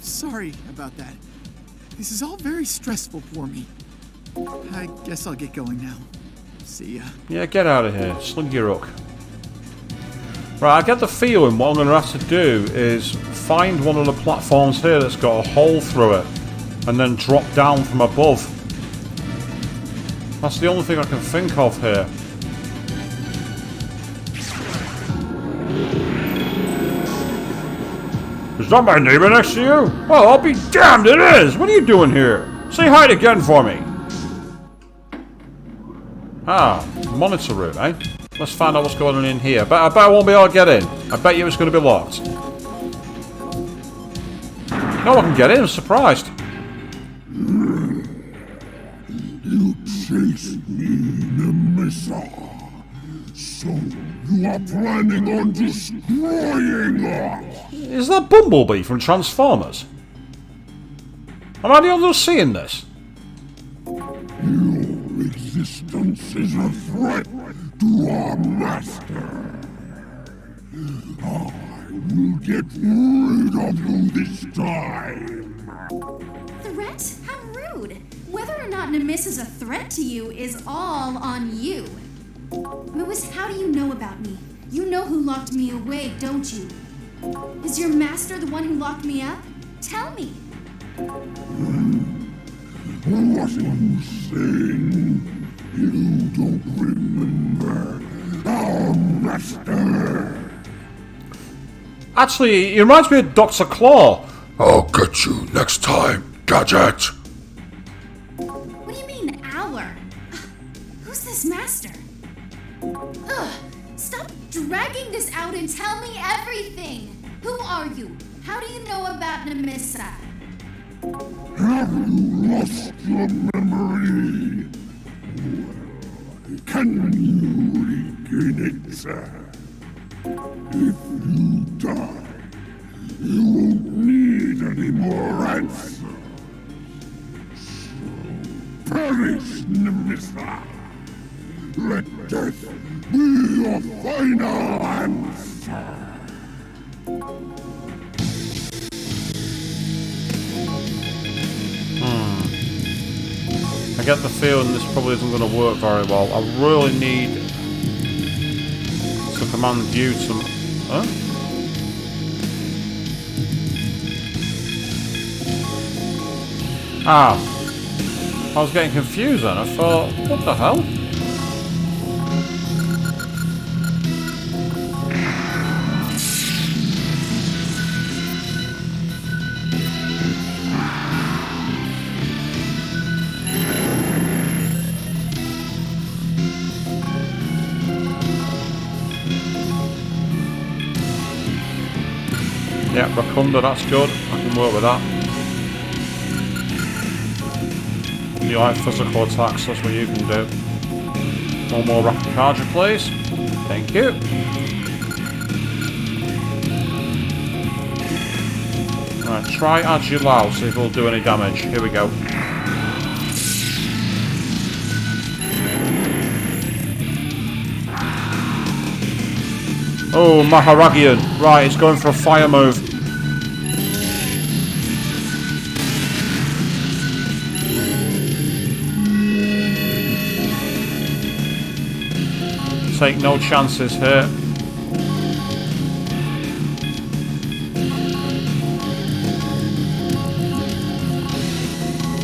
Sorry about that. This is all very stressful for me. I guess I'll get going now. See ya. Yeah, get out of here. Sling your hook. Right, I get the feeling what I'm going to have to do is find one of the platforms here that's got a hole through it and then drop down from above. That's the only thing I can think of here. Is that my neighbor next to you? Well, I'll be damned, it is! What are you doing here? Say hi again for me. Ah, monitor room, eh? Let's find out what's going on in here. I bet I won't be able to get in. I bet you it's going to be locked. No one can get in, I'm surprised. You chased me, Nemissa. So you are planning on destroying us. Is that Bumblebee from Transformers? Am I the only one seeing this? Your existence is a threat to our master. I will get rid of you this time. Threat? How rude! Whether or not Nemesis is a threat to you is all on you. Lewis, how do you know about me? You know who locked me away, don't you? Is your master the one who locked me up? Tell me. What are you saying? You don't remember our master? Actually, he reminds me of Dr. Claw. I'll get you next time, Gadget. What do you mean, our? Who's this master? Ugh! Stop dragging this out and tell me everything! Who are you? How do you know about Nemissa? Have you lost your memory? Can you regain it, sir? If you die, you won't need any more answers. So perish, Nemissa. Let death be your final answer. I get the feeling this probably isn't going to work very well. I really need to command you to... Huh? Ah. I was getting confused then. I thought, what the hell? Yeah, Rakunda, that's good. I can work with that. You like physical attacks, that's what you can do. One more rapid charger, please. Thank you. Right, try Agilao, see if it'll do any damage. Here we go. Oh, Maharagian. Right, it's going for a fire move. Take no chances here.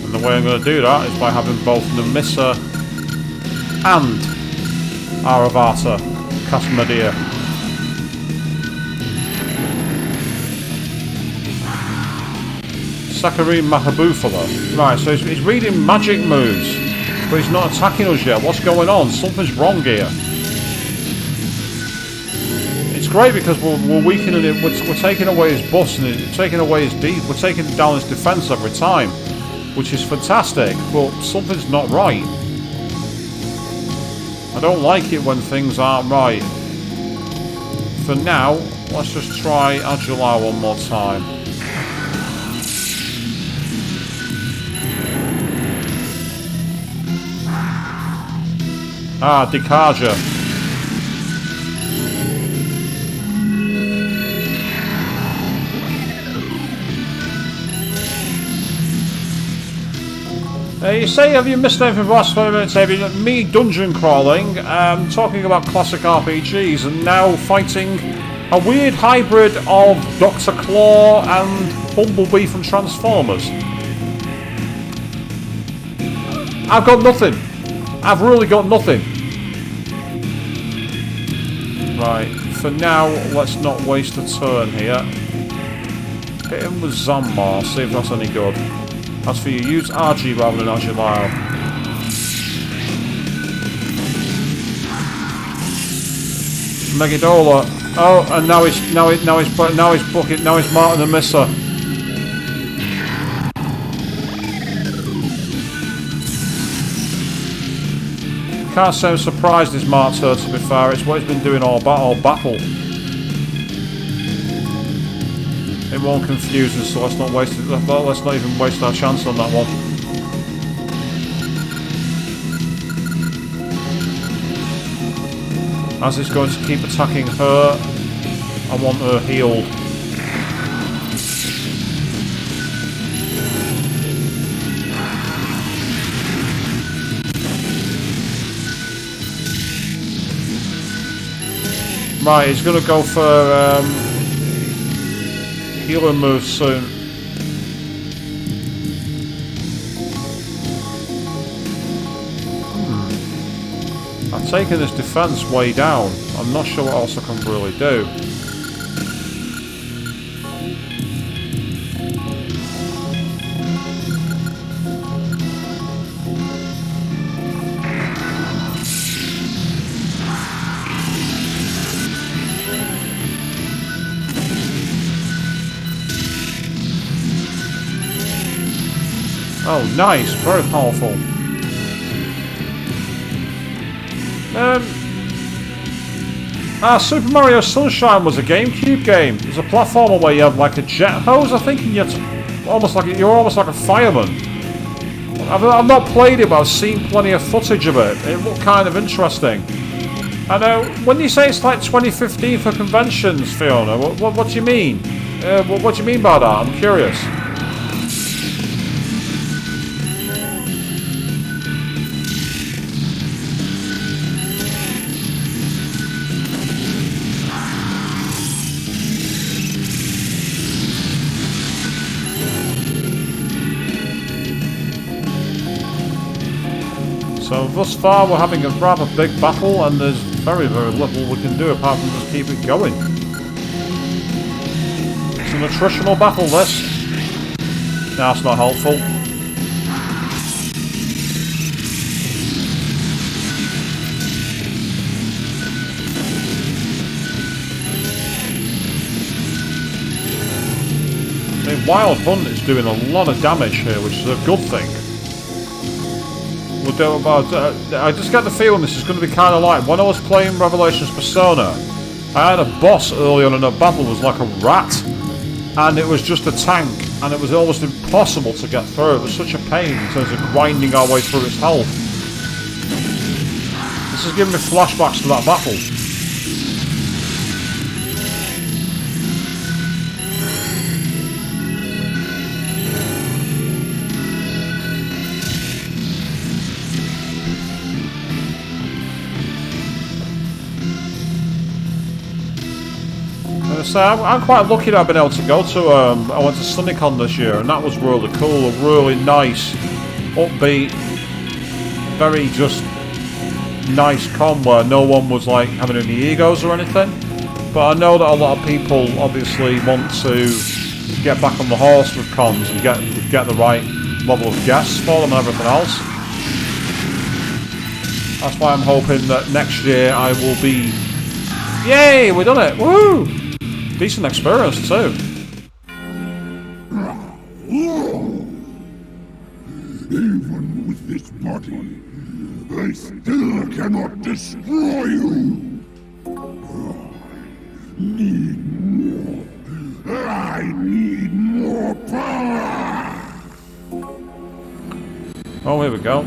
And the way I'm going to do that is by having both Nemissa and Aravata cast Medea. Sakari Mahabufala. Right, so he's reading magic moves, but he's not attacking us yet. What's going on? Something's wrong here. It's great because we're weakening it. We're taking away his buffs and taking away his we're taking down his defense every time, which is fantastic. But something's not right. I don't like it when things aren't right. For now, let's just try Agilao one more time. Ah, Dikaja. You say, have you missed anything for the last 20 minutes? Have you me dungeon crawling, talking about classic RPGs, and now fighting a weird hybrid of Dr. Claw and Bumblebee from Transformers? I've got nothing. I've really got nothing. Right, for now, let's not waste a turn here. Hit him with Zammar, see if that's any good. As for you, use RG rather than Agilao. Megadola. Oh, and now he's Martin the Misser. Can't say I'm surprised he's marked her, to be fair. It's what he's been doing all battle. It won't confuse us, so let's not even waste our chance on that one. As it's going to keep attacking her, I want her healed. Right, he's gonna go for healing moves soon. I've taken his defense way down. I'm not sure what else I can really do. Oh, nice. Very powerful. Super Mario Sunshine was a GameCube game. It was a platformer where you had like a jet hose, I think, and you had to, you're almost like a fireman. I've not played it, but I've seen plenty of footage of it. It looked kind of interesting. I know, when you say it's like 2015 for conventions, Fiona, what do you mean? What do you mean by that? I'm curious. So thus far we're having a rather big battle and there's very, very little we can do apart from just keep it going. It's an attritional battle, this. No, it's not helpful. The Wild Hunt is doing a lot of damage here, which is a good thing. I just get the feeling this is going to be kind of like when I was playing Revelations Persona. I had a boss early on in a battle that was like a rat, and it was just a tank, and it was almost impossible to get through. It was such a pain in terms of grinding our way through its health. This is giving me flashbacks to that battle. So I'm quite lucky that I've been able to go to, I went to SunnyCon this year, and that was really cool, a really nice, upbeat, very just nice con where no one was like having any egos or anything. But I know that a lot of people obviously want to get back on the horse with cons and get the right level of guests for them and everything else. That's why I'm hoping that next year I will be... Yay, we done it! Woo! Decent experience too. Even with this body, I still cannot destroy you. I need more power. Oh, here we go.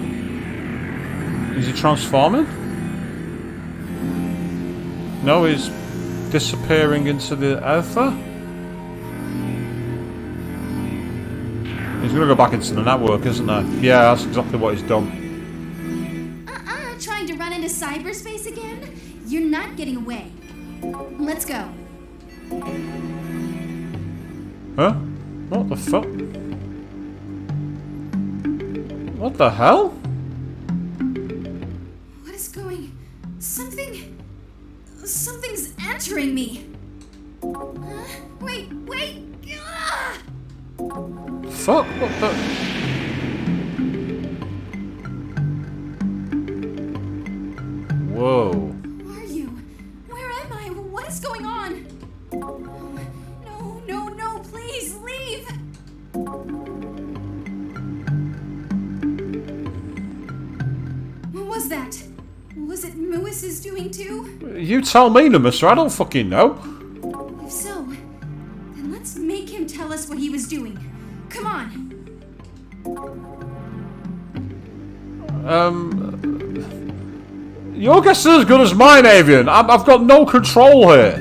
Is he transforming? No, he's disappearing into the ether? He's gonna go back into the network, isn't he? Yeah, that's exactly what he's done. Trying to run into cyberspace again? You're not getting away. Let's go. Huh? What the fuck? What the hell? What is going... Something's entering me. Wait. Fuck, what the... Whoa. Who are you? Where am I? What is going on? No, please, leave! What was that? Was it Muis's doing too? You tell me, mister, I don't fucking know. If so, then let's make him tell us what he was doing. Come on! Your guess is as good as mine, Avian. I've got no control here.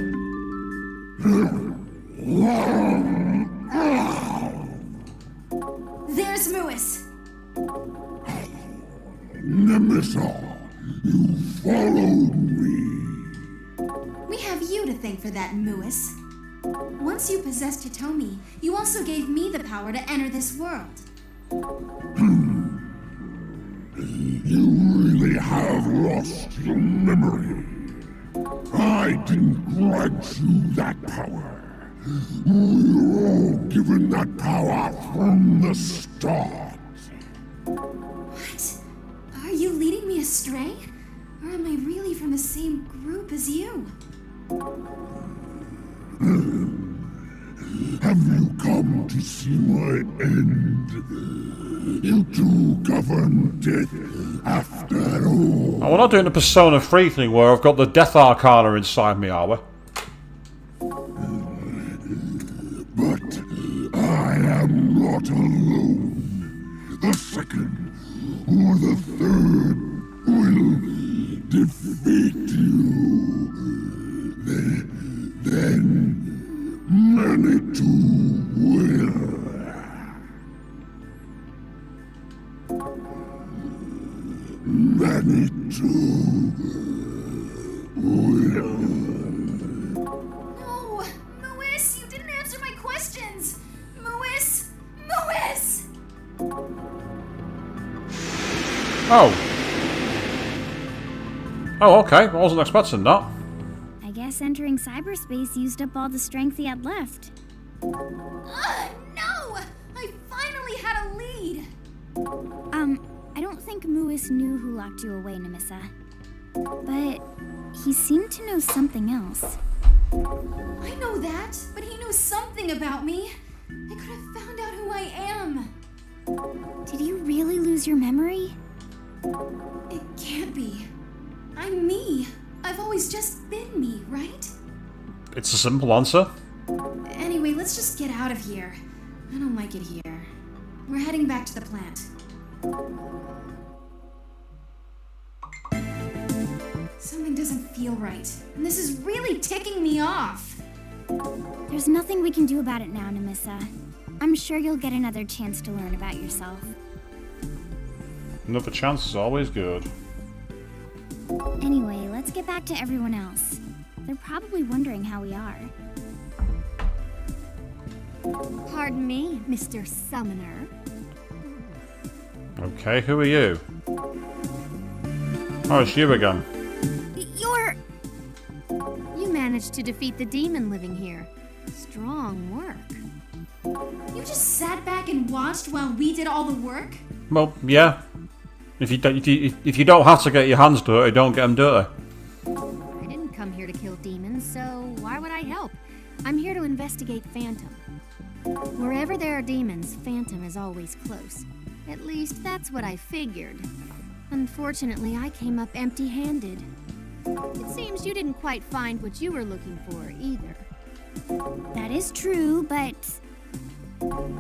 You followed me. We have you to thank for that, Muis. Once you possessed Hitomi, you also gave me the power to enter this world. You really have lost your memory. I didn't grant you that power. We were all given that power from the start. What? Are you leading me astray? Or am I really from the same group as you? Have you come to see my end? You two govern death after all. Oh, we're not doing the Persona 3 thing where I've got the Death Arcana inside me, are we? But I am not alone. The second or the third will defeat you. Then many too will. Many too will. No! Muis, you didn't answer my questions! Muis! Muis! Oh. Oh, okay. I wasn't expecting that. I guess entering cyberspace used up all the strength he had left. No! I finally had a lead! I don't think Muis knew who locked you away, Nemissa. But he seemed to know something else. I know that, but he knows something about me. I could have found out who I am. Did you really lose your memory? It can't be. I'm me. I've always just been me, right? It's a simple answer. Anyway, let's just get out of here. I don't like it here. We're heading back to the plant. Something doesn't feel right, and this is really ticking me off. There's nothing we can do about it now, Nemissa. I'm sure you'll get another chance to learn about yourself. Another chance is always good. Anyway, let's get back to everyone else. They're probably wondering how we are. Pardon me, Mr. Summoner. Okay, who are you? Oh, it's you again. You managed to defeat the demon living here. Strong work. You just sat back and watched while we did all the work? Well, yeah. If you don't have to get your hands dirty, don't get them dirty. I didn't come here to kill demons, so why would I help? I'm here to investigate Phantom. Wherever there are demons, Phantom is always close. At least that's what I figured. Unfortunately, I came up empty-handed. It seems you didn't quite find what you were looking for, either. That is true, but...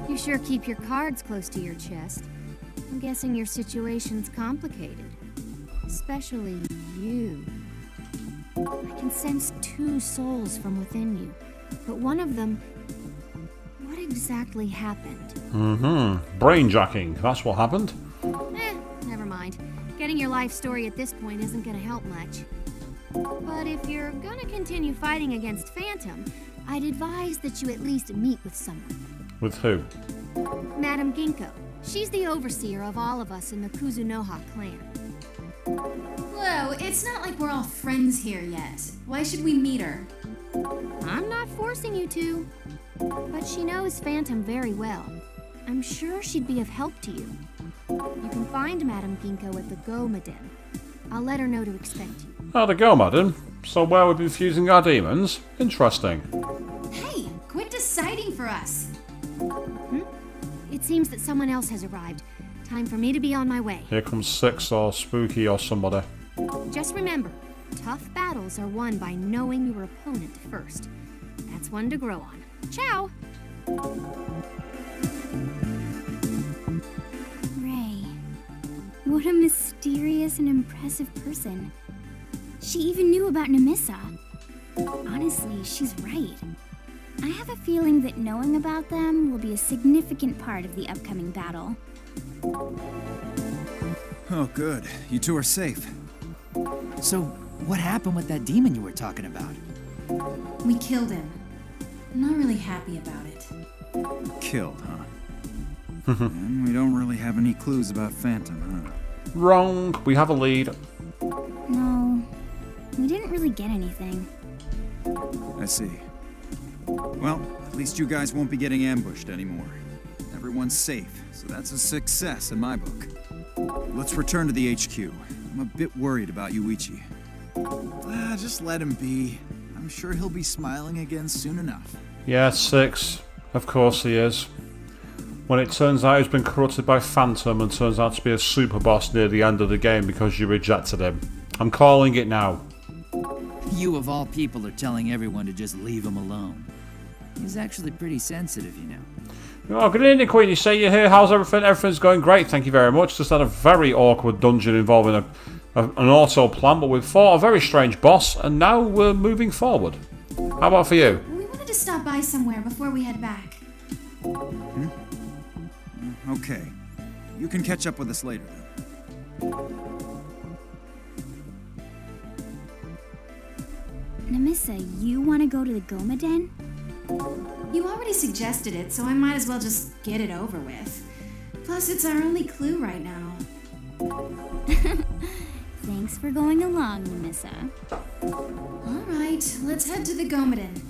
You sure keep your cards close to your chest. I'm guessing your situation's complicated. Especially you. I can sense two souls from within you, but one of them... What exactly happened? Brainjacking, that's what happened. Never mind. Getting your life story at this point isn't gonna help much. But if you're gonna continue fighting against Phantom, I'd advise that you at least meet with someone. With who? Madam Ginko. She's the overseer of all of us in the Kuzunoha clan. Whoa, it's not like we're all friends here yet. Why should we meet her? I'm not forcing you to. But she knows Phantom very well. I'm sure she'd be of help to you. You can find Madam Ginko at the Goma Den. I'll let her know to expect you. Oh, the go, madam. So where we've been fusing our demons? Interesting. Hey, quit deciding for us. It seems that someone else has arrived. Time for me to be on my way. Here comes Six or Spooky or somebody. Just remember, tough battles are won by knowing your opponent first. That's one to grow on. Ciao! Ray. What a mysterious and impressive person. She even knew about Nemissa. Honestly, she's right. I have a feeling that knowing about them will be a significant part of the upcoming battle. Oh, good. You two are safe. So, what happened with that demon you were talking about? We killed him. I'm not really happy about it. Killed, huh? And we don't really have any clues about Phantom, huh? Wrong. We have a lead. No, we didn't really get anything. I see. Well, at least you guys won't be getting ambushed anymore. Everyone's safe, so that's a success in my book. Let's return to the HQ. I'm a bit worried about Yuichi. Just let him be. I'm sure he'll be smiling again soon enough. Yeah, 6. Of course he is. When it turns out he's been corrupted by Phantom and turns out to be a super boss near the end of the game because you rejected him. I'm calling it now. You of all people are telling everyone to just leave him alone. He's actually pretty sensitive, you know. Oh, good evening, Queen. You say you're here. How's everything? Everything's going great. Thank you very much. Just had a very awkward dungeon involving an auto plant, but we've fought a very strange boss, and now we're moving forward. How about for you? We wanted to stop by somewhere before we head back. Okay. You can catch up with us later, then. Namissa, you want to go to the Goma Den? You already suggested it, so I might as well just get it over with. Plus, it's our only clue right now. Thanks for going along, Namissa. Alright, let's head to the Gomaden.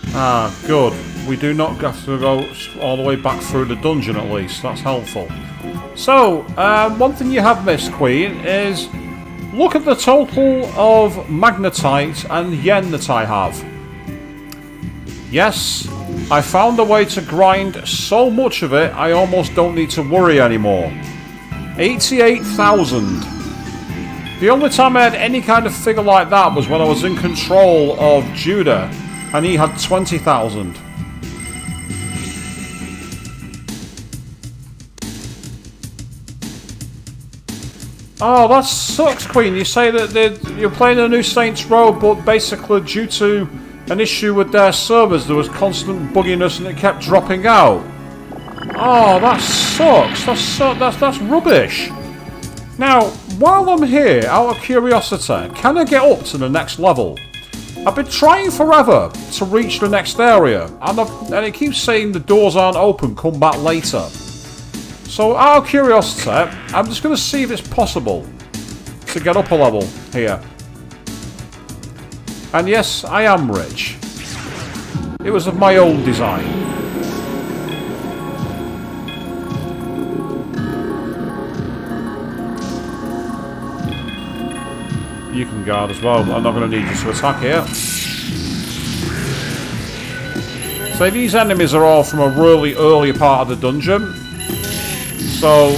Ah, good. We do not have to go all the way back through the dungeon at least. That's helpful. So, one thing you have missed, Queen, is look at the total of magnetite and yen that I have. Yes, I found a way to grind so much of it I almost don't need to worry anymore. 88,000. The only time I had any kind of figure like that was when I was in control of Judah, and he had 20,000. Oh, that sucks, Queen. You say that you're playing a new Saints Row, but basically due to an issue with their servers, there was constant bugginess and it kept dropping out. Oh, that sucks. That's rubbish. Now, while I'm here, out of curiosity, can I get up to the next level? I've been trying forever to reach the next area, and it keeps saying the doors aren't open, come back later. So, out of curiosity, I'm just going to see if it's possible to get up a level here. And yes, I am rich. It was of my own design. You can guard as well. I'm not going to need you to attack here. So these enemies are all from a really early part of the dungeon. So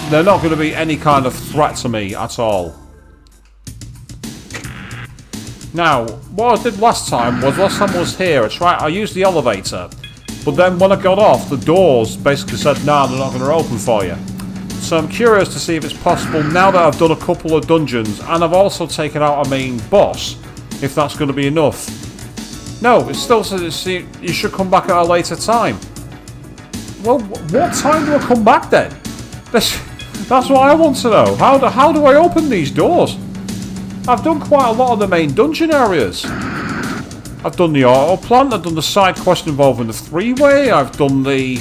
they're not going to be any kind of threat to me at all. Now, what I did last time I was here, I used the elevator. But then when I got off, the doors basically said, nah, they're not going to open for you. So I'm curious to see if it's possible now that I've done a couple of dungeons and I've also taken out a main boss, if that's going to be enough. No, it still says you should come back at a later time. Well, what time do I come back then? That's what I want to know. How do I open these doors? I've done quite a lot of the main dungeon areas. I've done the auto plant, I've done the side quest involving the freeway, I've done the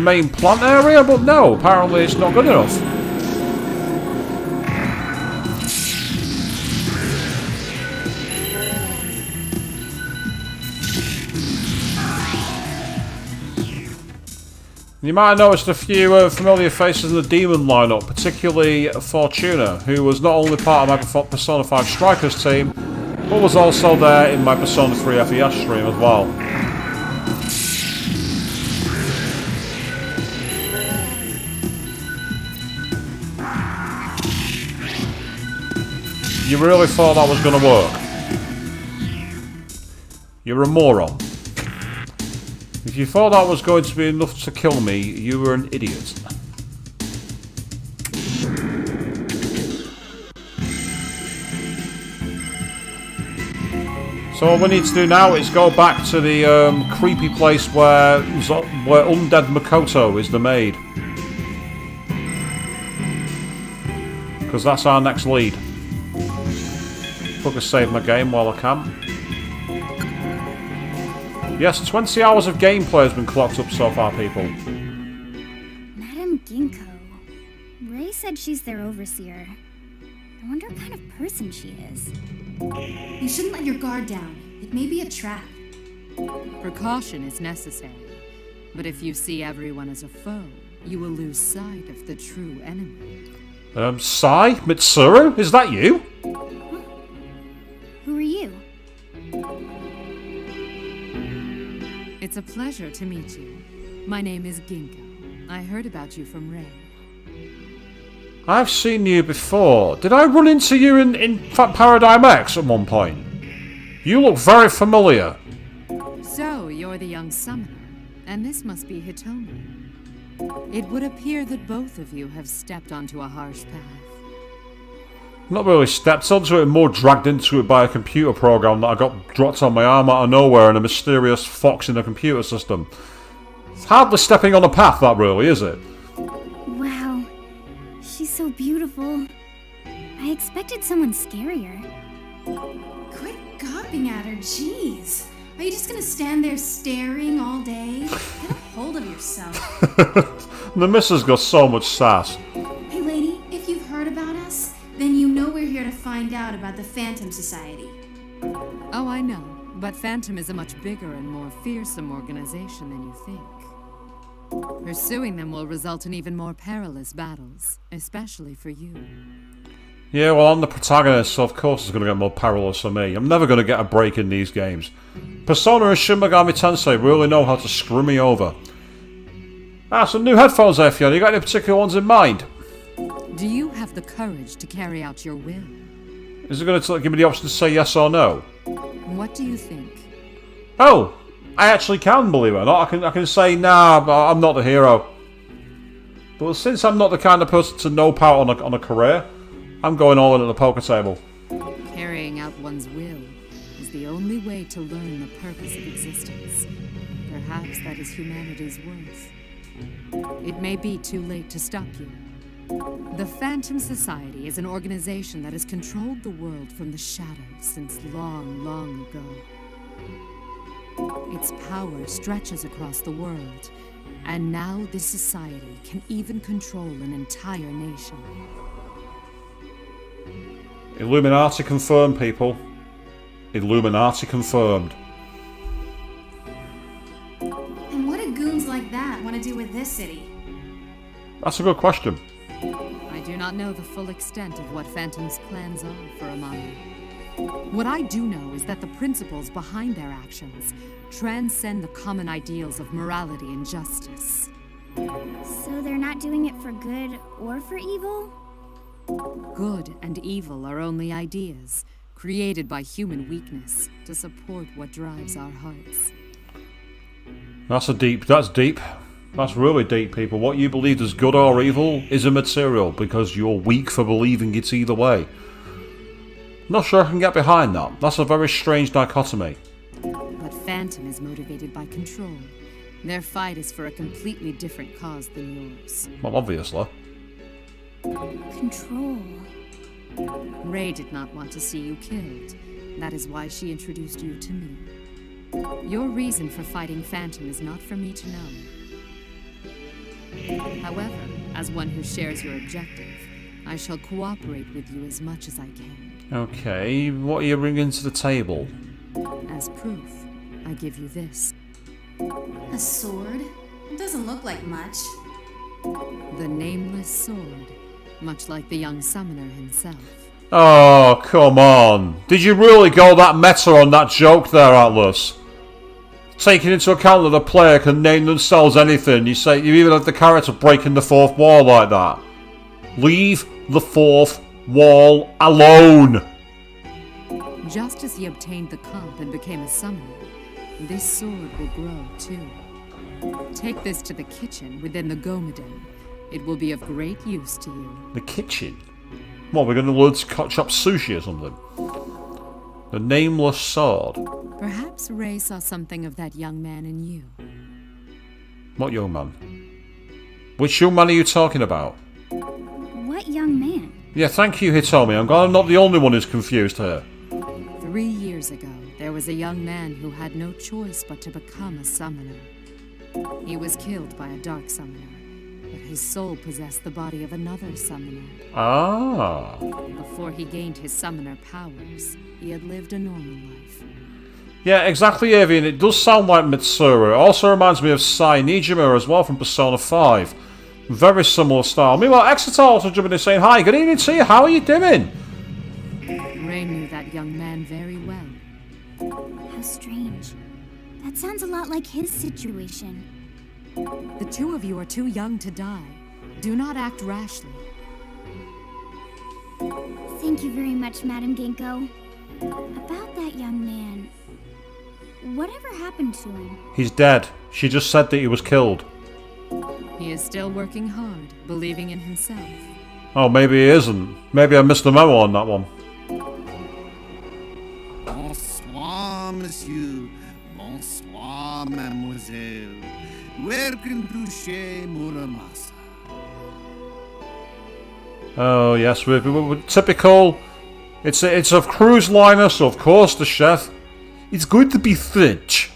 main plant area, but no, apparently it's not good enough. You might have noticed a few familiar faces in the demon lineup, particularly Fortuna, who was not only part of my Persona 5 Strikers team, but was also there in my Persona 3 FES stream as well. You really thought that was going to work? You're a moron. If you thought that was going to be enough to kill me, you were an idiot. So what we need to do now is go back to the creepy place where undead Makoto is the maid. because that's our next lead. Fucker save my game while I can. Yes, 20 hours of gameplay has been clocked up so far, people. Madame Ginko. Ray said she's their overseer. I wonder what kind of person she is. You shouldn't let your guard down. It may be a trap. Precaution is necessary. But if you see everyone as a foe, you will lose sight of the true enemy. Sai? Mitsuru? Is that you? Who are you? It's a pleasure to meet you. My name is Ginko. I heard about you from Ray. I've seen you before. Did I run into you in Paradigm X at one point? You look very familiar. So, you're the young summoner, and this must be Hitomi. It would appear that both of you have stepped onto a harsh path. Not really stepped onto it, more dragged into it by a computer program that I got dropped on my arm out of nowhere and a mysterious fox in a computer system. It's hardly stepping on a path, that really, is it? Wow. She's so beautiful. I expected someone scarier. Quit gawping at her, jeez. Are you just gonna stand there staring all day? Get a hold of yourself. The missus got so much sass. Hey lady, if you've heard about us, then you know we're here to find out about the Phantom Society. Oh, I know. But Phantom is a much bigger and more fearsome organization than you think. Pursuing them will result in even more perilous battles, especially for you. Yeah, well, I'm the protagonist, so of course it's going to get more perilous for me. I'm never going to get a break in these games. Persona and Shin Megami Tensei really know how to screw me over. Some new headphones there, Fiona. You got any particular ones in mind? Do you have the courage to carry out your will? Is it going to give me the option to say yes or no? What do you think? Oh, I actually can, believe it or not. I can say, nah, I'm not the hero. But since I'm not the kind of person to nope out on a career, I'm going all in at the poker table. Carrying out one's will is the only way to learn the purpose of existence. Perhaps that is humanity's worth. It may be too late to stop you. The Phantom Society is an organization that has controlled the world from the shadows since long, long ago. Its power stretches across the world, and now this society can even control an entire nation. Illuminati confirmed, people. Illuminati confirmed. And what do goons like that want to do with this city? That's a good question. I do not know the full extent of what Phantom's plans are for Amami. What I do know is that the principles behind their actions transcend the common ideals of morality and justice. So they're not doing it for good or for evil? Good and evil are only ideas, created by human weakness to support what drives our hearts. That's deep. That's really deep, people. What you believe is good or evil is immaterial because you're weak for believing it's either way. Not sure I can get behind that. That's a very strange dichotomy. But Phantom is motivated by control. Their fight is for a completely different cause than yours. Well, obviously. Control. Ray did not want to see you killed. That is why she introduced you to me. Your reason for fighting Phantom is not for me to know. However, as one who shares your objective, I shall cooperate with you as much as I can. Okay, what are you bringing to the table? As proof, I give you this. A sword? It doesn't look like much. The nameless sword, much like the young summoner himself. Oh, come on. Did you really go that meta on that joke there, Atlas? Taking into account that the player can name themselves anything, you even have the character breaking the fourth wall like that. Leave the fourth wall alone! Just as he obtained the comp and became a summoner, this sword will grow too. Take this to the kitchen within the Gomiden. It will be of great use to you. The kitchen? What, we're going to learn to chop sushi or something? The nameless sword. Perhaps Ray saw something of that young man in you. What young man? Which young man are you talking about? What young man? Yeah, thank you, Hitomi. I'm glad I'm not the only one who's confused here. 3 years ago, there was a young man who had no choice but to become a summoner. He was killed by a dark summoner, but his soul possessed the body of another summoner. Ah. Before he gained his summoner powers, he had lived a normal life. Yeah, exactly, Avian. It does sound like Mitsuru. It also reminds me of Sai Nijima as well from Persona 5. Very similar style. Meanwhile, Exeter also jumping in saying, "Hi, good evening to you. How are you doing?" Ray knew that young man very well. How strange. That sounds a lot like his situation. The two of you are too young to die. Do not act rashly. Thank you very much, Madam Ginko. About that young man, whatever happened to him? He's dead. She just said that he was killed. He is still working hard, believing in himself. Oh, maybe he isn't. Maybe I missed the memo on that one. Bonsoir, monsieur. Bonsoir, mademoiselle. Welcome to Chez Muramasa. Oh, yes, we're typical. It's a cruise liner, so of course the chef. It's going to be French.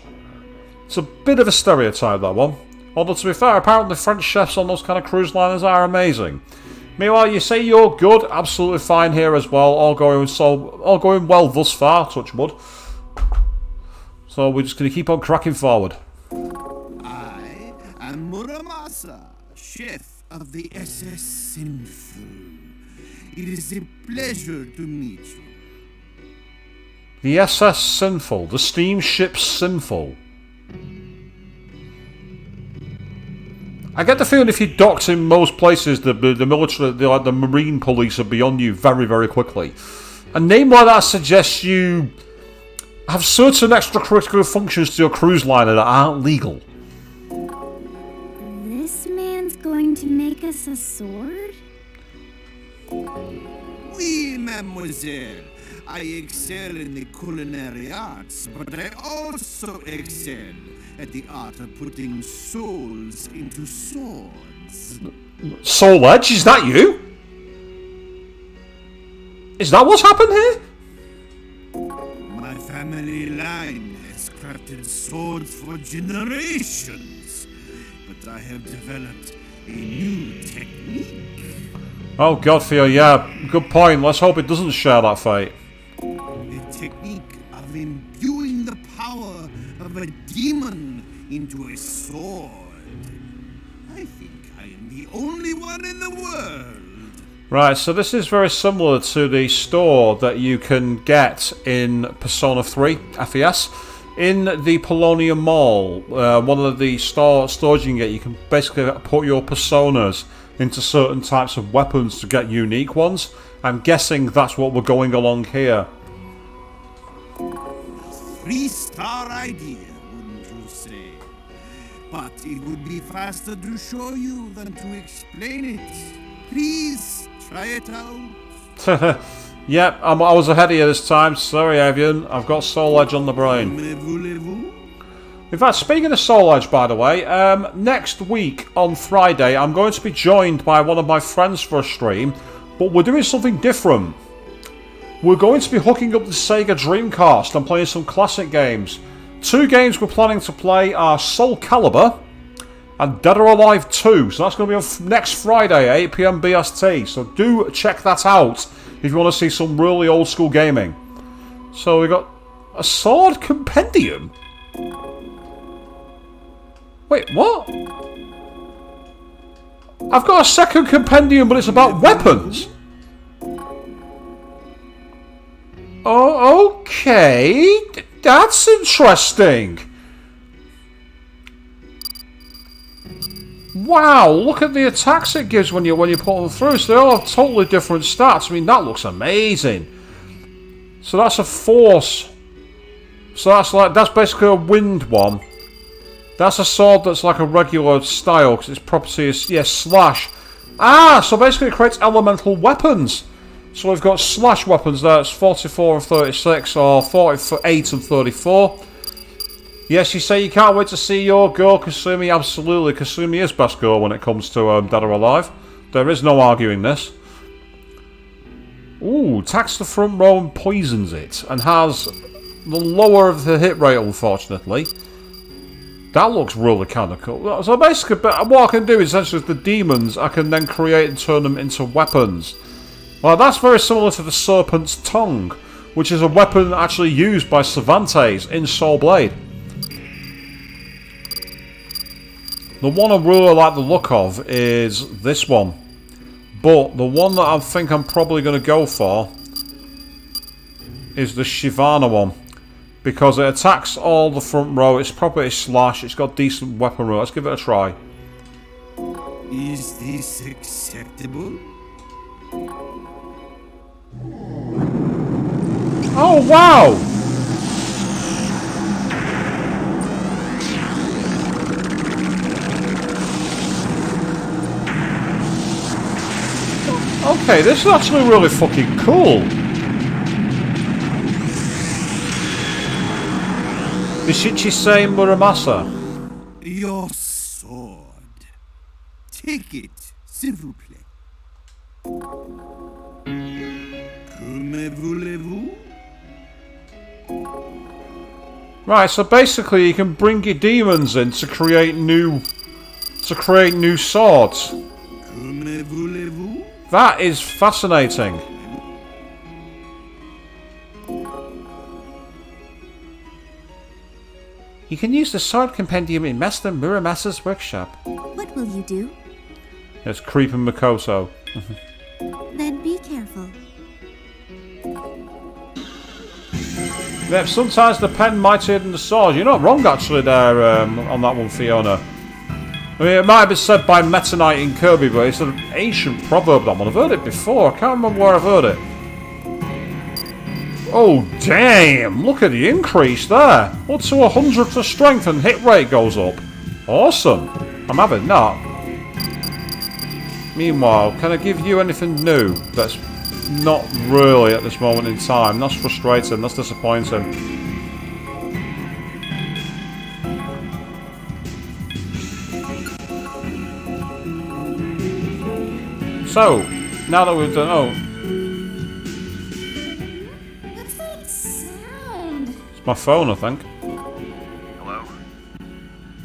It's a bit of a stereotype, that one. Although, to be fair, apparently French chefs on those kind of cruise liners are amazing. Meanwhile, you say you're good, absolutely fine here as well. All going well thus far, touch wood. So we're just going to keep on cracking forward. I am Muramasa, chef of the SS Sinful. It is a pleasure to meet you. The SS Sinful, the steamship Sinful. I get the feeling if you docked in most places, the military, the marine police would be on you very, very quickly. A name like that suggests you have certain extracurricular functions to your cruise liner that aren't legal. This man's going to make us a sword? Oui, mademoiselle. I excel in the culinary arts, but I also excel at the art of putting souls into swords. Soul Edge, is that you? Is that what's happened here? My family line has crafted swords for generations, but I have developed a new technique. Oh, Godfrey, yeah, good point. Let's hope it doesn't share that fate. The technique of imbuing the power of a demon into a sword. I think I am the only one in the world. Right, so this is very similar to the store that you can get in Persona 3 FES. In the Polonium Mall, one of the stores you can basically put your personas into certain types of weapons to get unique ones. I'm guessing that's what we're going along here. 3-star idea, wouldn't you say? But it would be faster to show you than to explain it. Please, try it out. Yep, I was ahead of you this time. Sorry, Avian. I've got Soul Edge on the brain. In fact, speaking of Soul Edge, by the way, next week on Friday, I'm going to be joined by one of my friends for a stream, but we're doing something different. We're going to be hooking up the Sega Dreamcast and playing some classic games. 2 games we're planning to play are Soul Calibur and Dead or Alive 2. So that's going to be on next Friday, 8 PM BST. So do check that out if you want to see some really old school gaming. So we got a sword compendium. Wait, what? I've got a second compendium, but it's about weapons. Oh, okay. That's interesting. Wow, look at the attacks it gives when you put them through. So they all have totally different stats. I mean, that looks amazing. So that's a force. So that's basically a wind one. That's a sword that's like a regular style because its property is slash. Ah, so basically it creates elemental weapons. So we've got slash weapons there. It's 44 and 36, or 48 and 34. Yes, you say you can't wait to see your girl, Kasumi. Absolutely, Kasumi is best girl when it comes to Dead or Alive. There is no arguing this. Ooh, attacks the front row and poisons it. And has the lower of the hit rate, unfortunately. That looks really kind of cool. So basically, what I can do is essentially with the demons, I can then create and turn them into weapons. Well, that's very similar to the Serpent's Tongue, which is a weapon actually used by Cervantes in Soul Blade. The one I really like the look of is this one. But the one that I think I'm probably going to go for is the Shivana one. Because it attacks all the front row, it's property slash, it's got decent weaponry. Let's give it a try. Is this acceptable? Oh, wow! Okay, this is actually really fucking cool. Nishichi-sei Muramasa. Your sword. Take it, s'il vous plaît. Comme voulez-vous? Right, so basically you can bring your demons in to create new swords. Comme voulez-vous? That is fascinating. You can use the sword compendium in Master Muramasa's workshop. What will you do? It's Creeping Mikoto. Then be careful. Yep, sometimes the pen mightier than the sword. You're not wrong actually there on that one, Fiona. I mean, it might have been said by Meta Knight in Kirby, but it's an ancient proverb, that one. I've heard it before. I can't remember where I've heard it. Oh, damn! Look at the increase there. Up to 100 for strength and hit rate goes up. Awesome. I'm having that. Meanwhile, can I give you anything new? That's not really at this moment in time. That's frustrating. That's disappointing. So, now that we've done... Oh. What's that sound? It's my phone, I think. Hello?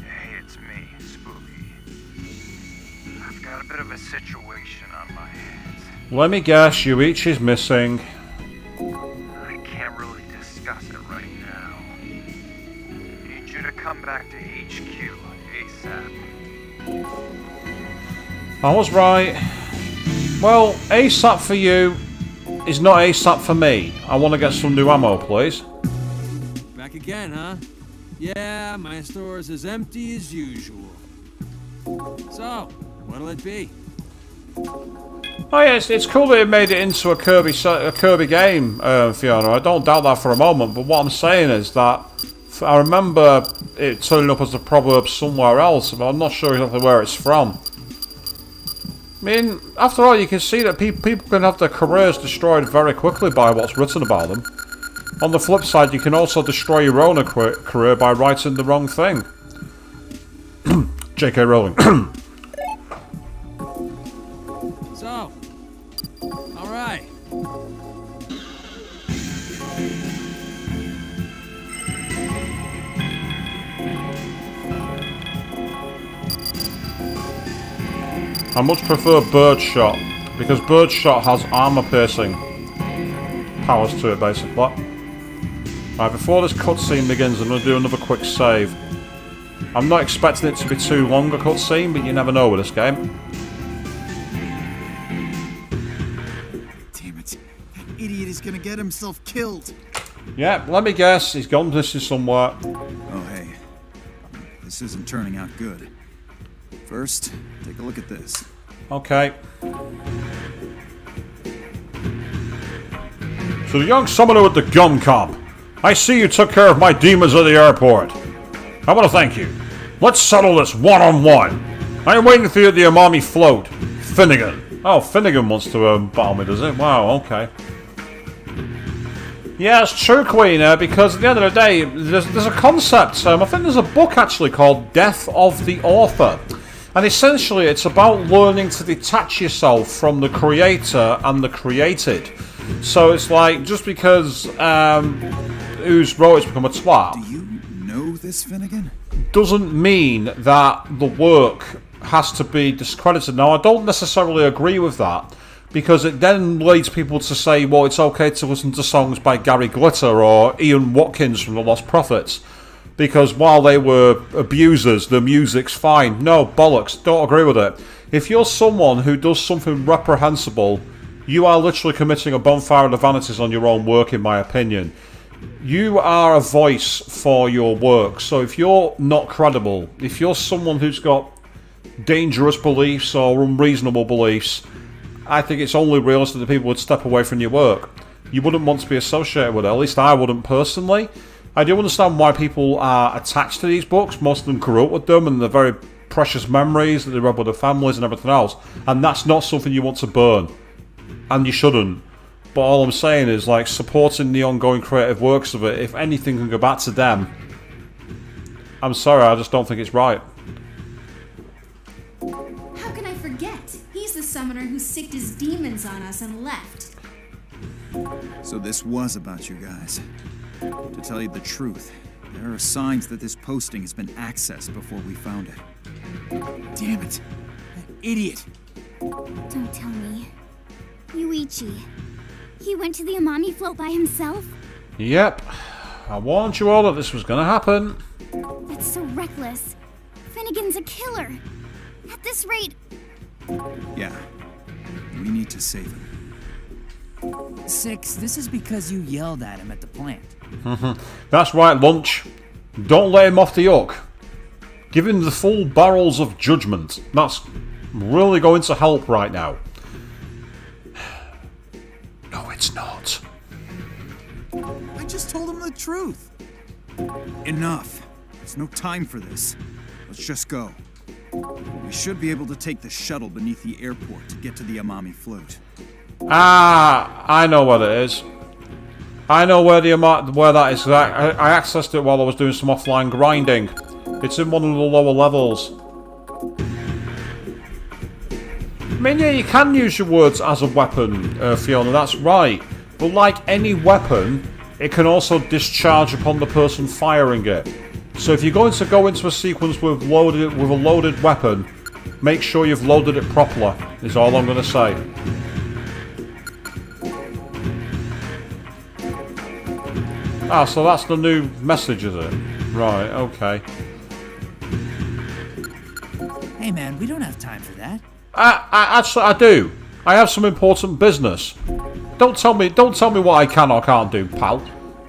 Hey, it's me, Spooky. I've got a bit of a situation on my hands. Let me guess, Yuichi's is missing. I can't really discuss it right now. Need you to come back to HQ ASAP. I was right. Well, ASAP for you is not ASAP for me. I want to get some new ammo, please. Back again, huh? Yeah, my store's as empty as usual. So, what'll it be? Oh yeah, it's cool that it made it into a Kirby game, Fiona. I don't doubt that for a moment. But what I'm saying is that I remember it turning up as a proverb somewhere else, but I'm not sure exactly where it's from. I mean, after all, you can see that people can have their careers destroyed very quickly by what's written about them. On the flip side, you can also destroy your own career by writing the wrong thing. J.K. Rowling. So, alright. I much prefer Birdshot, because Birdshot has armor-piercing powers to it, basically. Right, before this cutscene begins, I'm going to do another quick save. I'm not expecting it to be too long a cutscene, but you never know with this game. Damn it. That idiot is gonna get himself killed. Yeah, let me guess, he's gone missing somewhere. Oh, hey. This isn't turning out good. First, take a look at this. Okay. So the young summoner with the gum comp. I see you took care of my demons at the airport. I want to thank you. Let's settle this one-on-one. I am waiting for you at the Amami float. Finnegan. Oh, Finnegan wants to battle me, does it? Wow, okay. Yeah, it's true, Queen, because at the end of the day, there's a concept. I think there's a book actually called Death of the Author. And essentially, it's about learning to detach yourself from the creator and the created. So it's like, just because who's wrote it's become a twat. Do you know this, Finnegan? Doesn't mean that the work has to be discredited. Now, I don't necessarily agree with that, because it then leads people to say, well, it's okay to listen to songs by Gary Glitter or Ian Watkins from the Lost Prophets, because while they were abusers, the music's fine. No, bollocks, don't agree with it. If you're someone who does something reprehensible, you are literally committing a bonfire of the vanities on your own work, in my opinion. You are a voice for your work, so if you're not credible, if you're someone who's got dangerous beliefs or unreasonable beliefs, I think it's only realistic that people would step away from your work. You wouldn't want to be associated with it, at least I wouldn't personally. I do understand why people are attached to these books. Most of them grew up with them and they're very precious memories that they read with their families and everything else, and that's not something you want to burn, and you shouldn't. But all I'm saying is, like, supporting the ongoing creative works of it, if anything can go back to them, I'm sorry, I just don't think it's right. How can I forget? He's the summoner who sicked his demons on us and left. So this was about you guys. To tell you the truth, there are signs that this posting has been accessed before we found it. Damn it. That idiot. Don't tell me. Yuichi. He went to the Amami float by himself? Yep. I warned you all that this was going to happen. That's so reckless. Finnegan's a killer. At this rate... Yeah. We need to save him. 6, this is because you yelled at him at the plant. That's right, Lunch. Don't let him off the hook. Give him the full barrels of judgment. That's really going to help right now. No, it's not. I just told him the truth. Enough. There's no time for this. Let's just go. We should be able to take the shuttle beneath the airport to get to the Amami float. Ah, I know where it is. I know where that is. I accessed it while I was doing some offline grinding. It's in one of the lower levels. I mean, yeah, you can use your words as a weapon, Fiona, that's right. But like any weapon, it can also discharge upon the person firing it. So if you're going to go into a sequence with a loaded weapon, make sure you've loaded it properly, is all I'm going to say. Ah, so that's the new message, is it? Right, okay. Hey man, we don't have time for that. Actually, I do. I have some important business. Don't tell me what I can or can't do, pal.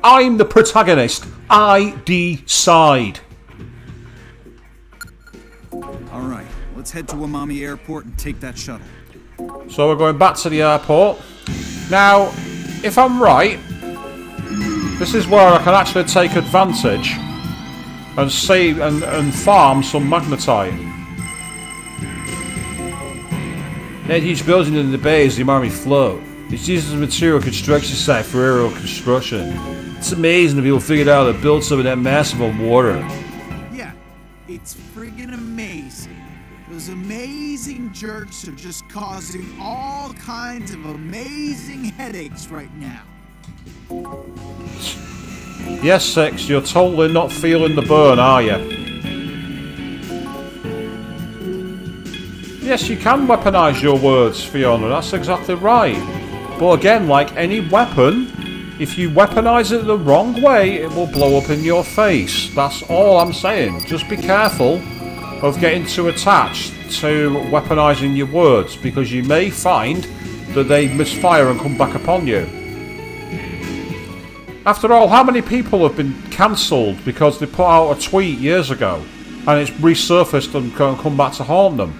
I'm the protagonist. I decide. Alright, let's head to Amami Airport and take that shuttle. So we're going back to the airport. Now, if I'm right, this is where I can actually take advantage and save and farm some magnetite. That huge building in the bay is the Amami float. It's used as a material construction site for aerial construction. It's amazing that people figured out how to build something that massive on water. Yeah, it's friggin' amazing. Those amazing jerks are just causing all kinds of amazing headaches right now. Yes, 6, you're totally not feeling the burn, are you? Yes, you can weaponize your words, Fiona, that's exactly right. But again, like any weapon, if you weaponize it the wrong way, it will blow up in your face. That's all I'm saying. Just be careful of getting too attached to weaponizing your words, because you may find that they misfire and come back upon you. After all, how many people have been cancelled because they put out a tweet years ago and it's resurfaced and come back to haunt them?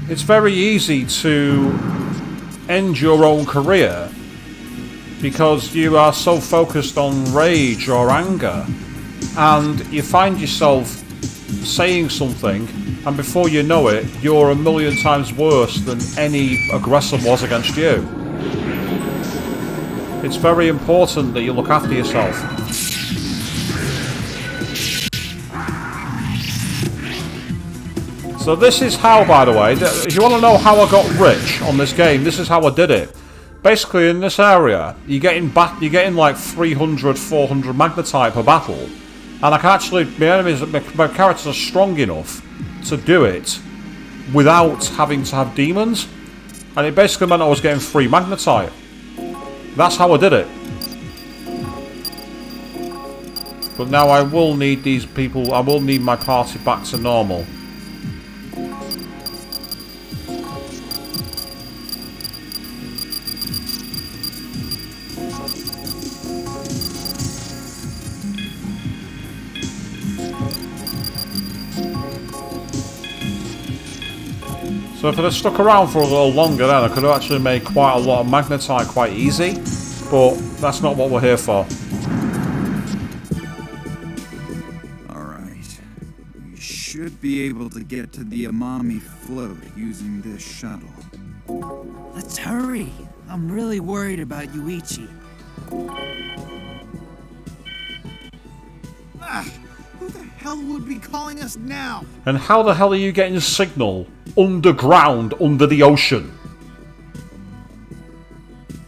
It's very easy to end your own career because you are so focused on rage or anger, and you find yourself saying something, and before you know it, you're a million times worse than any aggressor was against you. It's very important that you look after yourself. So this is how, by the way, if you want to know how I got rich on this game, this is how I did it. Basically, in this area, you're getting like 300, 400 magnetite per battle, and I can actually, my characters are strong enough to do it without having to have demons, and it basically meant I was getting free magnetite. That's how I did it. But now I will need these people, I will need my party back to normal. So if I'd have stuck around for a little longer then I could have actually made quite a lot of magnetite quite easy, but that's not what we're here for. Alright. We should be able to get to the Amami float using this shuttle. Let's hurry. I'm really worried about Yuichi. Who the hell would be calling us now? And how the hell are you getting signal underground under the ocean?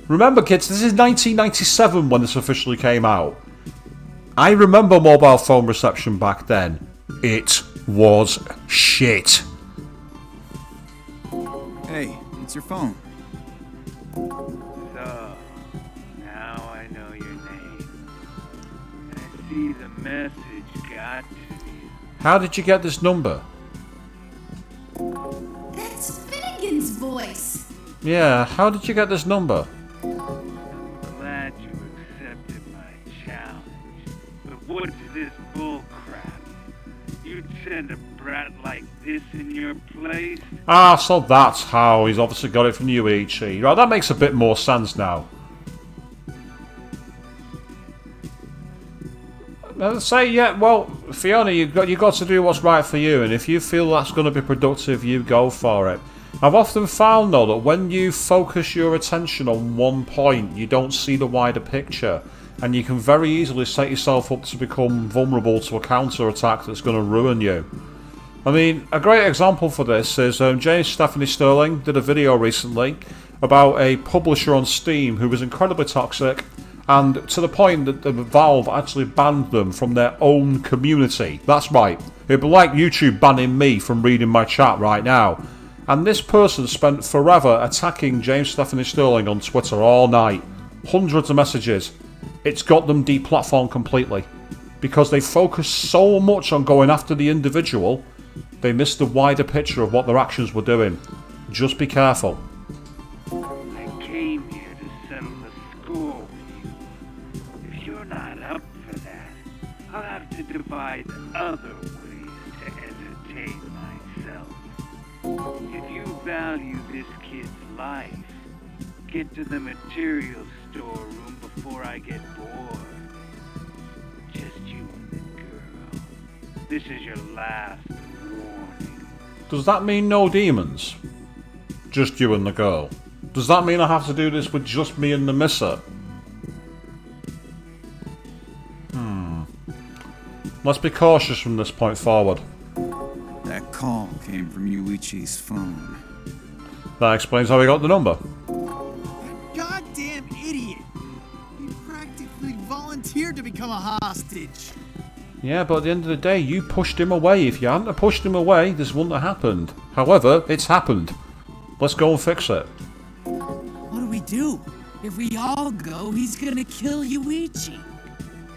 Remember kids, this is 1997 when this officially came out. I remember mobile phone reception back then. It was shit. Hey, it's your phone. So, now I know your name. I see the message got to you. How did you get this number? That's Finnegan's voice. Yeah, how did you get this number? Glad you accepted my challenge. But what's this bull crap? You'd send a brat like this in your place? Ah, so that's how he's obviously got it from Yuichi. Right, that makes a bit more sense now. Say, yeah, well, Fiona, you've got to do what's right for you, and if you feel that's going to be productive, you go for it. I've often found, though, that when you focus your attention on one point, you don't see the wider picture, and you can very easily set yourself up to become vulnerable to a counter-attack that's going to ruin you. I mean, a great example for this is James Stephanie Sterling did a video recently about a publisher on Steam who was incredibly toxic, and to the point that Valve actually banned them from their own community. That's right, it'd be like YouTube banning me from reading my chat right now. And this person spent forever attacking James Stephanie Sterling on Twitter all night. Hundreds of messages. It's got them deplatformed completely. Because they focused so much on going after the individual, they missed the wider picture of what their actions were doing. Just be careful. I came here to settle the score with you. If you're not up for that, I'll have to devise other ways to entertain myself. If you value this kid's life, get to the material storeroom before I get bored. Just you and the girl. This is your last warning. Does that mean no demons? Just you and the girl. Does that mean I have to do this with just me and the misser? Let's be cautious from this point forward. That call came from Yuichi's phone. That explains how he got the number. Goddamn idiot! He practically volunteered to become a hostage. Yeah, but at the end of the day, you pushed him away. If you hadn't have pushed him away, this wouldn't have happened. However, it's happened. Let's go and fix it. What do we do? If we all go, he's gonna kill Yuichi.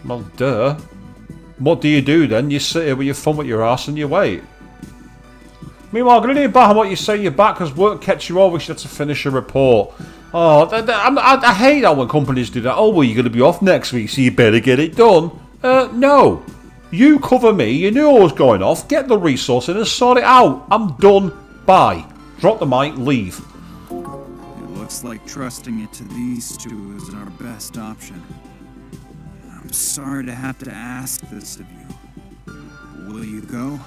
Well, duh. What do you do then? You sit here with your thumb at your arse and you wait. Meanwhile, I'm going to need back on what you say you're back because work kept you over. You had to finish a report. Oh, I hate that when companies do that. Oh, well, you're going to be off next week, so you better get it done. No. You cover me. You knew I was going off. Get the resource in and sort it out. I'm done. Bye. Drop the mic. Leave. It looks like trusting it to these two is our best option. I'm sorry to have to ask this of you. Will you go?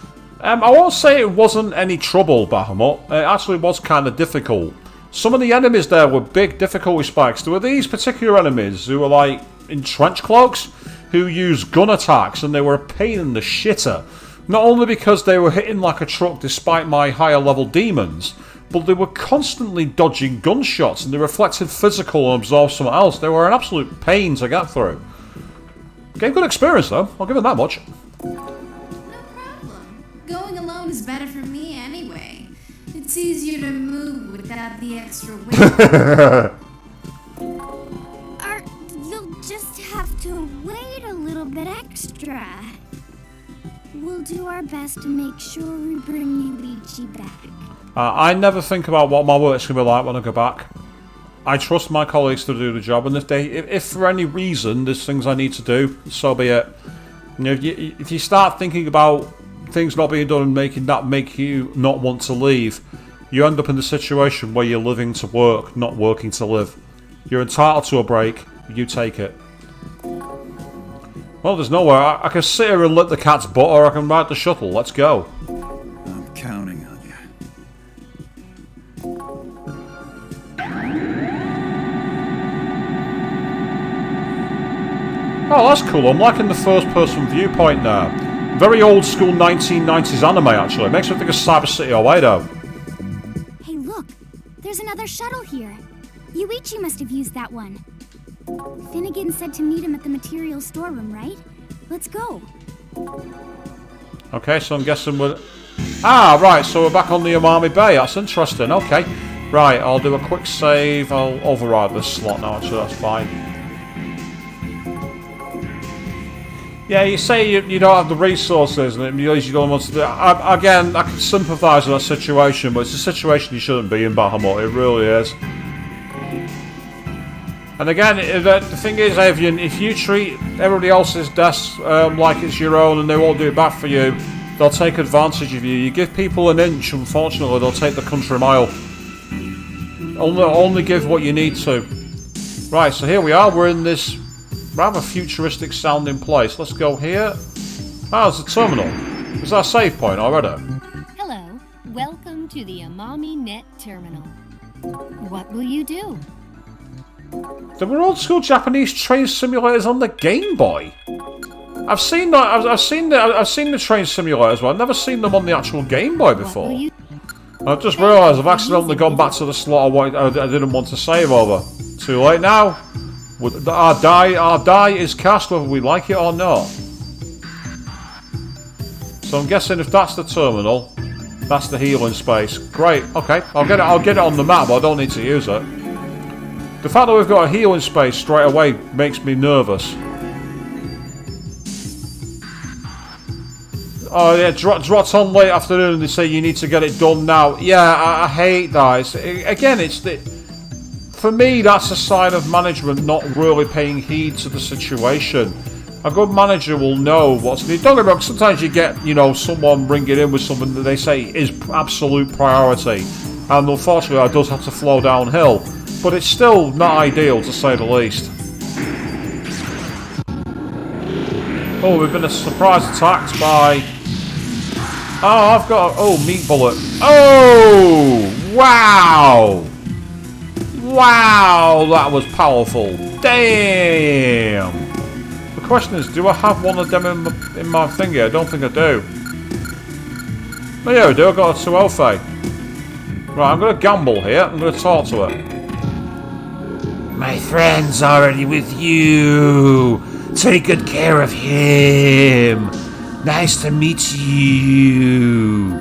I won't say it wasn't any trouble, Bahamut. It actually was kind of difficult. Some of the enemies there were big difficulty spikes. There were these particular enemies who were like in trench cloaks, who used gun attacks, and they were a pain in the shitter. Not only because they were hitting like a truck despite my higher level demons, but they were constantly dodging gunshots and they reflected physical and absorbed something else. They were an absolute pain to get through. Gave good experience though, I'll give it that much. Going alone is better for me anyway. It's easier to move without the extra weight. You'll just have to wait a little bit extra. We'll do our best to make sure we bring Yuichi back. I never think about what my work's going to be like when I go back. I trust my colleagues to do the job, and if for any reason there's things I need to do, so be it. You know, if you start thinking about things not being done and make you not want to leave, you end up in the situation where you're living to work, not working to live. You're entitled to a break, you take it. Well, there's nowhere. I can sit here and lick the cat's butt, or I can ride the shuttle. Let's go. I'm counting on you. Oh, that's cool. I'm liking the first-person viewpoint now. Very old-school 1990s anime, actually. It makes me think of Cyber City Oedo. Hey, look. There's another shuttle here. Yuichi must have used that one. Finnegan said to meet him at the materials storeroom, right? Let's go. Okay, so I'm guessing we're... Ah, right, so we're back on the Umami Bay. That's interesting. Okay. Right, I'll do a quick save. I'll override this slot now, actually. That's fine. Yeah, you say you don't have the resources and it means you don't want to do it. Again, I can sympathise with that situation, but it's a situation you shouldn't be in, Bahamut. It really is. And again, the thing is, Avian, if you treat everybody else's deaths like it's your own and they won't do it back for you, they'll take advantage of you. You give people an inch, unfortunately, they'll take the country mile. Only give what you need to. Right, so here we are. We're in this rather futuristic sounding place. Let's go here. Ah, there's a terminal. Is that a save point already? Hello. Welcome to the Umami Net Terminal. What will you do? There were old school Japanese train simulators on the Game Boy. I've seen that. I've seen the train simulators, but I've never seen them on the actual Game Boy before. I've just realised I've accidentally gone back to the slot I didn't want to save over. Too late now. Our die is cast whether we like it or not. So I'm guessing if that's the terminal, that's the healing space. Great. Okay, I'll get it on the map, but I don't need to use it. The fact that we've got a healing space straight away makes me nervous. Oh yeah, dropped on late afternoon and they say you need to get it done now. Yeah, I hate that. For me, that's a sign of management not really paying heed to the situation. A good manager will know what's needed. Don't get me wrong, sometimes you get, someone bringing in with something that they say is absolute priority. And unfortunately, that does have to flow downhill. But it's still not ideal, to say the least. Oh, we've been surprise attacked by... Oh, I've got a... Oh, meat bullet. Oh! Wow! Wow, that was powerful. Damn! The question is, do I have one of them in my thingy? I don't think I do. Oh yeah, I do. I've got a 2 Alpha. Right, I'm going to gamble here. I'm going to talk to it. My friend's already with you. Take good care of him. Nice to meet you.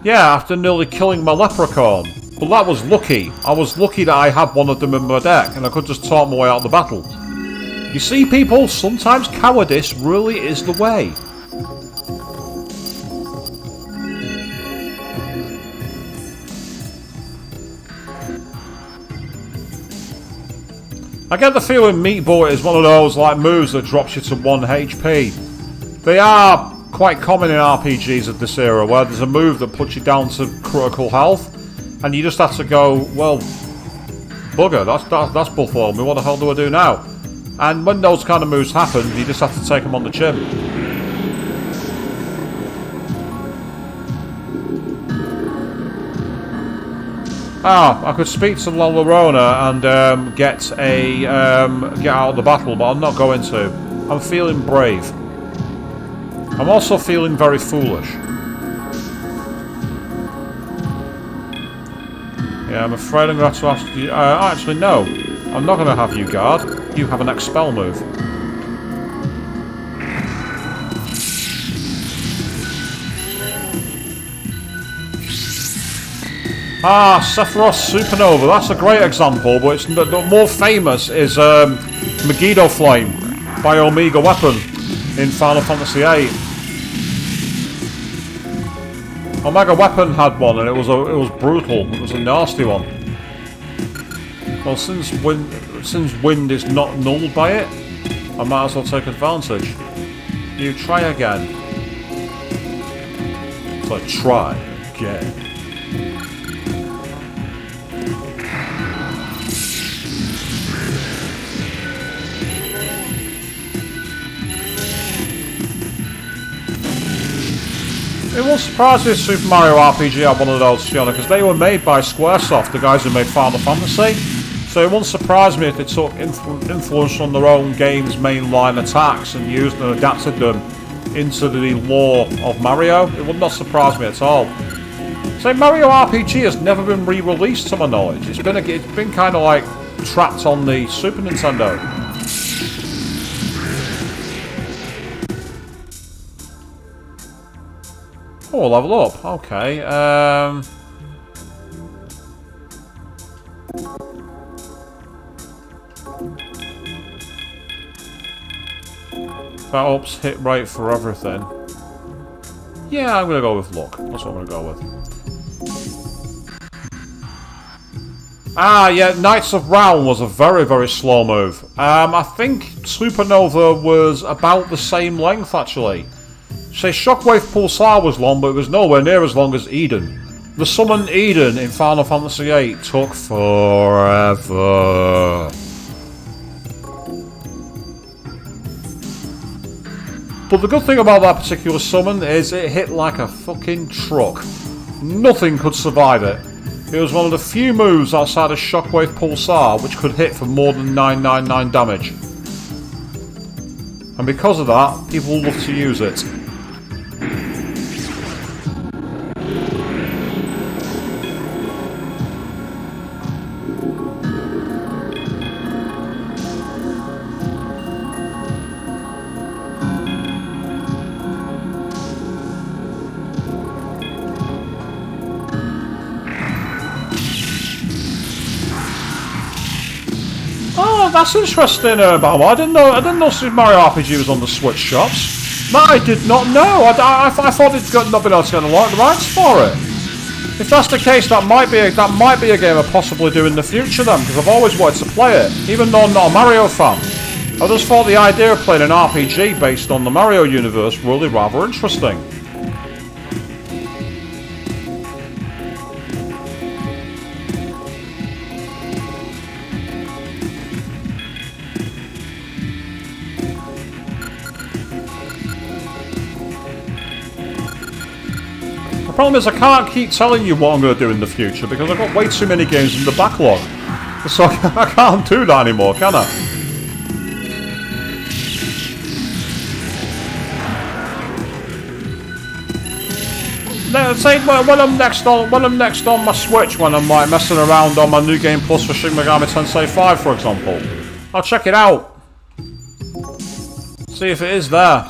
Yeah, after nearly killing my leprechaun. But that was lucky. I was lucky that I had one of them in my deck and I could just talk my way out of the battle. You see, people, sometimes cowardice really is the way. I get the feeling Meat Bullet is one of those moves that drops you to 1 HP. They are quite common in RPGs of this era, where there's a move that puts you down to critical health, and you just have to go, well, bugger, that's buffalo me, what the hell do I do now? And when those kind of moves happen, you just have to take them on the chin. I could speak to La Llorona and get out of the battle, but I'm not going to. I'm feeling brave. I'm also feeling very foolish. Yeah, I'm afraid I'm going to have to ask you... actually, no. I'm not going to have you guard. You have an expel move. Ah, Sephiroth Supernova. That's a great example, but it's the more famous is Megiddo Flame by Omega Weapon in Final Fantasy VIII. Omega Weapon had one, and it was brutal. It was a nasty one. Well, since wind is not nulled by it, I might as well take advantage. You try again. So try again. It won't surprise me if Super Mario RPG had one of those, Fiona, because they were made by Squaresoft, the guys who made Final Fantasy. So it won't surprise me if they took influence from their own game's mainline attacks and used and adapted them into the lore of Mario. It would not surprise me at all. So Mario RPG has never been re-released to my knowledge. It's been kind of like trapped on the Super Nintendo. Oh, level up. Okay. That ups hit rate for everything. Yeah, I'm gonna go with luck. That's what I'm gonna go with. Ah, yeah, Knights of Round was a very, very slow move. I think Supernova was about the same length, actually. Say Shockwave Pulsar was long, but it was nowhere near as long as Eden. The summon Eden in Final Fantasy VIII took forever. But the good thing about that particular summon is it hit like a fucking truck. Nothing could survive it. It was one of the few moves outside of Shockwave Pulsar which could hit for more than 999 damage. And because of that, people love to use it. Oh, that's interesting, Bama. I didn't know Super Mario RPG was on the Switch shops. No, I did not know. I thought it'd not been able to get the rights for it. If that's the case, that might be a game I possibly do in the future then, because I've always wanted to play it, even though I'm not a Mario fan. I just thought the idea of playing an RPG based on the Mario universe really rather interesting. The problem is I can't keep telling you what I'm going to do in the future because I've got way too many games in the backlog. So I can't do that anymore, can I? Say when I'm next on my Switch, when I'm like messing around on my New Game Plus for Shin Megami Tensei 5, for example, I'll check it out. See if it is there.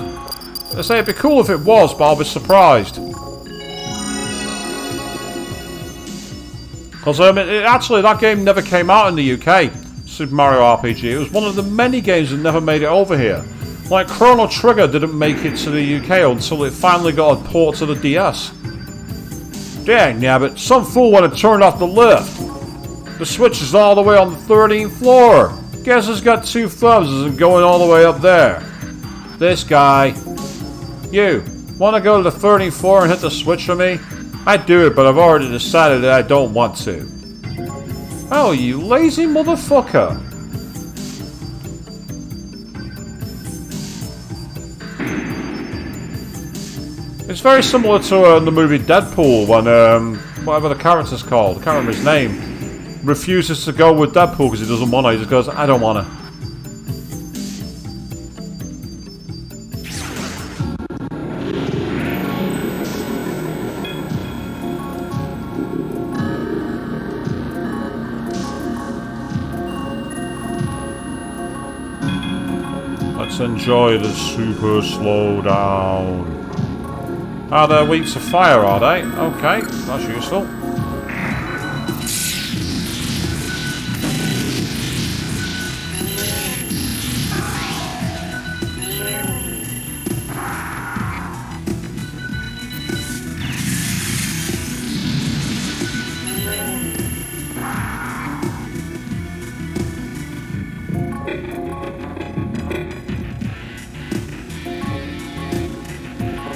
I say it'd be cool if it was, but I'll be surprised. Because actually, that game never came out in the UK, Super Mario RPG. It was one of the many games that never made it over here. Like Chrono Trigger didn't make it to the UK until it finally got a port to the DS. Dang, yeah, but some fool went and turned off the lift. The Switch is all the way on the 13th floor. Guess it's got two thumbs and going all the way up there. This guy. You, want to go to the 13th floor and hit the Switch for me? I'd do it, but I've already decided that I don't want to. Oh, you lazy motherfucker. It's very similar to the movie Deadpool when, whatever the character's called, I can't remember his name, refuses to go with Deadpool because he doesn't want to. He just goes, I don't want to. Let's enjoy the super slow down. Are they weak to fire, are they? Okay, that's useful.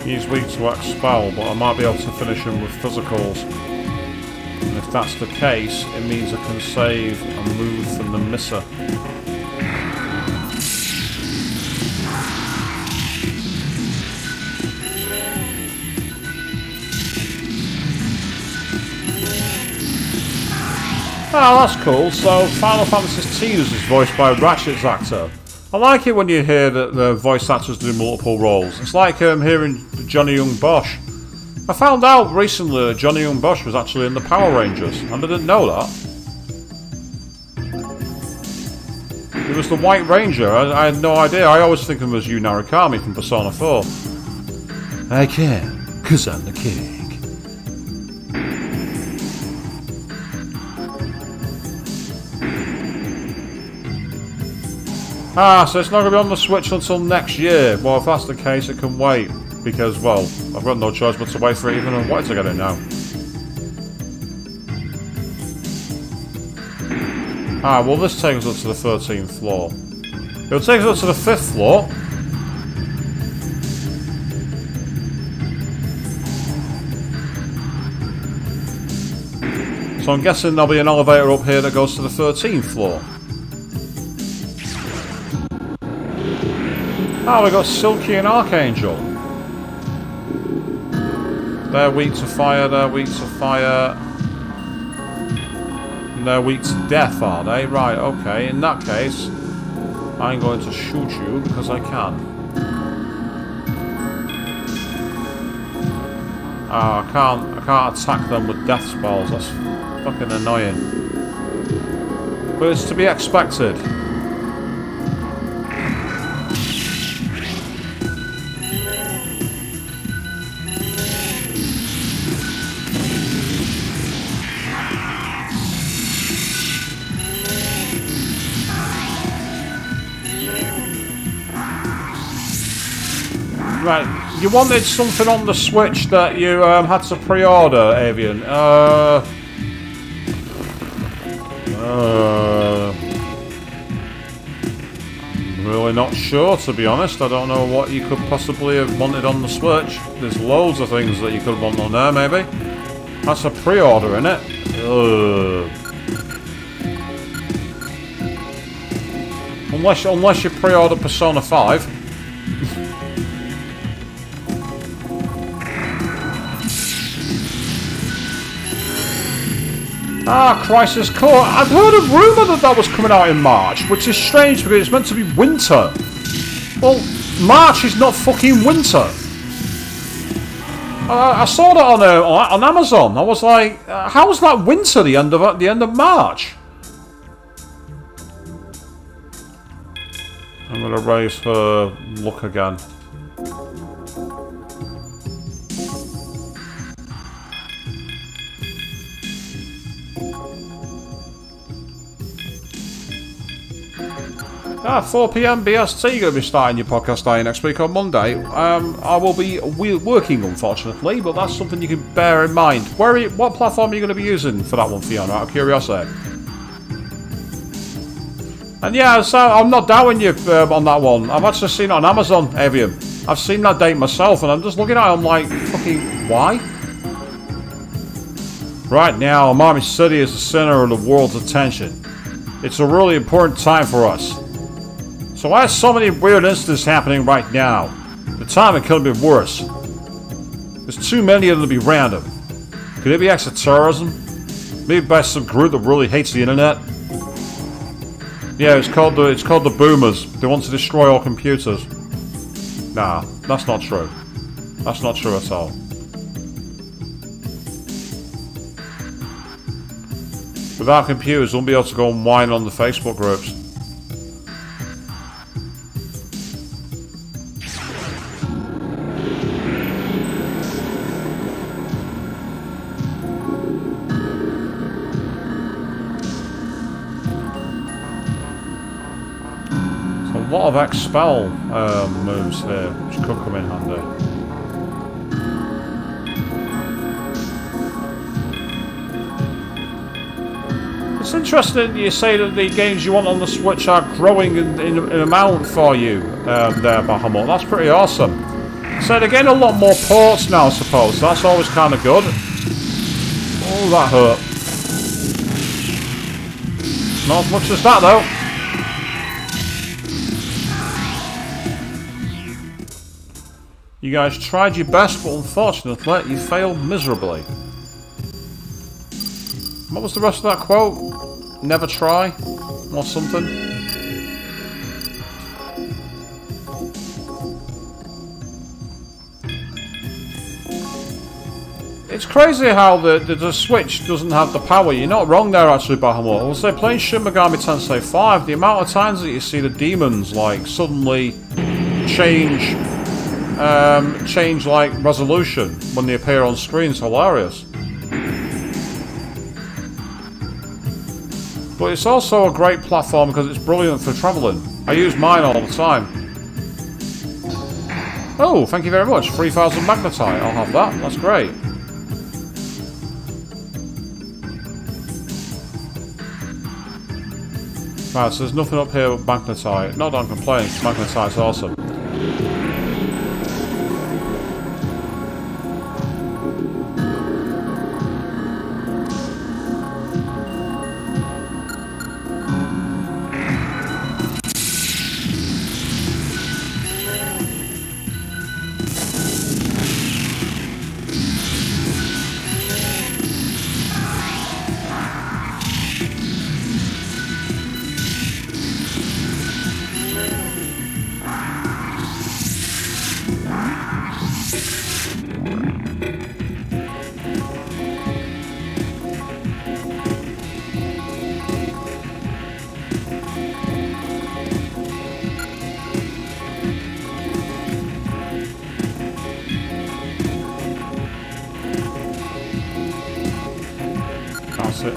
He's weak to expel, but I might be able to finish him with physicals. And if that's the case, it means I can save and move from the misser. Oh, that's cool. So, Final Fantasy II is voiced by Ratchet's actor. I like it when you hear that the voice actors do multiple roles. It's like hearing Johnny Young Bosch. I found out recently that Johnny Young Bosch was actually in the Power Rangers, and I didn't know that. He was the White Ranger. I had no idea. I always think of him as Yu Narukami from Persona 4. I can, 'cause I'm the king. Ah, so it's not going to be on the Switch until next year. Well, if that's the case, it can wait. Because, well, I've got no choice but to wait for it even and wait to get it now. Ah, well, this takes us up to the 13th floor. It'll take us up to the 5th floor. So I'm guessing there'll be an elevator up here that goes to the 13th floor. Ah, we got Silky and Archangel. They're weak to fire, they're weak to fire. And they're weak to death, are they? Right, okay. In that case, I'm going to shoot you because I can. Ah, I can't attack them with death spells. That's fucking annoying. But it's to be expected. Right, you wanted something on the Switch that you had to pre-order, Avian. Really not sure, to be honest. I don't know what you could possibly have wanted on the Switch. There's loads of things that you could want on there, maybe. That's a pre-order, innit? Unless you pre-order Persona 5. Ah, Crisis Core. I've heard a rumour that was coming out in March, which is strange because it's meant to be winter. Well, March is not fucking winter. I saw that on Amazon. I was like, how's that winter? The end of March. I'm gonna raise her look again. Ah, 4 PM BST, going to be starting your podcast day next week on Monday. I will be working, unfortunately, but that's something you can bear in mind. What platform are you going to be using for that one, Fiona, out of curiosity? And yeah, so I'm not doubting you on that one. I've actually seen it on Amazon, Avian. I've seen that date myself, and I'm just looking at it, I'm like, fucking, why? Right now, Amami City is the center of the world's attention. It's a really important time for us. So why are so many weird incidents happening right now? The timing could have been worse. There's too many of them to be random. Could it be acts of terrorism? Maybe by some group that really hates the internet? Yeah, it's called the Boomers. They want to destroy all computers. Nah, that's not true. That's not true at all. Without computers, we won't be able to go and whine on the Facebook groups. lot of expel moves here, which could come in handy. It's interesting you say that the games you want on the Switch are growing in amount for you there, Bahamut. That's pretty awesome. So they're getting a lot more ports now, I suppose. So that's always kind of good. Oh, that hurt. Not as much as that, though. You guys tried your best, but unfortunately, you failed miserably. What was the rest of that quote? Never try? Or something? It's crazy how the Switch doesn't have the power. You're not wrong there, actually, Bahamut. I will say, playing Shin Megami Tensei 5, the amount of times that you see the demons, like, suddenly change like, resolution when they appear on screen is hilarious. But it's also a great platform because it's brilliant for travelling. I use mine all the time. Oh, thank you very much. 3,000 magnetite. I'll have that. That's great. Right, so there's nothing up here with magnetite. Not that I'm complaining, magnetite's awesome.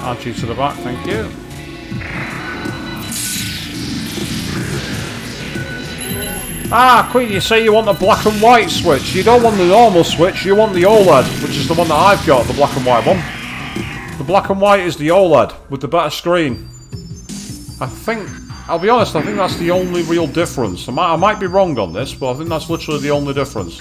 Add you to the back, thank you. Ah, Queen, you say you want the black and white Switch. You don't want the normal Switch, you want the OLED, which is the one that I've got, the black and white one. The black and white is the OLED, with the better screen. I think, I'll be honest, I think that's the only real difference. I might be wrong on this, but I think that's literally the only difference.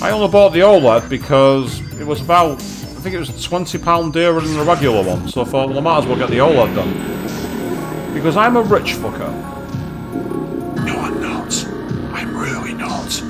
I only bought the OLED because it was about, I think it was £20 dearer than the regular one, so I thought, well, I might as well get the OLED then. Because I'm a rich fucker. No, I'm not. I'm really not.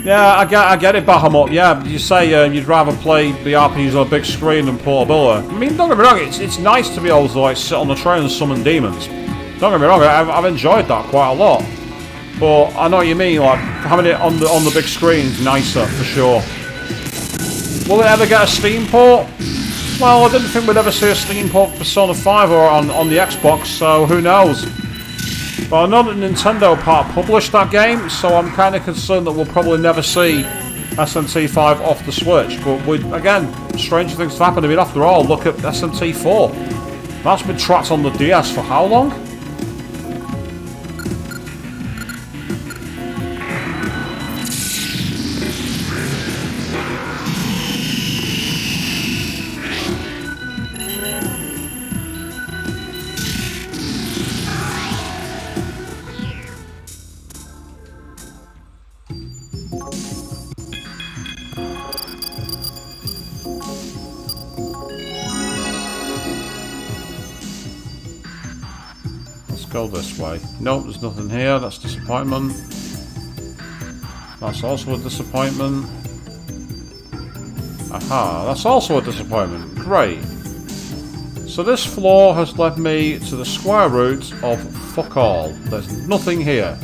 Yeah, I get it, Bahamut. Yeah, you say you'd rather play the RPGs on a big screen than portability. I mean, don't get me wrong, it's nice to be able to like sit on the train and summon demons. Don't get me wrong, I've enjoyed that quite a lot. But I know what you mean, like having it on the big screen is nicer for sure. Will it ever get a Steam port? Well, I didn't think we'd ever see a Steam port for Persona 5 or on the Xbox, so who knows? But I know that Nintendo part published that game, so I'm kind of concerned that we'll probably never see SMT 5 off the Switch. But again, stranger things have happened. I mean, after all, look at SMT 4. That's been tracked on the DS for how long? Go this way. Nope, there's nothing here. That's disappointment. That's also a disappointment. Aha, that's also a disappointment. Great. So this floor has led me to the square root of fuck all. There's nothing here.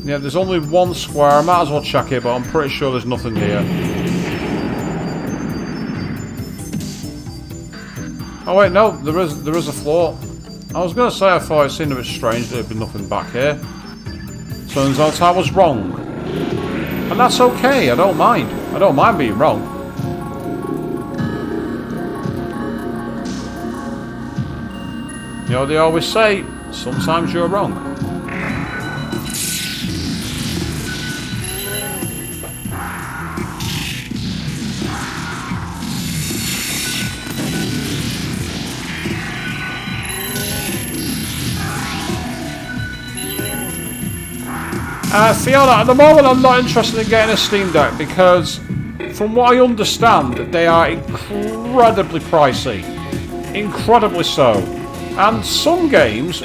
Yeah, there's only one square. I might as well check it, but I'm pretty sure there's nothing here. Oh wait, no, there is a floor. I was going to say I thought it seemed a bit strange that there'd be nothing back here. Turns out I was wrong. And that's okay, I don't mind. I don't mind being wrong. You know, they always say, sometimes you're wrong. Fiona, at the moment I'm not interested in getting a Steam Deck because, from what I understand, they are incredibly pricey. Incredibly so. And some games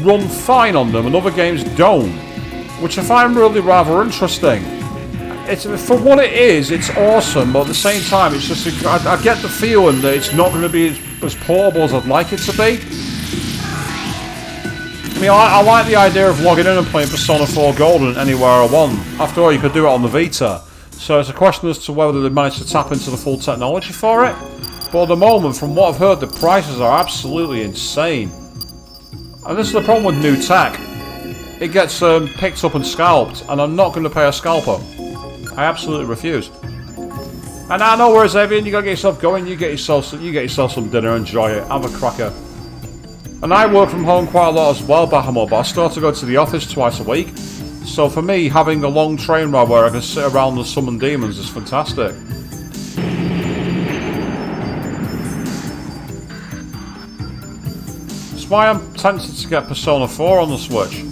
run fine on them and other games don't, which I find really rather interesting. For what it is, it's awesome, but at the same time, it's just I get the feeling that it's not going to be as portable as I'd like it to be. I mean, I like the idea of logging in and playing Persona 4 Golden anywhere I want. After all, you could do it on the Vita. So it's a question as to whether they manage to tap into the full technology for it. But at the moment, from what I've heard, the prices are absolutely insane. And this is the problem with new tech. It gets picked up and scalped, and I'm not going to pay a scalper. I absolutely refuse. And I know where Xavier, you got to get yourself going, you get yourself some dinner, enjoy it, have a cracker. And I work from home quite a lot as well, Bahamut, but I still have to go to the office twice a week. So for me, having a long train ride where I can sit around and summon demons is fantastic. That's why I'm tempted to get Persona 4 on the Switch.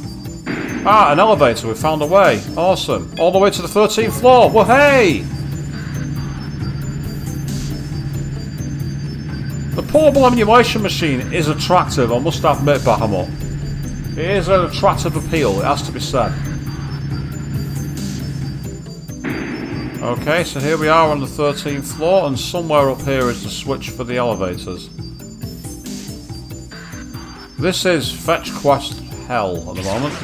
Ah, an elevator, we found a way. Awesome. All the way to the 13th floor. Well, hey! The portable emulation machine is attractive, I must admit, Bahamut. It is an attractive appeal, it has to be said. Okay, so here we are on the 13th floor, and somewhere up here is the switch for the elevators. This is Fetch Quest Hell at the moment.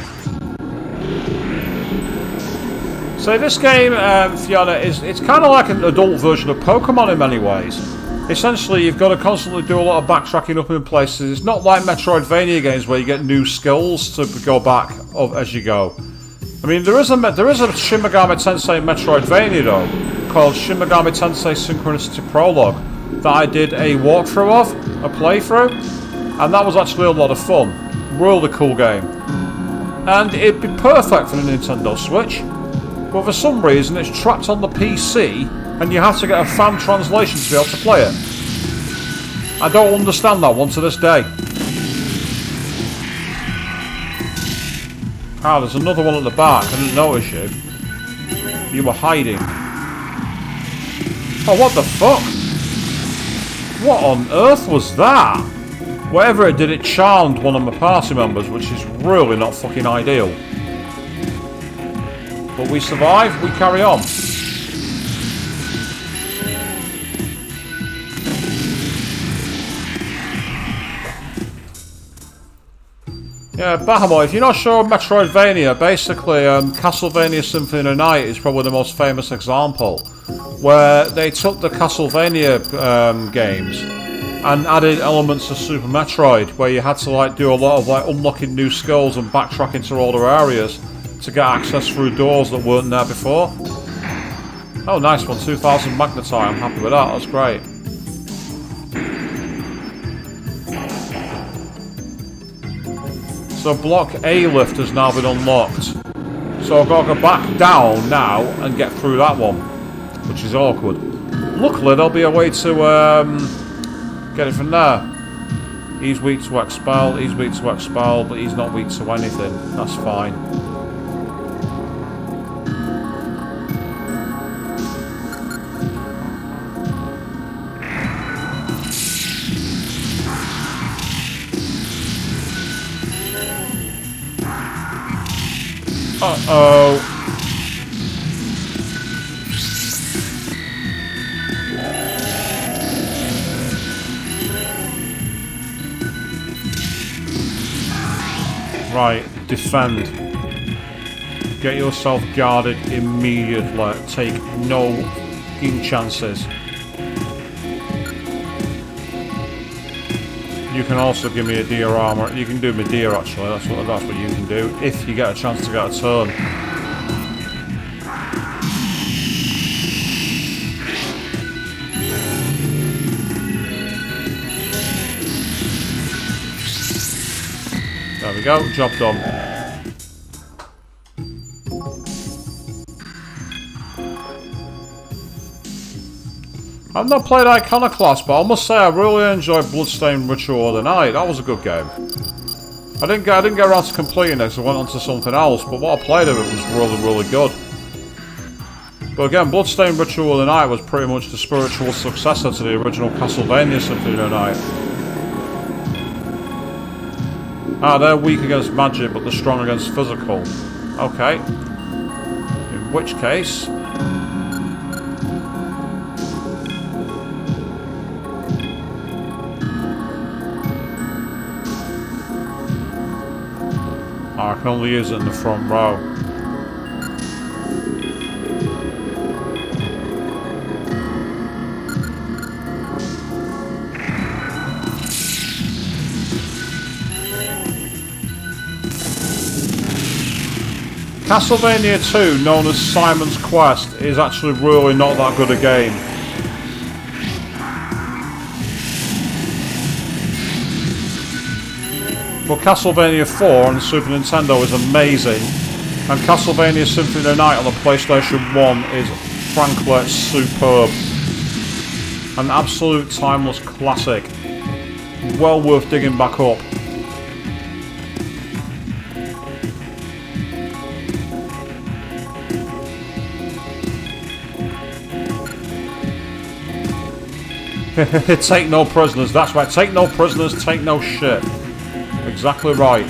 So this game, Fiona, it's kind of like an adult version of Pokemon in many ways. Essentially, you've got to constantly do a lot of backtracking up in places. It's not like Metroidvania games where you get new skills to go back as you go. I mean, there is a Shin Megami Tensei Metroidvania though, called Shin Megami Tensei Synchronicity Prologue, that I did a walkthrough of, a playthrough, and that was actually a lot of fun. Really cool game. And it'd be perfect for the Nintendo Switch, but for some reason it's trapped on the PC, and you have to get a fan translation to be able to play it. I don't understand that one to this day. Ah, there's another one at the back. I didn't notice you. You were hiding. Oh, what the fuck? What on earth was that? Whatever it did, it charmed one of my party members, which is really not fucking ideal. But we survive, we carry on. Yeah, Bahamut, if you're not sure of Metroidvania, basically Castlevania Symphony of the Night is probably the most famous example, where they took the Castlevania games and added elements of Super Metroid, where you had to do a lot of unlocking new skills and backtracking to older areas to get access through doors that weren't there before. Oh, nice one, 2000 Magnetite, I'm happy with that, that's great. So block A lift has now been unlocked. So I've got to go back down now and get through that one, which is awkward. Luckily there'll be a way to get it from there. He's weak to expel, he's weak to expel, but he's not weak to anything. That's fine. Uh-oh. Right, defend. Get yourself guarded immediately. Take no fucking chances. You can also give me a deer armor. You can do me deer actually. That's what you can do if you get a chance to get a turn. There we go. Job done. I've not played Iconoclast, but I must say I really enjoyed Bloodstained Ritual of the Night. That was a good game. I didn't get around to completing it because I went on to something else, but what I played of it was really, really good. But again, Bloodstained Ritual of the Night was pretty much the spiritual successor to the original Castlevania Symphony of the Night. Ah, they're weak against magic, but they're strong against physical. Okay. In which case... I can only use it in the front row. Castlevania 2, known as Simon's Quest, is actually really not that good a game. But Castlevania 4 on the Super Nintendo is amazing, and Castlevania Symphony of the Night on the PlayStation 1 is frankly superb. An absolute timeless classic. Well worth digging back up. Take no prisoners, that's right, take no prisoners, take no shit. Exactly right.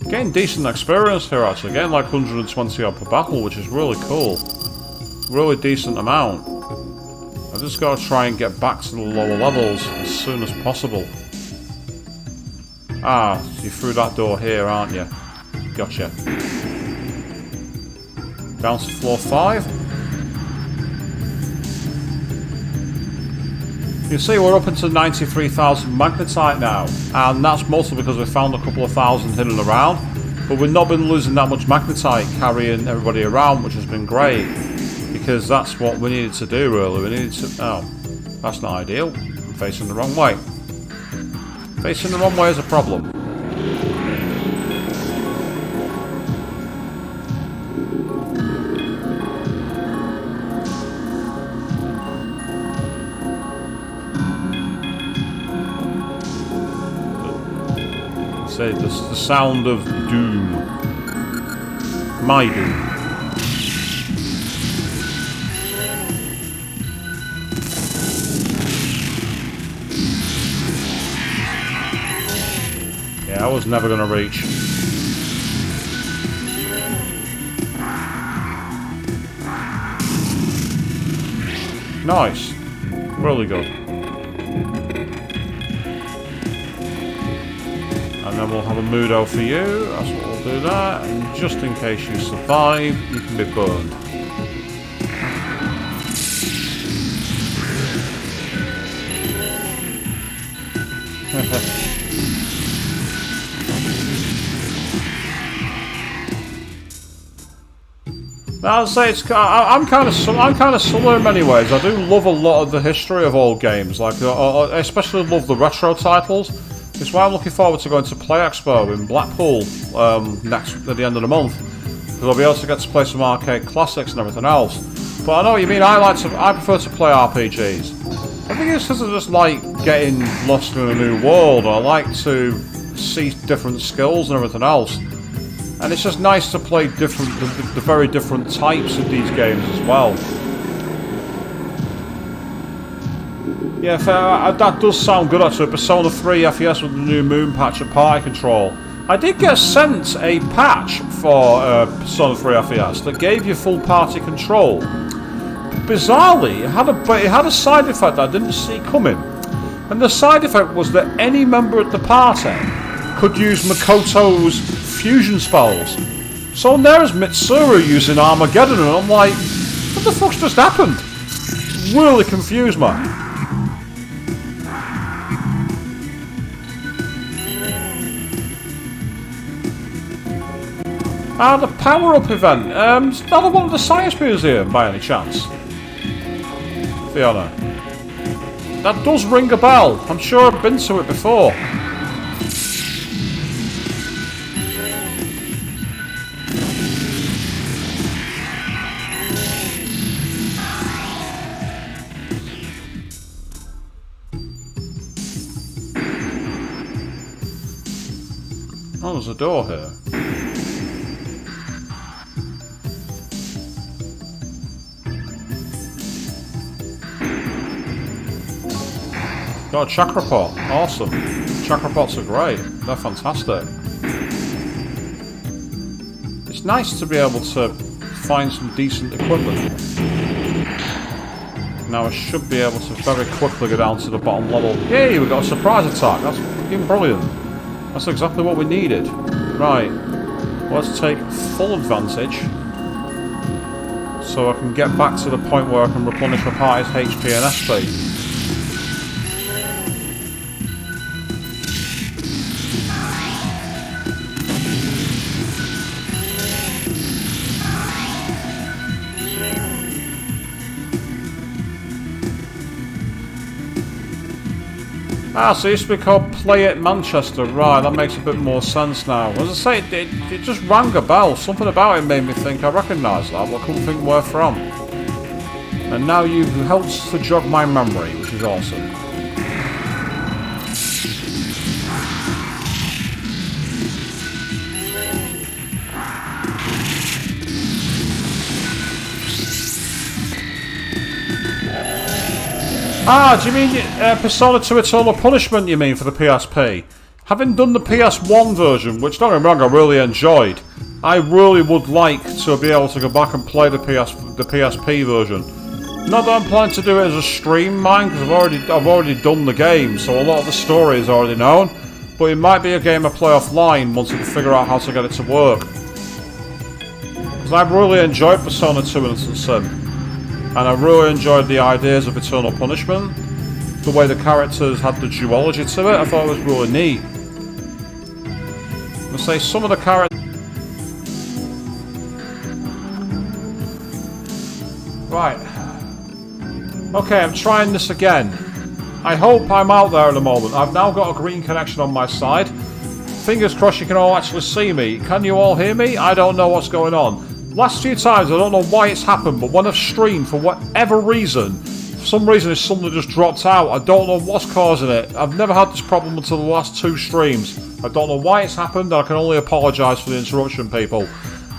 Getting decent experience here actually, getting like 120 odd per battle, which is really cool. Really decent amount. I just gotta try and get back to the lower levels as soon as possible. Ah, you're through that door here, aren't you? Gotcha. Down to floor 5. You see, we're up into 93,000 magnetite now, and that's mostly because we found a couple of thousand hidden around, but we've not been losing that much magnetite carrying everybody around, which has been great, because that's what we needed to do, really. We needed to... Oh, that's not ideal. I'm facing the wrong way. Facing the wrong way is a problem. Say the sound of doom. My doom. Yeah, I was never going to reach. Nice. Really good. And then we'll have a Mudo for you. That's what we'll do that. And just in case you survive, you can be burned. Now, I'd say I'm kind of similar in many ways. I do love a lot of the history of old games, like I especially love the retro titles. It's why I'm looking forward to going to Play Expo in Blackpool at the end of the month, because I'll be able to get to play some arcade classics and everything else. But I know what you mean. I prefer to play RPGs. I think it's because I just like getting lost in a new world. I like to see different skills and everything else. And it's just nice to play the very different types of these games as well. Yeah, that does sound good actually. Persona 3 FES with the new moon patch and party control. I did get sent a patch for Persona 3 FES that gave you full party control. Bizarrely, it had a side effect that I didn't see coming. And the side effect was that any member of the party could use Makoto's fusion spells. So there's Mitsuru using Armageddon, and I'm like, what the fuck's just happened? Really confused me. The power-up event. It's another one of the Science Museum, by any chance. Fiona. That does ring a bell. I'm sure I've been to it before. Oh, there's a door here. Got a chakra pot. Awesome. Chakra pots are great. They're fantastic. It's nice to be able to find some decent equipment. Now I should be able to very quickly go down to the bottom level. Yay, we got a surprise attack. That's fucking brilliant. That's exactly what we needed. Right. Let's take full advantage. So I can get back to the point where I can replenish my party's HP and SP. So it used to be called Play It Manchester. Right, that makes a bit more sense now. As I say, it just rang a bell. Something about it made me think I recognised that, but I couldn't think where from. And now you've helped to jog my memory, which is awesome. Do you mean Persona 2 Eternal Punishment, you mean, for the PSP? Having done the PS1 version, which, don't get me wrong, I really enjoyed, I really would like to be able to go back and play the PSP version. Not that I'm planning to do it as a stream, mind, because I've already done the game, so a lot of the story is already known, but it might be a game I play offline once I can figure out how to get it to work. Because I've really enjoyed Persona 2 Innocent Sin. And I really enjoyed the ideas of Eternal Punishment. The way the characters had the duology to it, I thought it was really neat. I say some of the characters... Right. Okay, I'm trying this again. I hope I'm out there at the moment. I've now got a green connection on my side. Fingers crossed you can all actually see me. Can you all hear me? I don't know what's going on. Last few times, I don't know why it's happened, but when I've streamed, for whatever reason, for some reason it's suddenly just dropped out. I don't know what's causing it. I've never had this problem until the last 2 streams. I don't know why it's happened, and I can only apologise for the interruption, people.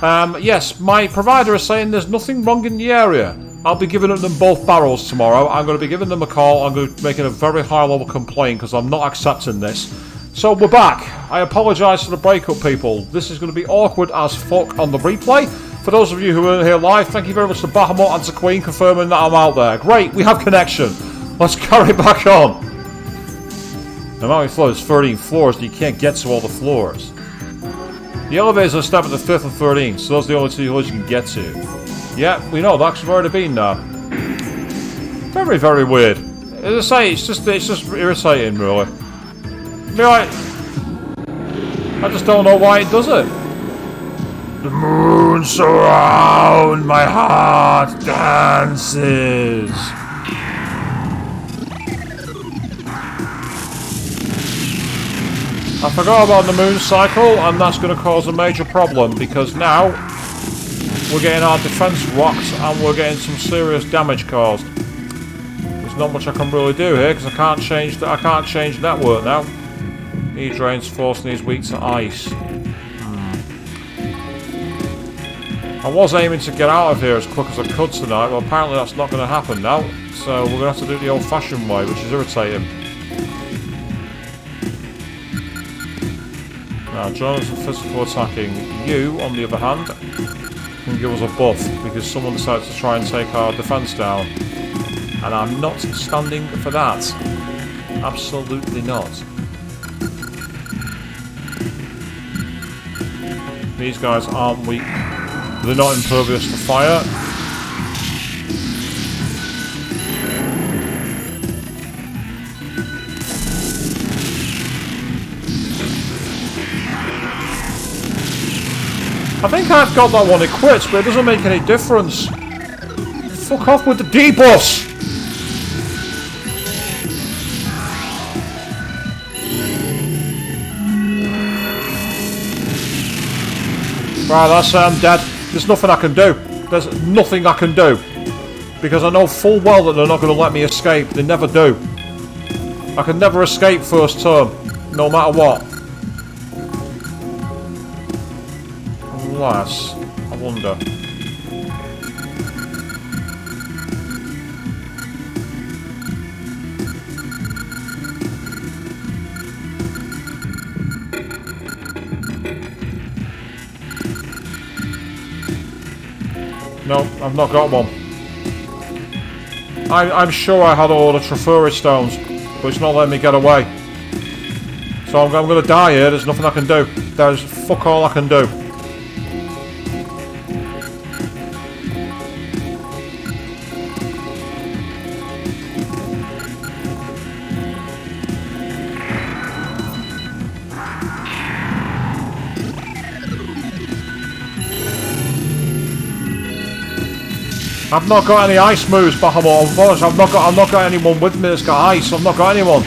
Yes, my provider is saying there's nothing wrong in the area. I'll be giving them both barrels tomorrow. I'm going to be giving them a call. I'm going to be making a very high-level complaint because I'm not accepting this. So we're back. I apologise for the breakup, people. This is going to be awkward as fuck on the replay. For those of you who weren't here live, thank you very much to Bahamut and to Queen confirming that I'm out there. Great, we have connection. Let's carry back on. No matter if there's 13 floors, you can't get to all the floors. The elevators are stopped at the 5th and 13th, so those are the only 2 floors you can get to. Yeah, we know that because we've already been there. Very, very weird. As I say, it's just irritating, really. I just don't know why it does it. The moon surround my heart dances. I forgot about the moon cycle, and that's going to cause a major problem because now we're getting our defense rocked and we're getting some serious damage caused. There's not much I can really do here because I can't change network now. He drains force and he's weak to ice. I was aiming to get out of here as quick as I could tonight, but apparently that's not going to happen now. So we're going to have to do it the old-fashioned way, which is irritating. Now, Jonas is physical attacking. You, on the other hand, can give us a buff because someone decides to try and take our defense down. And I'm not standing for that. Absolutely not. These guys aren't weak. They're not impervious to fire. I think I've got that one equipped, but it doesn't make any difference. Fuck off with the debuffs! Right, that's it, I'm dead. There's nothing I can do. There's nothing I can do. Because I know full well that they're not going to let me escape. They never do. I can never escape first turn, no matter what. Unless, I wonder. No, I've not got one. I'm sure I had all the Trifuri stones, but it's not letting me get away. So I'm going to die here. There's nothing I can do. There's fuck all I can do. I've not got any ice moves, Bahamut. Unfortunately, I've not got anyone with me that's got ice. I've not got anyone.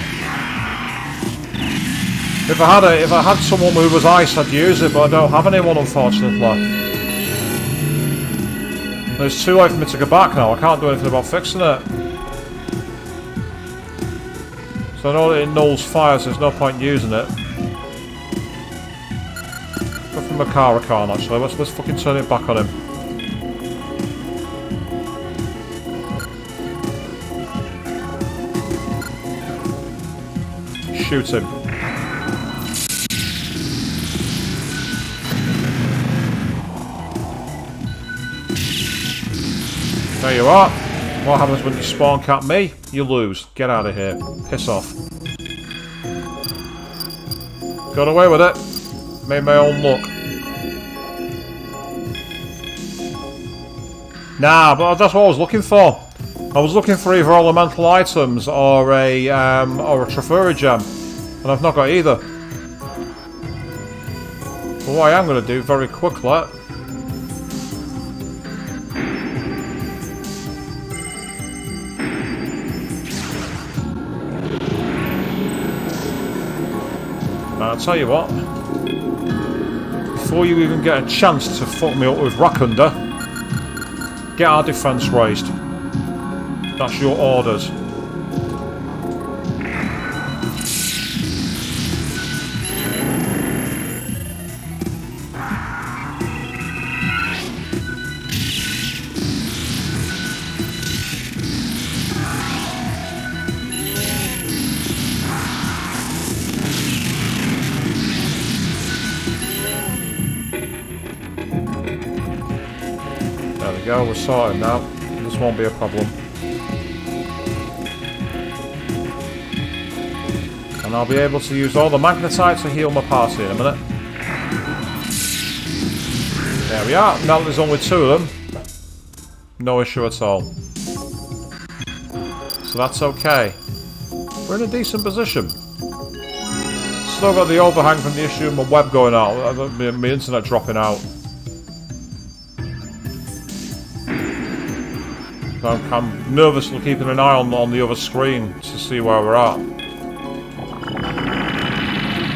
If I had someone who was ice, I'd use it, but I don't have anyone, unfortunately. It's too late for me to go back now. I can't do anything about fixing it. So I know that it nulls fire, so there's no point using it. Go for Makara Khan, actually. Let's fucking turn it back on him. Shoot him. There you are. What happens when you spawn cap me? You lose. Get out of here. Piss off. Got away with it. Made my own luck. Nah, but that's what I was looking for. I was looking for either elemental items or a Trifuri gem. And I've not got either. But what I am going to do very quickly... I'll tell you what. Before you even get a chance to fuck me up with Rakunda, get our defense raised. That's your orders. There we go, we're sorted now. This won't be a problem. And I'll be able to use all the magnetite to heal my party in a minute. There we are. Now that there's only two of them, no issue at all. So that's okay. We're in a decent position. Still got the overhang from the issue of my web going out, my internet dropping out. I'm nervously keeping an eye on the other screen to see where we're at.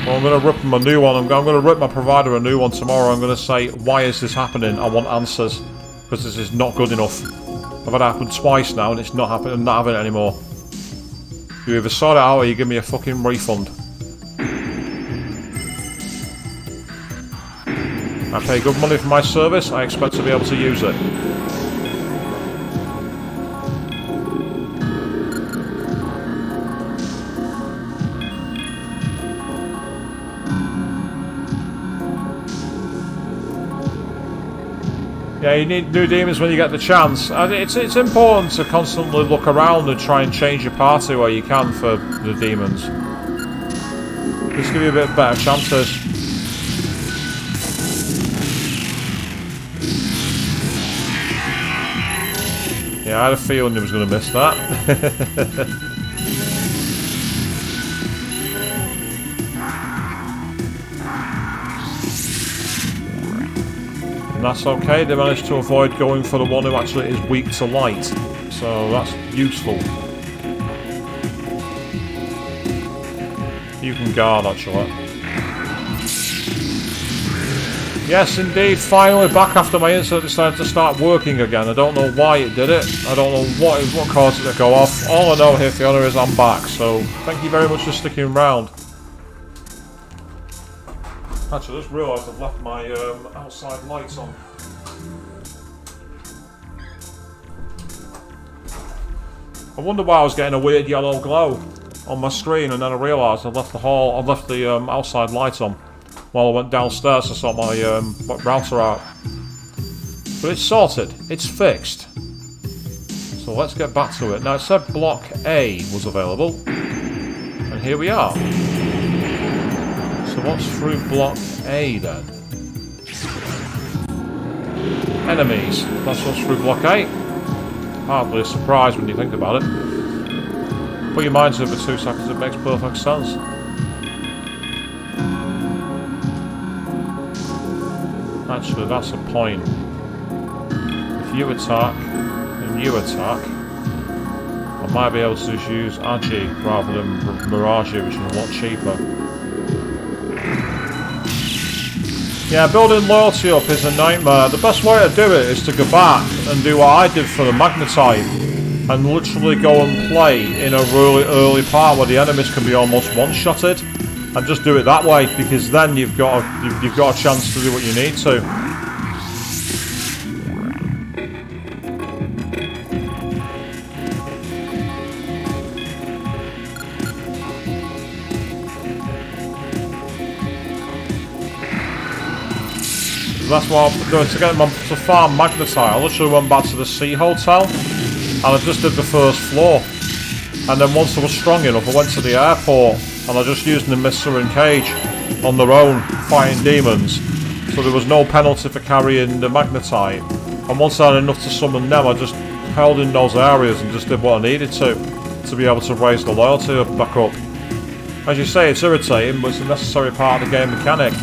Well, I'm going to rip them a new one. I'm going to rip my provider a new one tomorrow. I'm going to say, why is this happening? I want answers. Because this is not good enough. I've had it happen twice now and it's not happening. I'm not having it anymore. You either sort it out or you give me a fucking refund. I pay good money for my service. I expect to be able to use it. Yeah, you need new demons when you get the chance. And it's important to constantly look around and try and change your party where you can for the demons. Just give you a bit better chances. Yeah, I had a feeling he was going to miss that. And that's okay, they managed to avoid going for the one who actually is weak to light. So that's useful. You can guard, actually. Yes, indeed, finally back after my incident decided to start working again. I don't know why it did it. I don't know what caused it to go off. All I know here, Fiona, is I'm back. So thank you very much for sticking around. Actually, I just realised I've left my outside lights on. I wonder why I was getting a weird yellow glow on my screen, and then I realised I've left the outside lights on while I went downstairs to sort my router out. But it's sorted. It's fixed. So let's get back to it. Now it said Block A was available, and here we are. So what's through Block A then? Enemies. That's what's through Block A. Hardly a surprise when you think about it. Put your mind to it for 2 seconds, it makes perfect sense. Actually, that's a point. If you attack, and you attack, I might be able to just use Agi rather than Mirage, which is a lot cheaper. Yeah, building loyalty up is a nightmare. The best way to do it is to go back and do what I did for the Magnetite and literally go and play in a really early part where the enemies can be almost one-shotted, and just do it that way, because then you've got a chance to do what you need to. That's what I'm doing to get them to farm Magnetite. I literally went back to the Sea Hotel and I just did the first floor. And then once I was strong enough, I went to the airport and I just used the Mister and Cage on their own, fighting demons. So there was no penalty for carrying the Magnetite. And once I had enough to summon them, I just held in those areas and just did what I needed to be able to raise the loyalty back up. As you say, it's irritating, but it's a necessary part of the game mechanic.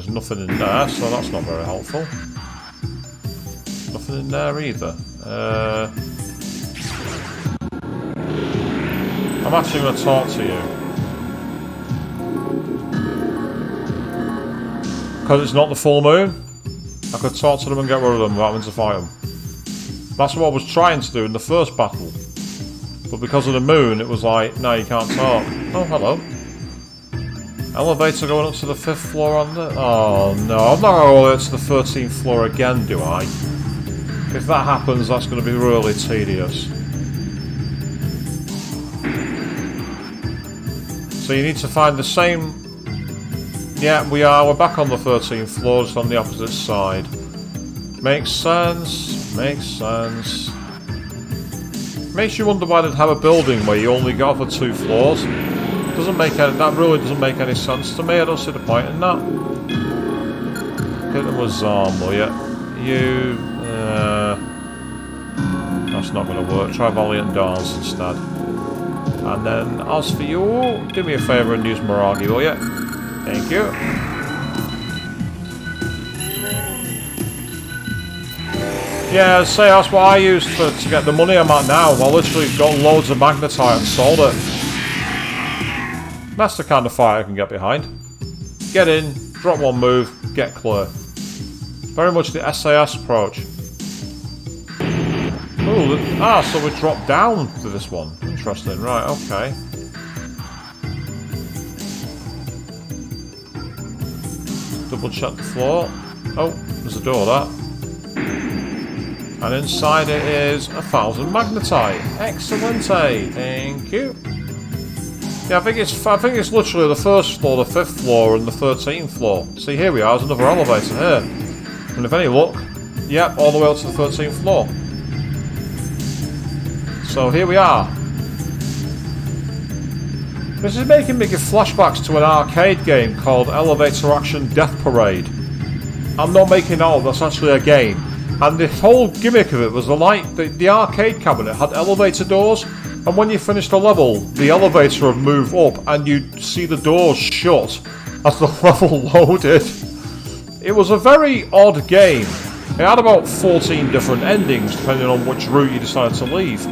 Nothing in there, so that's not very helpful. Nothing in there either. I'm actually going to talk to you. Because it's not the full moon, I could talk to them and get rid of them without having to fight them. That's what I was trying to do in the first battle. But because of the moon, it was like, no, you can't talk. Oh, hello. Elevator going up to the 5th floor on the... Oh no, I'm not going all the way to the 13th floor again, do I? If that happens, that's going to be really tedious. So you need to find the same... Yeah, we're back on the 13th floor, just on the opposite side. Makes sense, makes sense. Makes you wonder why they'd have a building where you only got for 2 floors. That really doesn't make any sense to me. I don't see the point in that. Hit them with Zarm, will you? That's not going to work. Try Valiant Dance instead. And then, as for you, do me a favour and use Miragi, will you? Thank you. Yeah, say that's what I used to get the money I'm at now. I literally got loads of Magnetite and sold it. That's the kind of fight I can get behind. Get in, drop one move, get clear. Very much the SAS approach. Ooh, so we dropped down to this one. Interesting, right, okay. Double check the floor. Oh, there's a door, that. And inside it is 1,000 magnetite. Excellente. Thank you. Yeah, I think it's literally the first floor, the 5th floor, and the 13th floor. See, here we are. There's another elevator here. And if any luck, yep, all the way up to the 13th floor. So here we are. This is making me give flashbacks to an arcade game called Elevator Action Death Parade. I'm not making out, that's actually a game. And the whole gimmick of it was the arcade cabinet had elevator doors, and when you finished a level, the elevator would move up and you'd see the doors shut as the level loaded. It was a very odd game. It had about 14 different endings depending on which route you decided to leave.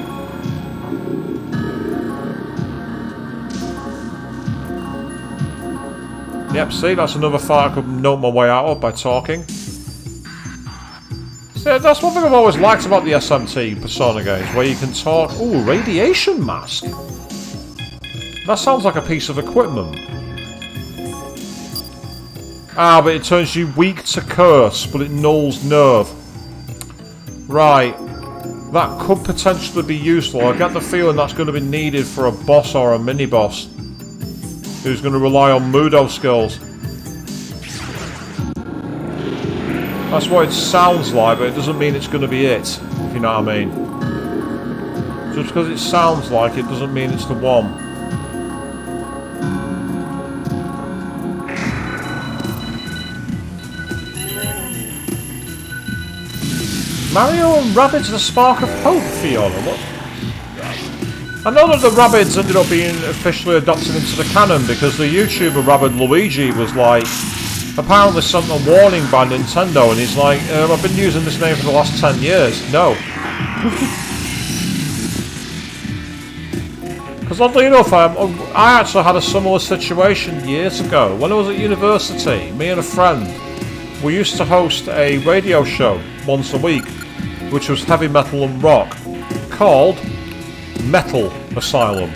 Yep, see, that's another fight I could note my way out of by talking. See, that's one thing I've always liked about the SMT Persona games, where you can talk. Ooh, radiation mask. That sounds like a piece of equipment. Ah, but it turns you weak to curse, but it nulls nerve. Right. That could potentially be useful. I get the feeling that's going to be needed for a boss or a mini-boss who's going to rely on Mudo skills. That's what it sounds like, but it doesn't mean it's going to be it, if you know what I mean. Just because it sounds like it doesn't mean it's the one. Mario and Rabbids the Spark of Hope, Fiona. Look. I know that the Rabbids ended up being officially adopted into the canon because the YouTuber Rabbid Luigi was like, apparently sent a warning by Nintendo, and he's like, I've been using this name for the last 10 years. No. Because oddly enough, I actually had a similar situation years ago. When I was at university, me and a friend, we used to host a radio show once a week, which was heavy metal and rock, called Metal Asylum.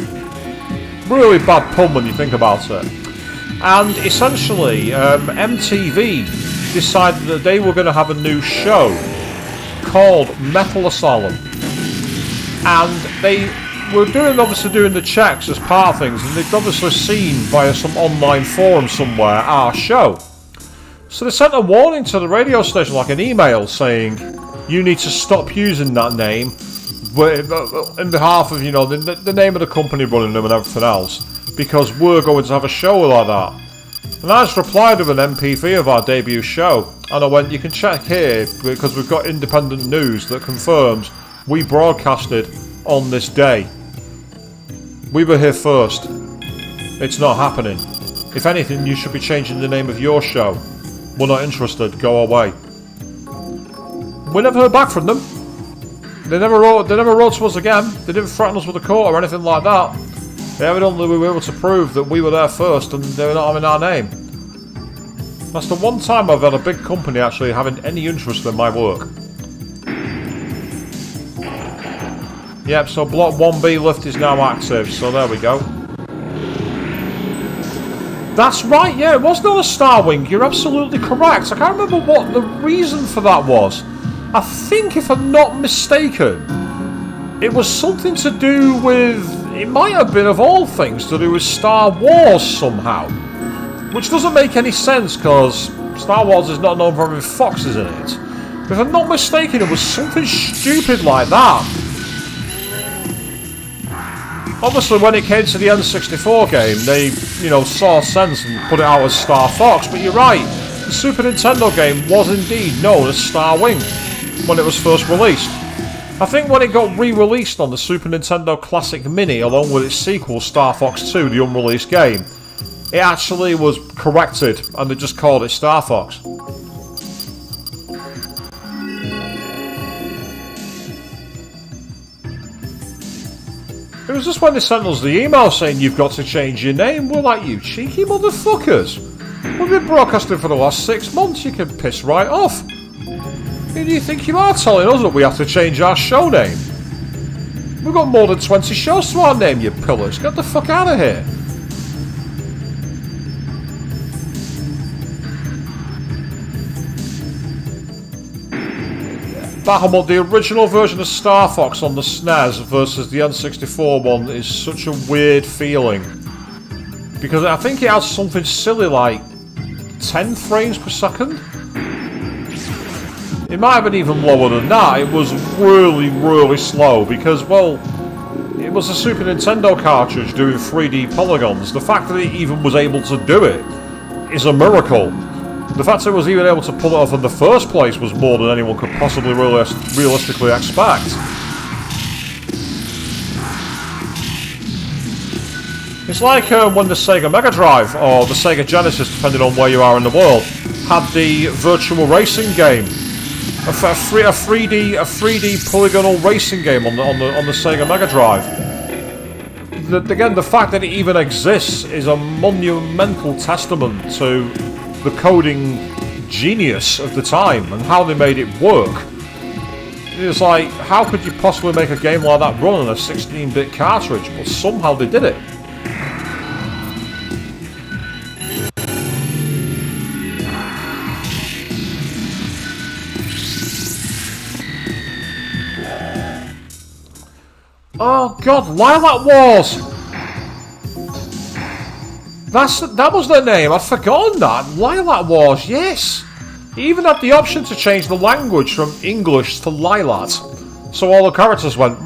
Really bad pun when you think about it. And essentially, MTV decided that they were going to have a new show called Metal Asylum. And they were obviously doing the checks as part of things, and they'd obviously seen via some online forum somewhere our show. So they sent a warning to the radio station, like an email, saying, you need to stop using that name in behalf of, you know, the name of the company running them and everything else, because we're going to have a show like that. And I just replied with an MP3 of our debut show, and I went, you can check here, because we've got independent news that confirms we broadcasted on this day. We were here first. It's not happening. If anything, you should be changing the name of your show. We're not interested, go away. We never heard back from them. They never wrote to us again. They didn't threaten us with a court or anything like that. Evidently we were able to prove that we were there first and they were not having our name. That's the one time I've had a big company actually having any interest in my work. Yep, so Block 1B lift is now active, so there we go. That's right, yeah, it was not a Star Wing, you're absolutely correct. I can't remember what the reason for that was. I think, if I'm not mistaken, it was something to do with, it might have been of all things to do with Star Wars somehow. Which doesn't make any sense because Star Wars is not known for having foxes in it. But if I'm not mistaken, it was something stupid like that. Obviously, when it came to the N64 game, they, you know, saw sense and put it out as Star Fox, but you're right, the Super Nintendo game was indeed known as Star Wing when it was first released. I think when it got re-released on the Super Nintendo Classic Mini, along with its sequel, Star Fox 2, the unreleased game, it actually was corrected, and they just called it Star Fox. It was just when they sent us the email saying you've got to change your name, we're like, you cheeky motherfuckers. We've been broadcasting for the last 6 months, you can piss right off. Who do you think you are telling us that we have to change our show name? We've got more than 20 shows to our name, you pillars. Get the fuck out of here. Bahamut, the original version of Star Fox on the SNES versus the N64 one is such a weird feeling. Because I think it has something silly like 10 frames per second? It might have been even lower than that. It was really, really slow because, well, it was a Super Nintendo cartridge doing 3D polygons. The fact that it even was able to do it is a miracle. The fact that it was even able to pull it off in the first place was more than anyone could possibly realistically expect. It's like when the Sega Mega Drive, or the Sega Genesis, depending on where you are in the world, had the virtual racing game. A 3D polygonal racing game on the Sega Mega Drive. Again, the fact that it even exists is a monumental testament to the coding genius of the time and how they made it work. It's like, how could you possibly make a game like that run on a 16-bit cartridge? But somehow they did it. Oh god, Lilac Wars! That was their name, I'd forgotten that. Lilac Wars, yes! It even had the option to change the language from English to Lilac. So all the characters went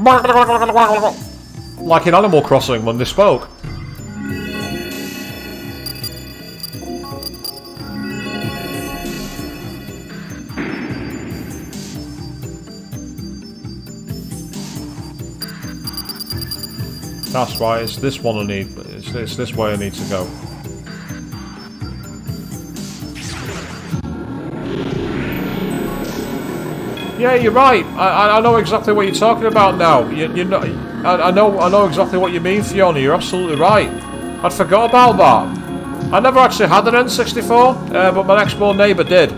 like in Animal Crossing when they spoke. That's right, it's this one I need. It's this way I need to go. Yeah, you're right. I know exactly what you're talking about now. You know, I know exactly what you mean, Fiona. You're absolutely right. I'd forgot about that. I never actually had an N64, but my next door neighbour did.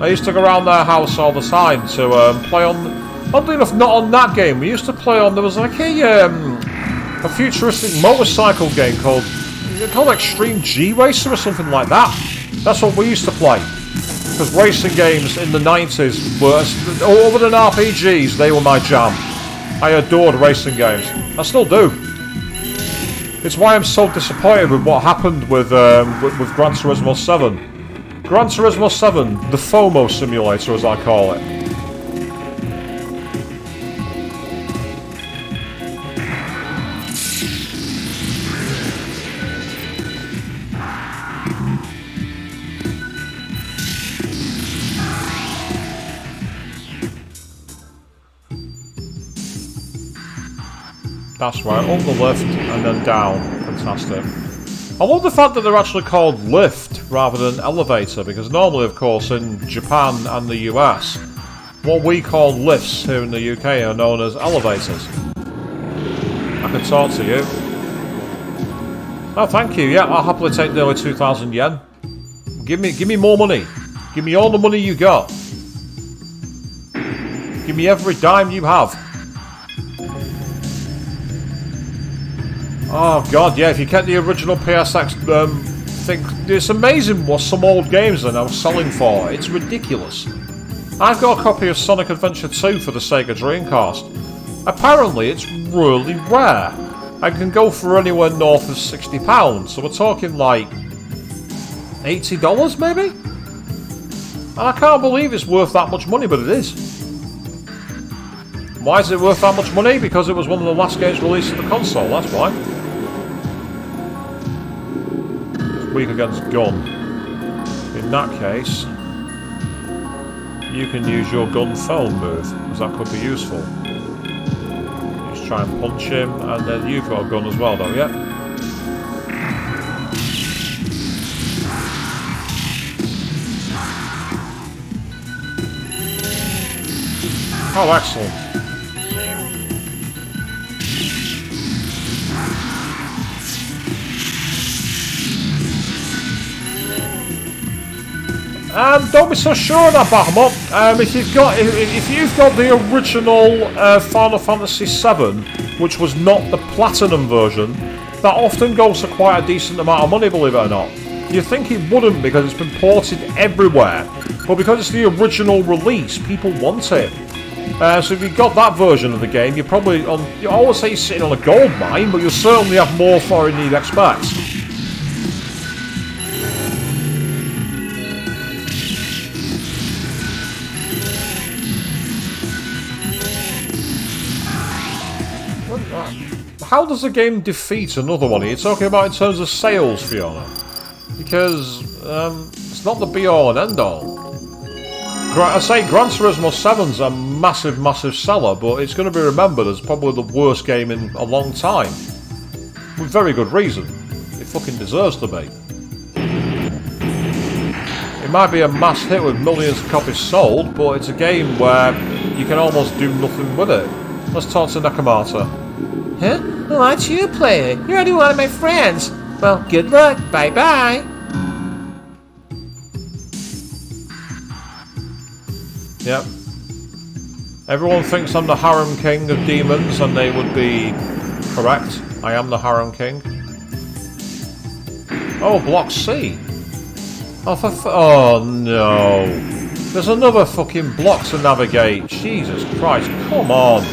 I used to go around their house all the time to play on. Oddly enough, not on that game. We used to play on. There was like a futuristic motorcycle game called Extreme G Racer or something like that. That's what we used to play. Because racing games in the 90s were, other than RPGs, they were my jam. I adored racing games. I still do. It's why I'm so disappointed with what happened with Gran Turismo 7. Gran Turismo 7, the FOMO simulator as I call it. That's right, up the lift and then down. Fantastic. I love the fact that they're actually called lift rather than elevator, because normally, of course, in Japan and the US, what we call lifts here in the UK are known as elevators. I can talk to you. Oh, thank you. Yeah, I'll happily take nearly 2,000 yen. Give me more money. Give me all the money you got. Give me every dime you have. Oh god, yeah, if you get the original PSX thing, it's amazing what some old games are now selling for. It's ridiculous. I've got a copy of Sonic Adventure 2 for the Sega Dreamcast. Apparently it's really rare. I can go for anywhere north of £60, so we're talking like $80 maybe? And I can't believe it's worth that much money, but it is. Why is it worth that much money? Because it was one of the last games released on the console, that's why. Weak against gun. In that case, you can use your gun phone move, because that could be useful. Just try and punch him, and then you've got a gun as well, don't you? Oh, excellent. Don't be so sure of that, Bahamut. If you've got the original Final Fantasy VII, which was not the Platinum version, that often goes for quite a decent amount of money, believe it or not. You think it wouldn't because it's been ported everywhere, but because it's the original release, people want it. So if you got that version of the game, you're probably on. You always say you're sitting on a gold mine, but you'll certainly have more for it than you'd expect. How does the game defeat another one? Are you talking about in terms of sales, Fiona? Because it's not the be-all and end-all. I say Gran Turismo 7's a massive, massive seller, but it's going to be remembered as probably the worst game in a long time. With very good reason. It fucking deserves to be. It might be a mass hit with millions of copies sold, but it's a game where you can almost do nothing with it. Let's talk to Nakamata. Huh? Well, aren't you a player? You're already one of my friends. Well, good luck. Bye-bye. Yep. Everyone thinks I'm the harem king of demons, and they would be correct. I am the harem king. Oh, block C. Oh no. There's another fucking block to navigate. Jesus Christ, come on.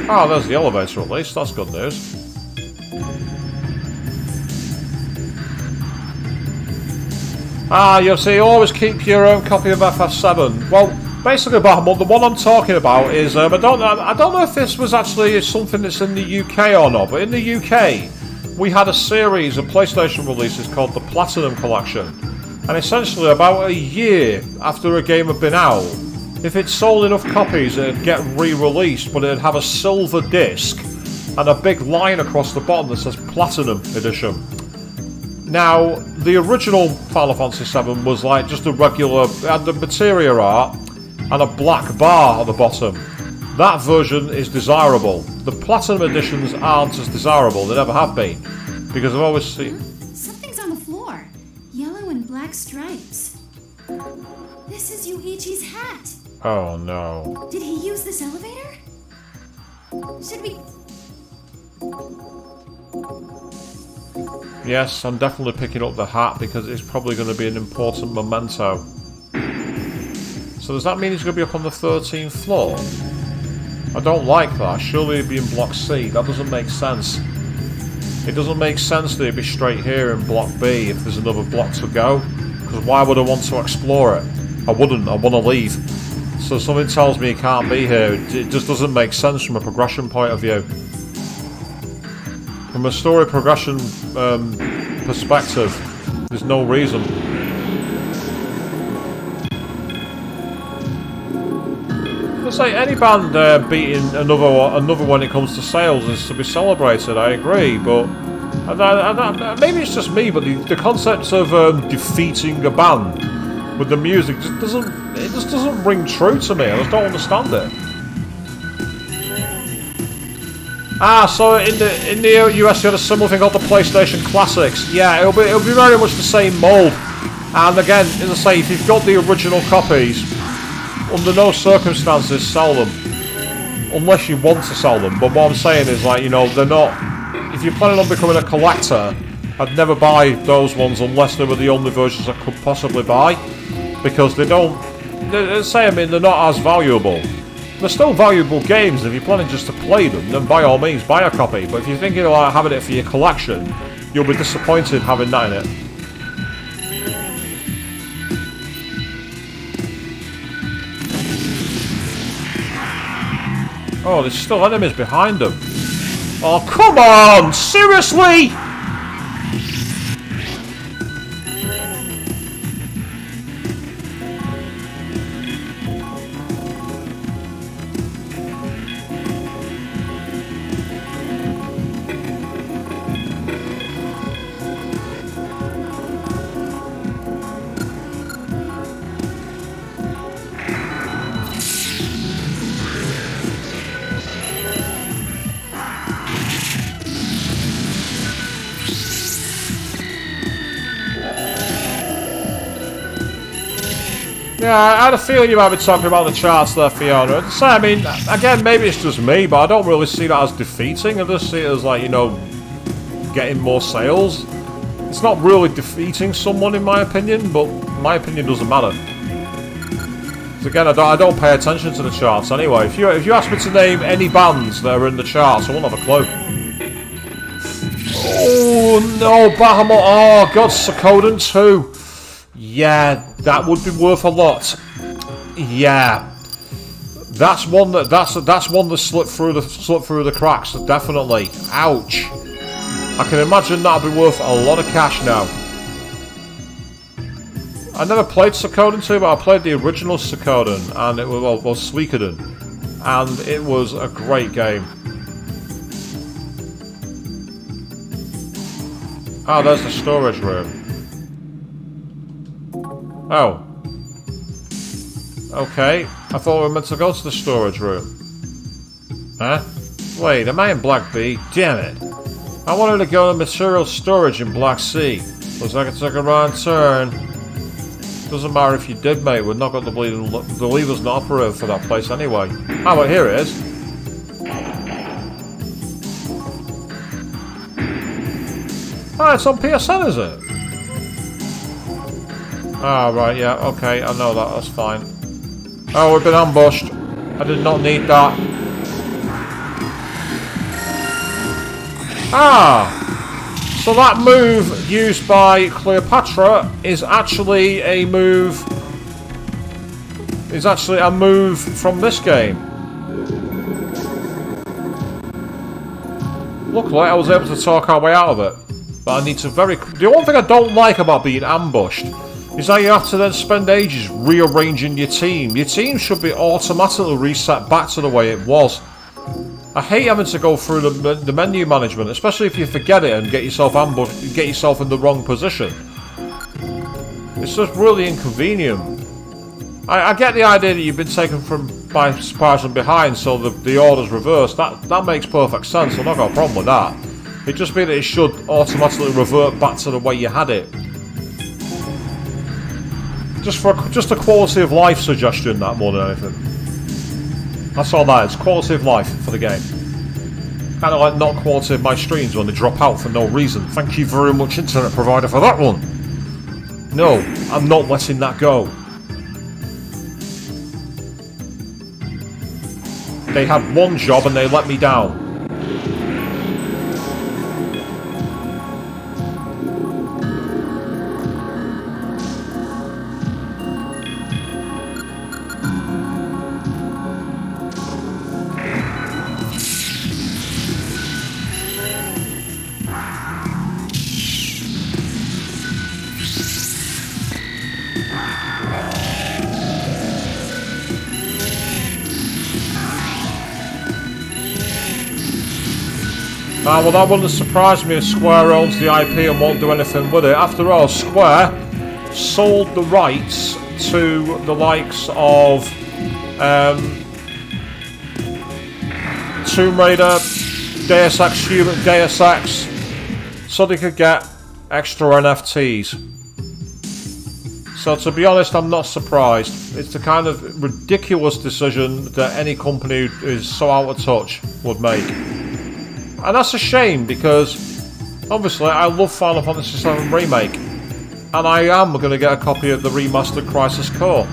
Oh, there's the elevator at least. That's good news. Ah, you see, you always keep your own copy of FF7. Well, basically, Bahamut, the one I'm talking about is I don't know if this was actually something that's in the UK or not, but in the UK, we had a series of PlayStation releases called the Platinum Collection, and essentially about a year after a game had been out, if it sold enough copies, it'd get re-released, but it'd have a silver disc and a big line across the bottom that says Platinum Edition. Now, the original Final Fantasy VII was like just a regular, had the materia art and a black bar at the bottom. That version is desirable. The Platinum Editions aren't as desirable, they never have been, because I've always seen... Something's on the floor. Yellow and black stripes. This is Yuichi's hat. Oh no. Did he use this elevator? Should we... Yes, I'm definitely picking up the hat because it's probably going to be an important memento. So does that mean he's going to be up on the 13th floor? I don't like that. Surely he'd be in block C. That doesn't make sense. It doesn't make sense that he'd be straight here in block B if there's another block to go. Because why would I want to explore it? I wouldn't. I want to leave. So something tells me he can't be here. It just doesn't make sense from a progression point of view. From a story progression perspective, there's no reason. Let's say any band beating another when it comes to sales is to be celebrated. I agree, but maybe it's just me. But the concept of defeating a band with the music just doesn't ring true to me. I just don't understand it. Ah, so in the US you had a similar thing called the PlayStation Classics. Yeah, it'll be very much the same mold. And again, as I say, if you've got the original copies, under no circumstances sell them, unless you want to sell them. But what I'm saying is, like, you know, they're not. If you're planning on becoming a collector, I'd never buy those ones unless they were the only versions I could possibly buy, because they don't. They're not as valuable. They're still valuable games. If you're planning just to play them, then by all means buy a copy. But if you're thinking about having it for your collection, you'll be disappointed having that in it. Oh, there's still enemies behind them. Oh, come on! Seriously? Yeah, I had a feeling you might be talking about the charts there, Fiona. So, I mean, again, maybe it's just me, but I don't really see that as defeating. I just see it as, like, you know, getting more sales. It's not really defeating someone, in my opinion, but my opinion doesn't matter. Because again, I don't pay attention to the charts anyway. If you ask me to name any bands that are in the charts, I won't have a clue. Oh no, Bahamut! Oh god, Suikoden 2. Yeah, that would be worth a lot. Yeah, that's one that slipped through the cracks. Definitely. Ouch. I can imagine that'll be worth a lot of cash now. I never played Suikoden 2, but I played the original Suikoden, and it was Suikoden, and it was a great game. Oh, there's the storage room. Oh. Okay, I thought we were meant to go to the storage room. Huh? Wait, am I in Black B? Damn it. I wanted to go to material storage in Black C. Looks like I took a wrong turn. Doesn't matter if you did, mate. We're not got the lever's not operative for that place anyway. Ah, but here it is. Ah, it's on PSN, is it? Ah, right, yeah, okay, I know that, that's fine. Oh, we've been ambushed. I did not need that. Ah! So that move used by Cleopatra is actually a move... from this game. Luckily, I was able to talk our way out of it. But I need to The one thing I don't like about being ambushed is that you have to then spend ages rearranging your team. Your team should be automatically reset back to the way it was. I hate having to go through the menu management, especially if you forget it and get yourself ambushed, get yourself in the wrong position. It's just really inconvenient. I get the idea that you've been taken by surprise from behind, so the order's reversed. That makes perfect sense. I've not got a problem with that. It'd just be that it should automatically revert back to the way you had it. Just a quality of life suggestion, that more than anything. That's all that is. Quality of life for the game. Kind of like not quality of my streams when they drop out for no reason. Thank you very much, internet provider, for that one. No, I'm not letting that go. They had one job and they let me down. Well, that wouldn't surprise me if Square owns the IP and won't do anything with it. After all, Square sold the rights to the likes of Tomb Raider, Deus Ex, so they could get extra NFTs. So to be honest, I'm not surprised. It's the kind of ridiculous decision that any company who is so out of touch would make. And that's a shame, because obviously I love Final Fantasy VII Remake, and I am going to get a copy of the remastered Crisis Core.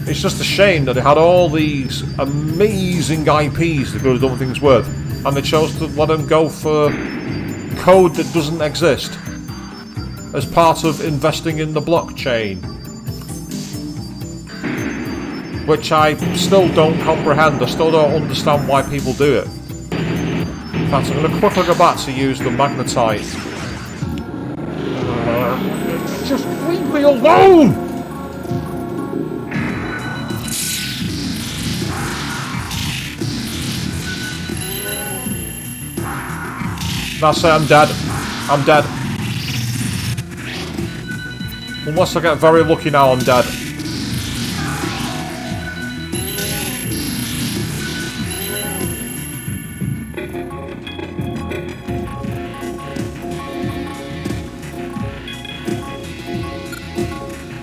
It's just a shame that they had all these amazing IPs they could have done things with, and they chose to let them go for code that doesn't exist as part of investing in the blockchain, which I still don't comprehend. I still don't understand why people do it. In fact, I'm going to quickly go back to use the magnetite. Just leave me alone! That's it, I'm dead. I'm dead. Unless I get very lucky now, I'm dead.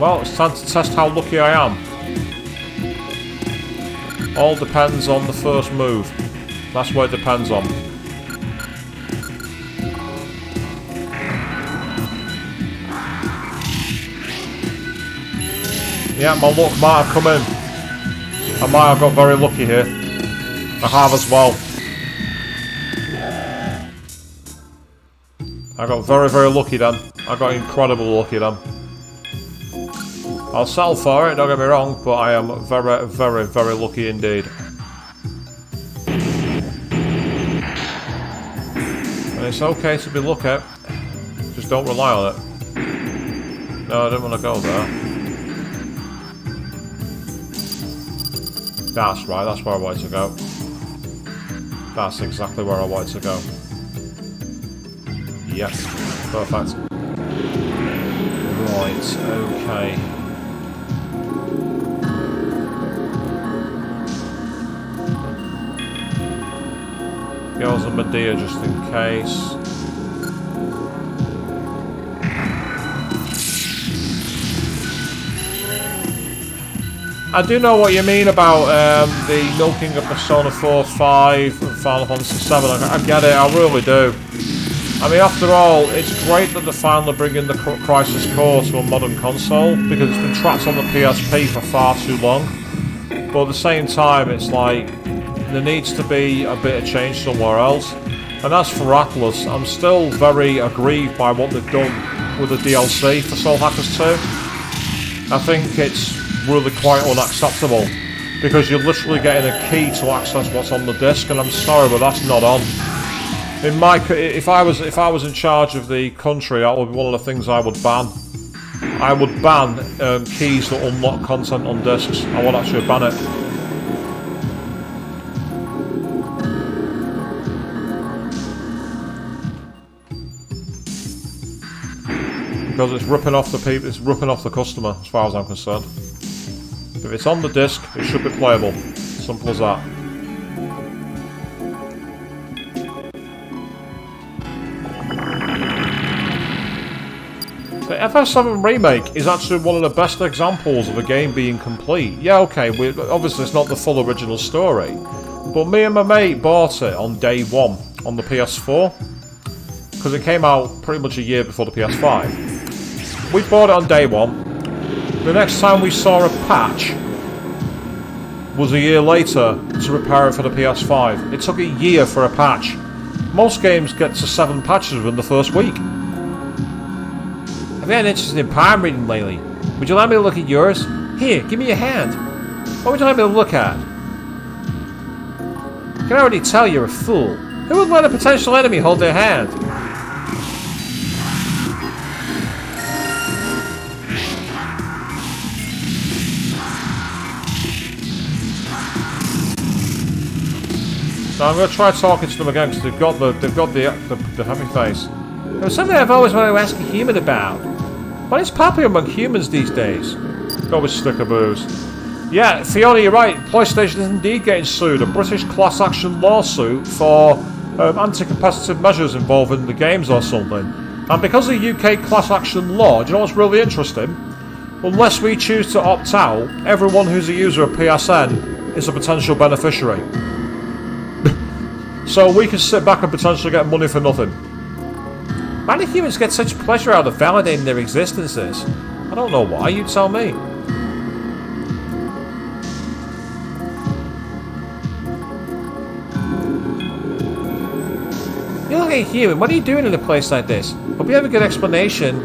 Well, it's time to test how lucky I am. All depends on the first move. That's what it depends on. Yeah, my luck might have come in. I might have got very lucky here. I have as well. I got very, very lucky then. I got incredibly lucky then. I'll settle for it, don't get me wrong, but I am very, very, very lucky indeed. And it's okay to be lucky. Just don't rely on it. No, I didn't want to go there. That's right, that's where I wanted to go. That's exactly where I wanted to go. Yes, perfect. Right, okay. Girls and Medea just in case. I do know what you mean about the milking of Persona 4, 5 and Final Fantasy 7. I get it, I really do. I mean, after all, it's great that they're finally bringing the Crisis Core to a modern console, because it's been trapped on the PSP for far too long. But at the same time, it's like, there needs to be a bit of change somewhere else. And as for Atlas, I'm still very aggrieved by what they've done with the DLC for Soul Hackers 2. I think it's really quite unacceptable, because you're literally getting a key to access what's on the disc, and I'm sorry, but that's not on. In my, if I was in charge of the country, that would be one of the things I would ban. I would ban keys that unlock content on discs. I would actually ban it. Because it's ripping off the people, it's ripping off the customer, as far as I'm concerned. If it's on the disc, it should be playable. Simple as that. The FF7 Remake is actually one of the best examples of a game being complete. Yeah, okay, obviously it's not the full original story, but me and my mate bought it on day one on the PS4, because it came out pretty much a year before the PS5. We bought it on day one. The next time we saw a patch was a year later to prepare it for the PS5. It took a year for a patch. Most games get to 7 patches within the first week. I've been interested in palm reading lately. Would you let me look at yours? Here, give me your hand. What would you like me to look at? I can already tell you're a fool. Who would let a potential enemy hold their hand? So I'm going to try talking to them again, because they've got the happy face. There's something I've always wanted to ask a human about. What is popular among humans these days? Go with stickaboos. Yeah, Fiona, you're right. PlayStation is indeed getting sued. A British class action lawsuit for anti-competitive measures involving the games or something. And because of the UK class action law, do you know what's really interesting? Unless we choose to opt out, everyone who's a user of PSN is a potential beneficiary. So we can sit back and potentially get money for nothing. Why do humans get such pleasure out of validating their existences? I don't know why, you tell me. You look like a human, what are you doing in a place like this? Hope you have a good explanation.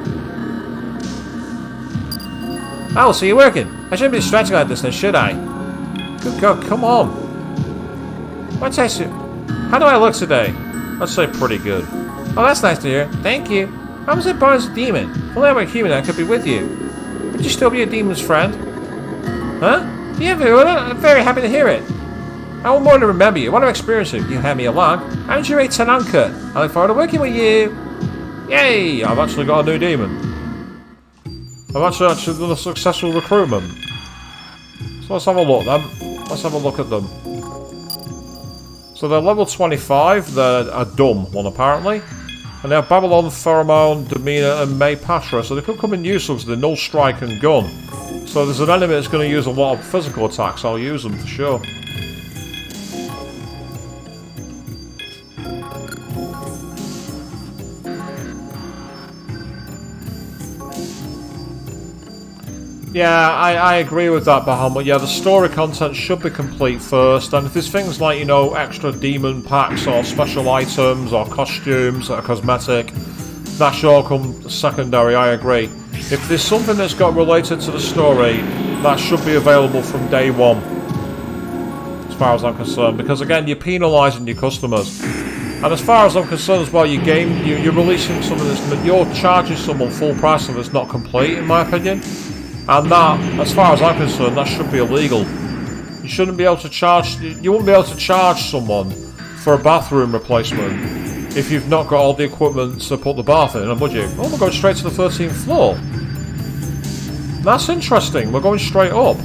Oh, so you're working? I shouldn't be distracted like this then, should I? Good God, come on. What's I say? How do I look today? Let's say pretty good. Oh, that's nice to hear. Thank you. I was born as a demon. If only I were human, I could be with you. Would you still be a demon's friend? Huh? Yeah, I'm very happy to hear it. I want more to remember you. I want to experience it. You have me along. I'm Jurei Tananka. I look forward to working with you. Yay! I've actually got a new demon. I've actually done a successful recruitment. So let's have a look then. Let's have a look at them. So they're level 25, they're a dumb one apparently. And they have Babylon, Pheromone, Demeanor, and May Patra, so they could come in useful because they're null strike and gun. So there's an enemy that's going to use a lot of physical attacks, I'll use them for sure. Yeah, I agree with that, Bahamut. Yeah, the story content should be complete first, and if there's things like, you know, extra demon packs or special items or costumes that are cosmetic, that should all come secondary, I agree. If there's something that's got related to the story, that should be available from day one, as far as I'm concerned, because again, you're penalising your customers. And as far as I'm concerned as well, you're releasing something that's, you're charging someone full price if it's not complete, in my opinion. And that, as far as I'm concerned, that should be illegal. You shouldn't be able to charge, you wouldn't be able to charge someone for a bathroom replacement if you've not got all the equipment to put the bath in, would you? Oh, we're going straight to the 13th floor. That's interesting, we're going straight up.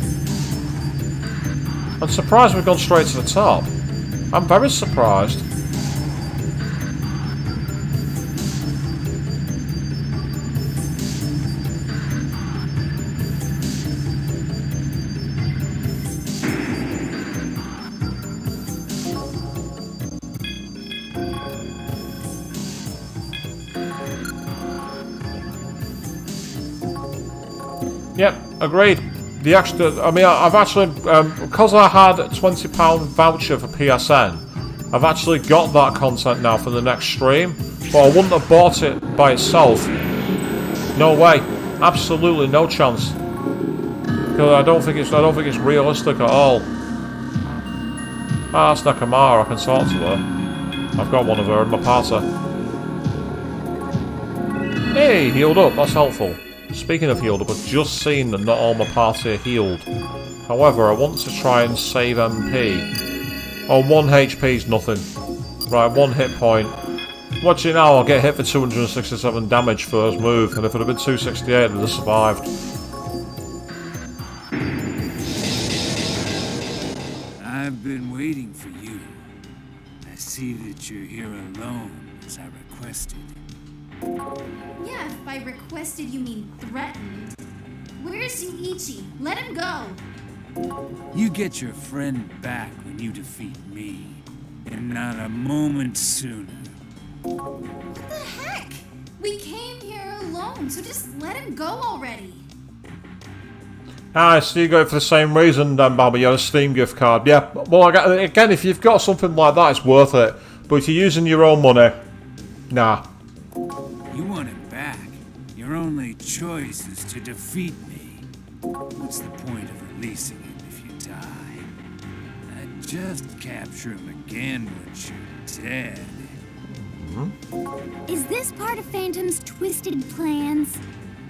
I'm surprised we've gone straight to the top. I'm very surprised. Yep, agreed. The extra, I mean, I've actually, because I had a £20 voucher for PSN, I've actually got that content now for the next stream, but I wouldn't have bought it by itself. No way, absolutely no chance. Because I don't think it's realistic at all. Ah, that's Nakamara. I can talk to her. I've got one of her in my party. Hey, healed up. That's helpful. Speaking of healed up, I've just seen that not all my party are healed. However, I want to try and save MP. Oh, 1 HP's nothing. Right, 1 hit point. Watch it now, I'll get hit for 267 damage first move, and if it had been 268, I'd have survived. I've been waiting for you. I see that you're here alone, as I requested. Yeah, if by requested you mean threatened. Where's Yuichi? Let him go! You get your friend back when you defeat me, and not a moment sooner. What the heck? We came here alone, so just let him go already. Ah, so you go for the same reason then, Bobby, you have a Steam gift card. Yeah, well, again, if you've got something like that, it's worth it. But if you're using your own money, nah. You want it back. Your only choice is to defeat me. What's the point of releasing him if you die? I'd just capture him again once you're dead. Is this part of Phantom's twisted plans?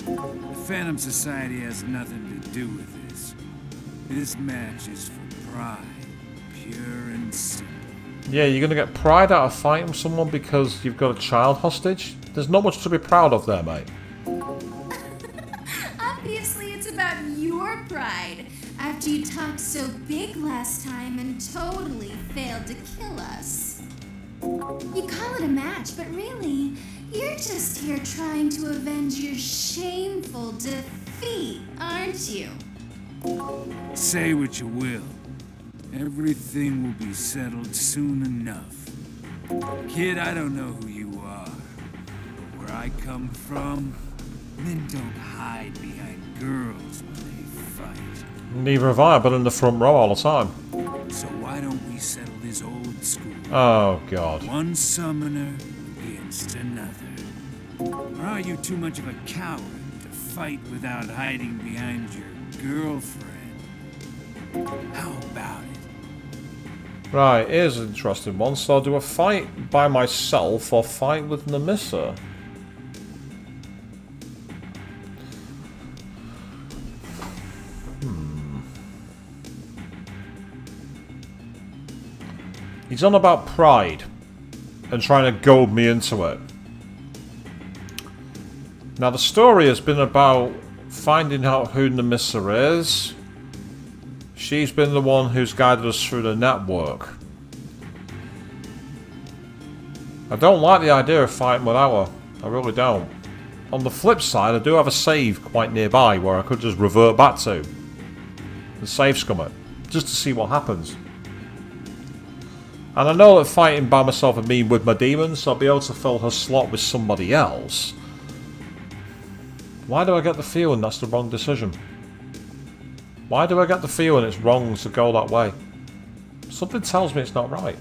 The Phantom Society has nothing to do with this. This match is for pride. Pure and simple. Yeah, you're gonna get pride out of fighting someone because you've got a child hostage? There's not much to be proud of there, mate. Obviously, it's about your pride. After you talked so big last time and totally failed to kill us. You call it a match, but really, you're just here trying to avenge your shameful defeat, aren't you? Say what you will. Everything will be settled soon enough. Kid, I don't know who you are. Where I come from, men don't hide behind girls when they fight. Neither have I, but in the front row all the time. So why don't we settle this old school? Oh, God. One summoner against another. Or are you too much of a coward to fight without hiding behind your girlfriend? How about it? Right, here's an interesting one. So do I fight by myself or fight with Nemissa? He's on about pride and trying to goad me into it. Now the story has been about finding out who Nemissa is. She's been the one who's guided us through the network. I don't like the idea of fighting without her. I really don't. On the flip side, I do have a save quite nearby where I could just revert back to and save scum it, just to see what happens. And I know that fighting by myself would mean with my demons, so I'll be able to fill her slot with somebody else. Why do I get the feeling that's the wrong decision? Why do I get the feeling it's wrong to go that way? Something tells me it's not right.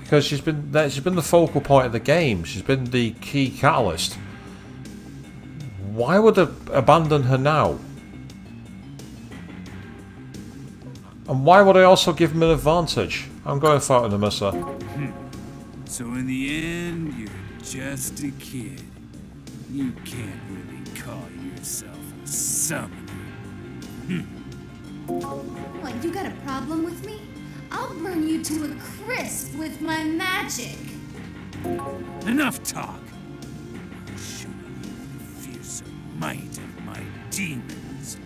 Because she's been the focal point of the game. She's been the key catalyst. Why would I abandon her now? And why would I also give him an advantage? I'm going fighting the misser. So in the end, you're just a kid. You can't really call yourself a summoner. What, you got a problem with me? I'll burn you to a crisp with my magic. Enough talk. I'll show you the fearsome might of my demons.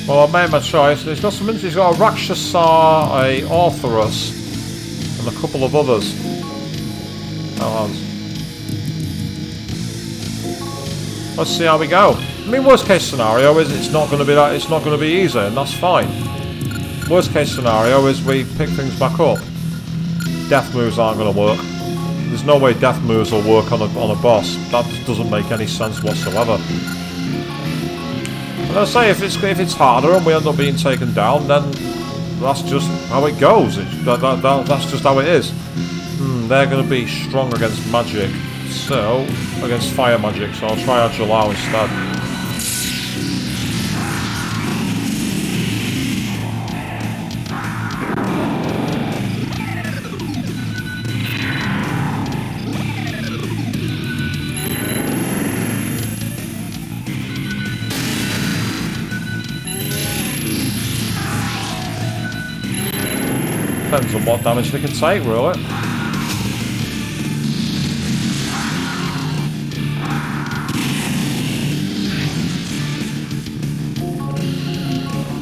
Well, I made my choice. He's got some. He's got a Rakshasa, a Orthoros, and a couple of others. Let's see how we go. I mean, worst case scenario is it's not going to be that. It's not going to be easy, and that's fine. Worst case scenario is we pick things back up. Death moves aren't going to work. There's no way death moves will work on a boss. That doesn't make any sense whatsoever. And I say if it's harder and we end up being taken down, then that's just how it goes. That's just how it is. They're going to be strong against magic, so against fire magic. So I'll try Ajalao instead. Depends on what damage they can take, really.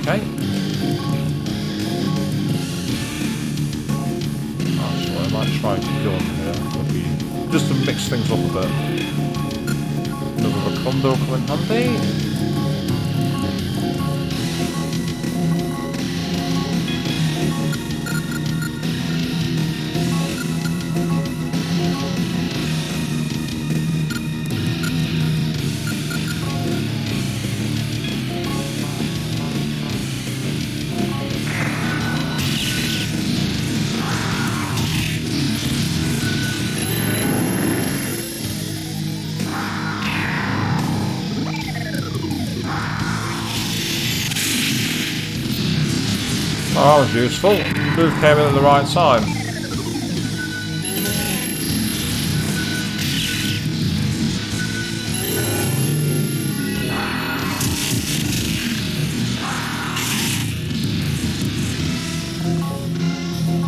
Okay. Actually, I might try to kill him here. Just to mix things up a bit. Another Vakundo will come in handy. Oh, that was useful. Move came in at the right time.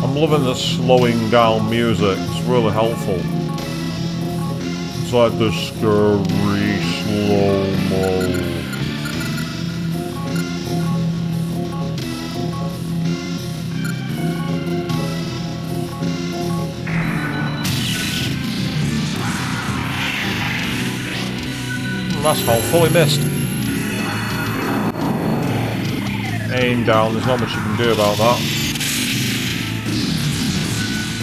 I'm loving the slowing down music. It's really helpful. It's like the scary slow-mo. That's helpful, he missed. Aim down, there's not much you can do about that.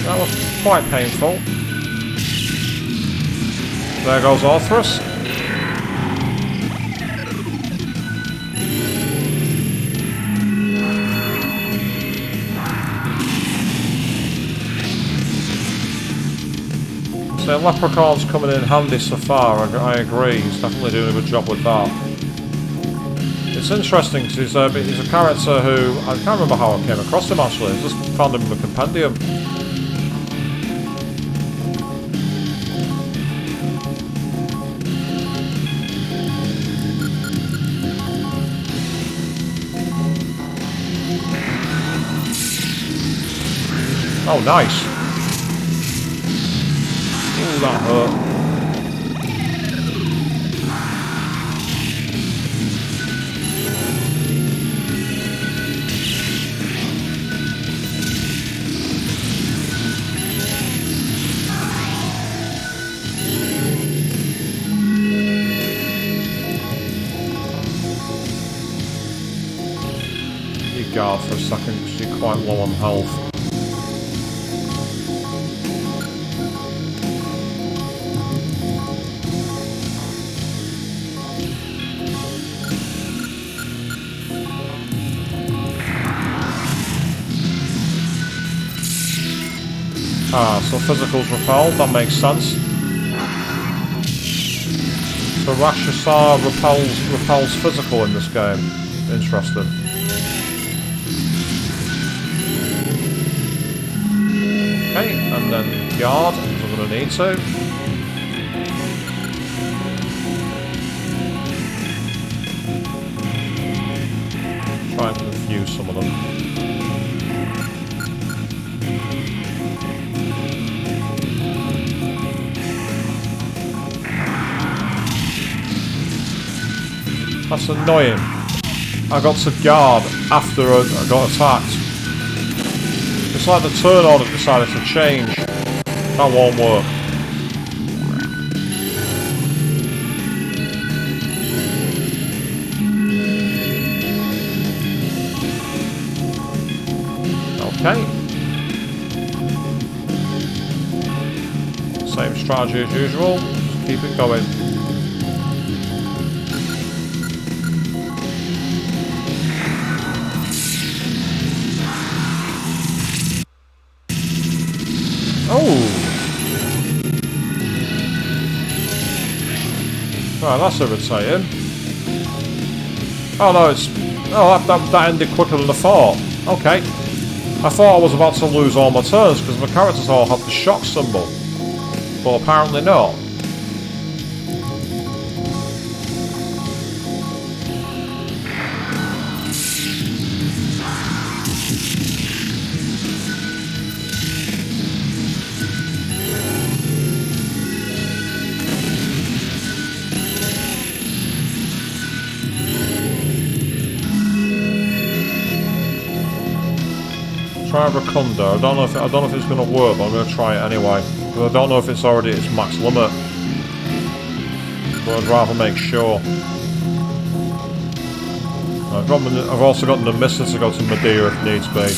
That was quite painful. There goes Orthrus. So Leprechaun's coming in handy so far, I agree, he's definitely doing a good job with that. It's interesting because he's a character who, I can't remember how I came across him actually, I just found him in the Compendium. Oh, nice. Ooh, that hurt. your guard for a second because you're quite low on health. Ah, so physical's repelled, that makes sense. So Rakshasa repels physical in this game. Interesting. Okay, and then guard, because I'm going to need to. Try and confuse some of them. That's annoying. I got to guard after I got attacked. It's like the turn order decided to change. That won't work. Okay. Same strategy as usual. Just keep it going. Right, that's irritating. Oh no, it's... Oh, that ended quicker than I thought. Okay. I thought I was about to lose all my turns because my characters all had the shock symbol. But apparently not. Try Racunda. I don't know if it's going to work, but I'm going to try it anyway. Because I don't know if it's already its max limit. But I'd rather make sure. I've also got the Missa to go to Madeira if needs be.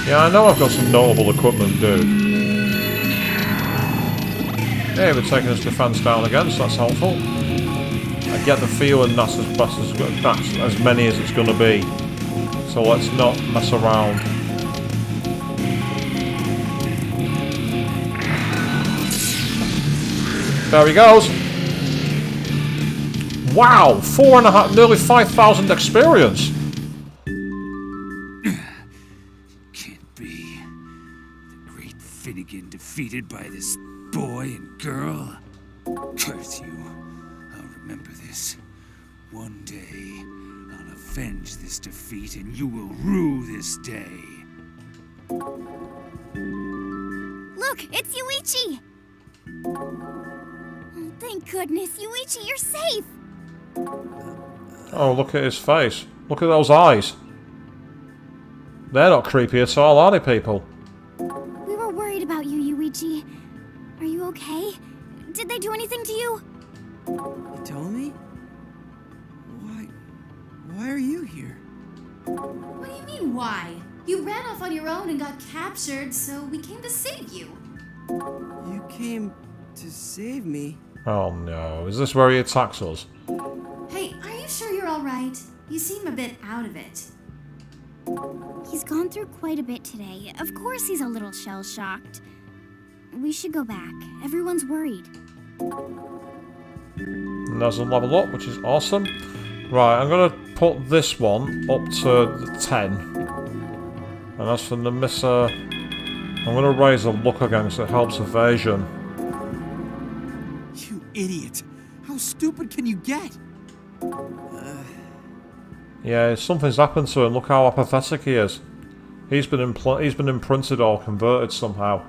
Yeah, I know I've got some notable equipment, dude. Yeah, we're taking his defense down again, so that's helpful. I get the feeling that's as many as it's going to be. So let's not mess around. There he goes. Wow, 4.5, nearly 5,000 experience. Can't be. The great Finnegan defeated by this boy and girl. Curse you. I'll remember this. One day, I'll avenge this defeat and you will rue this day. Look, it's Yuichi! Oh, thank goodness, Yuichi, you're safe! Oh, look at his face. Look at those eyes. They're not creepy at all, are they, people? We were worried about you, Yuichi. Are you okay? Did they do anything to you? You told me? Why are you here? What do you mean, why? You ran off on your own and got captured, so we came to save you. You came to save me? Oh no, is this where he attacks us? Hey, are you sure you're alright? You seem a bit out of it. He's gone through quite a bit today. Of course he's a little shell-shocked. We should go back. Everyone's worried. And doesn't level up, which is awesome. Right, I'm going to put this one up to the 10. And as for the Missa, I'm going to raise a luck again so it helps evasion. You idiot! How stupid can you get? Yeah, something's happened to him. Look how apathetic he is. He's been imprinted or converted somehow.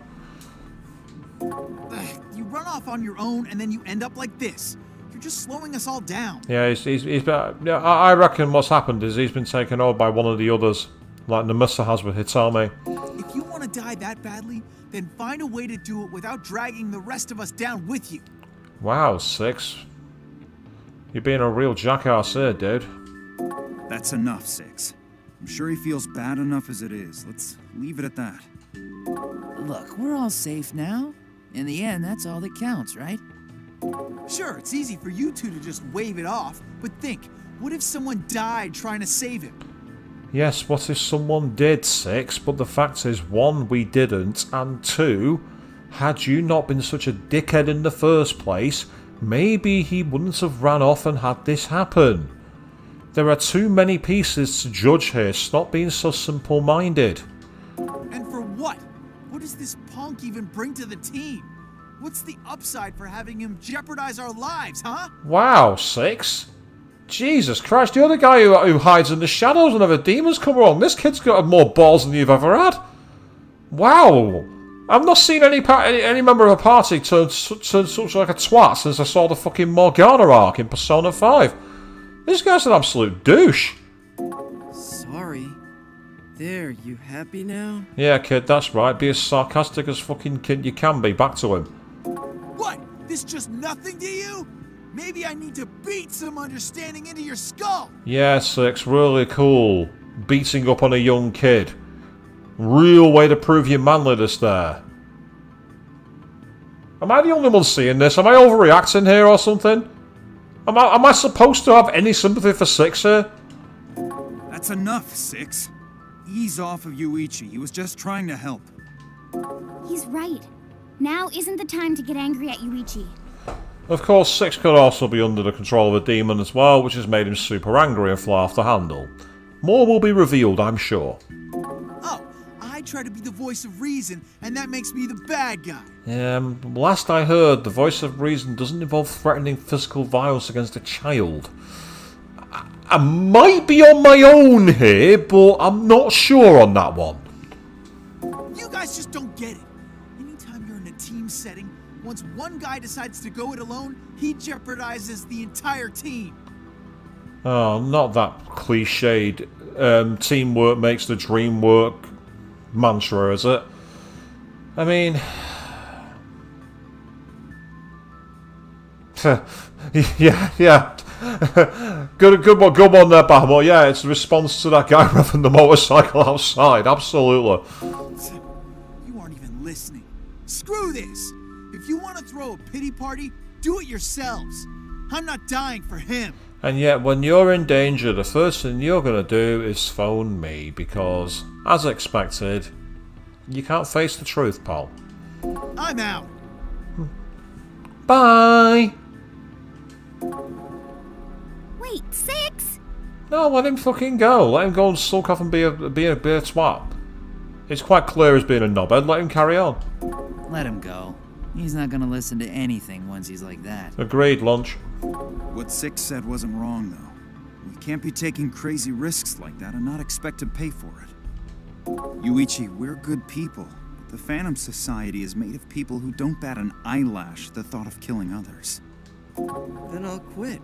You run off on your own and then you end up like this. You're just slowing us all down. Yeah, he's been, yeah, I reckon what's happened is he's been taken over by one of the others, like the Missa has with Hitami. If you want to die that badly, then find a way to do it without dragging the rest of us down with you. Wow, Six. You're being a real jackass here, dude. That's enough, Six. I'm sure he feels bad enough as it is. Let's leave it at that. Look, we're all safe now. In the end, that's all that counts, right? Sure, it's easy for you two to just wave it off, but think, what if someone died trying to save him? Yes, what if someone did, Six, but the fact is, one, we didn't, and two, had you not been such a dickhead in the first place, maybe he wouldn't have ran off and had this happen. There are too many pieces to judge here, stop being so simple-minded. And for what? What does this punk even bring to the team? What's the upside for having him jeopardize our lives, huh? Wow, Six. Jesus Christ, you're the guy who hides in the shadows whenever demons come along. This kid's got more balls than you've ever had. Wow. I've not seen any member of a party turn such like a twat since I saw the fucking Morgana arc in Persona 5. This guy's an absolute douche. Sorry. There, you happy now? Yeah, kid, that's right. Be as sarcastic as fucking kid you can be. Back to him. What? This just nothing to you? Maybe I need to beat some understanding into your skull. Yeah, Six, really cool. Beating up on a young kid. Real way to prove your manliness there. Am I the only one seeing this? Am I overreacting here or something? Am I supposed to have any sympathy for Six here? That's enough, Six. Ease off of Yuichi. He was just trying to help. He's right. Now isn't the time to get angry at Yuichi. Of course, Six could also be under the control of a demon as well, which has made him super angry and fly off the handle. More will be revealed, I'm sure. Oh, I try to be the voice of reason, and that makes me the bad guy. Last I heard, the voice of reason doesn't involve threatening physical violence against a child. I might be on my own here, but I'm not sure on that one. You guys just don't get it. Anytime you're in a team setting, once one guy decides to go it alone, he jeopardizes the entire team. Oh, not that cliched teamwork makes the dream work mantra, is it? I mean... yeah. good one there, Bahmo. Yeah, it's the response to that guy revving the motorcycle outside. Absolutely. You aren't even listening. Screw this. If you want to throw a pity party, do it yourselves. I'm not dying for him. And yet, when you're in danger, the first thing you're going to do is phone me, because, as expected, you can't face the truth, pal. I'm out. Bye! Wait, Six? No, let him fucking go. Let him go and sulk off and be a twat. It's quite clear as being a knobhead. Let him carry on. Let him go. He's not gonna listen to anything once he's like that. Agreed, Lunch. What Six said wasn't wrong, though. We can't be taking crazy risks like that and not expect to pay for it. Yuichi, we're good people, but the Phantom Society is made of people who don't bat an eyelash at the thought of killing others. Then I'll quit.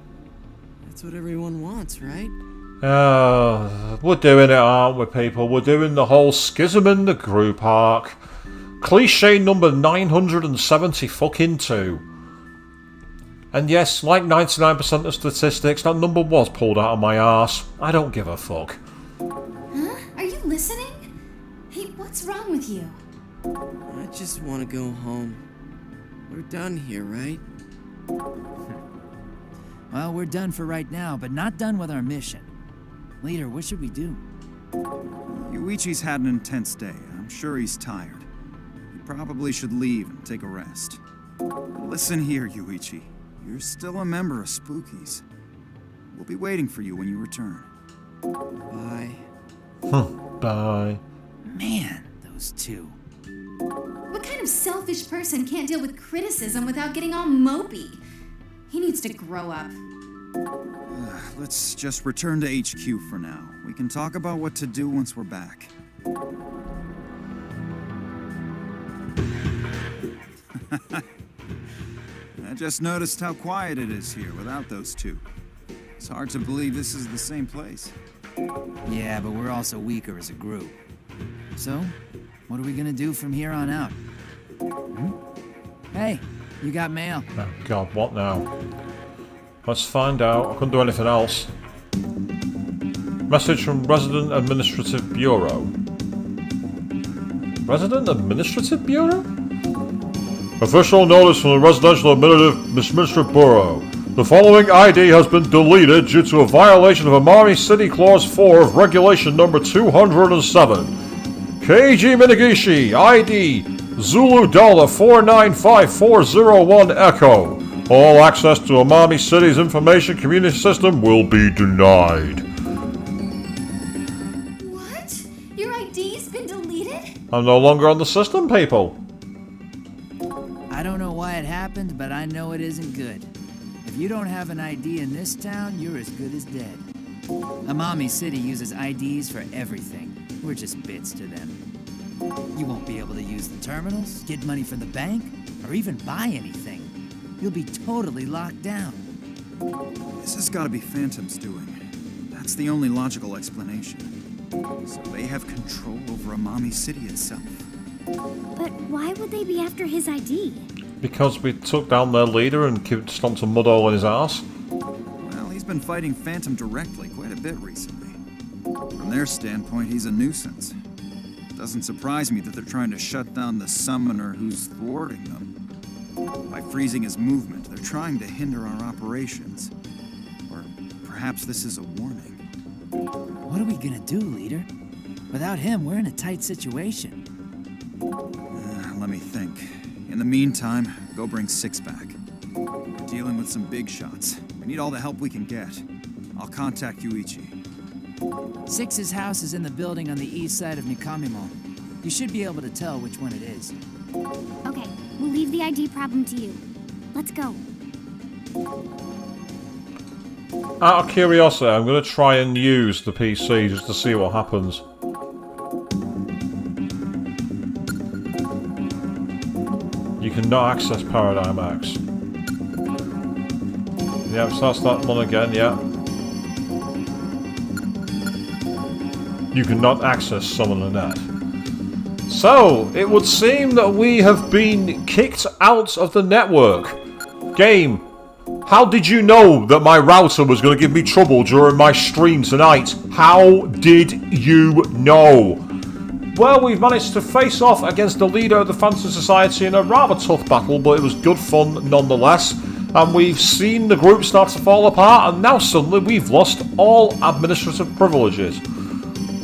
That's what everyone wants, right? We're doing it, aren't we, people? We're doing the whole schism in the group arc. Cliche number 970 fucking 2. And yes, like 99% of statistics, that number was pulled out of my arse. I don't give a fuck. Huh? Are you listening? Hey, what's wrong with you? I just want to go home. We're done here, right? Well, we're done for right now, but not done with our mission. Leader, what should we do? Yuichi's had an intense day. I'm sure he's tired. He probably should leave and take a rest. Listen here, Yuichi. You're still a member of Spookies. We'll be waiting for you when you return. Bye. Bye. Man, those two. What kind of selfish person can't deal with criticism without getting all mopey? He needs to grow up. Let's just return to HQ for now. We can talk about what to do once we're back. I just noticed how quiet it is here without those two. It's hard to believe this is the same place. Yeah, but we're also weaker as a group. So, what are we gonna do from here on out? Hey, you got mail. Oh god, what now? Let's find out. I couldn't do anything else. Message from Resident Administrative Bureau. Resident Administrative Bureau? Official notice from the Residential Administrative Bureau. The following ID has been deleted due to a violation of Amami City Clause 4 of Regulation Number 207. Keiji Minagishi, ID Zulu Dollar 495401 Echo. All access to Amami City's information community system will be denied. What? Your ID's been deleted? I'm no longer on the system, people. I don't know why it happened, but I know it isn't good. If you don't have an ID in this town, you're as good as dead. Amami City uses IDs for everything. We're just bits to them. You won't be able to use the terminals, get money from the bank, or even buy anything. You'll be totally locked down. This has got to be Phantom's doing. That's the only logical explanation. So they have control over Amami City itself. But why would they be after his ID? Because we took down their leader and stomped a mud hole in his ass. Well, he's been fighting Phantom directly quite a bit recently. From their standpoint, he's a nuisance. Doesn't surprise me that they're trying to shut down the summoner who's thwarting them. By freezing his movement, they're trying to hinder our operations. Or perhaps this is a warning. What are we gonna do, leader? Without him, we're in a tight situation. Let me think. In the meantime, go bring Six back. We're dealing with some big shots. We need all the help we can get. I'll contact Yuichi. Six's house is in the building on the east side of Nikamimo. You should be able to tell which one it is. Okay, we'll leave the ID problem to you. Let's go. Out of curiosity, I'm going to try and use the PC just to see what happens. You cannot access Paradigm X. Yeah, so that's that one again, yeah. You cannot access Summon the Net. So, it would seem that we have been kicked out of the network. Game, how did you know that my router was going to give me trouble during my stream tonight? How did you know? Well, we've managed to face off against the leader of the Phantom Society in a rather tough battle, but it was good fun nonetheless. And we've seen the group start to fall apart, and now suddenly we've lost all administrative privileges.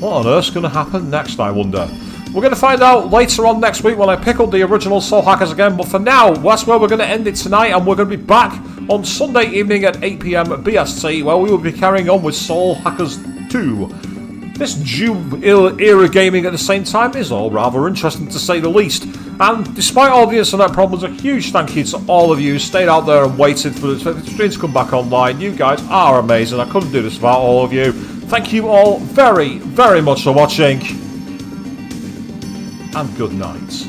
What on earth's going to happen next, I wonder? We're going to find out later on next week when I pick up the original Soul Hackers again, but for now, that's where we're going to end it tonight, and we're going to be back on Sunday evening at 8 PM BST, where we will be carrying on with Soul Hackers 2. This new-era gaming at the same time is all rather interesting to say the least. And despite all the internet problems, a huge thank you to all of you who stayed out there and waited for the stream to come back online. You guys are amazing. I couldn't do this without all of you. Thank you all very, very much for watching. And good night.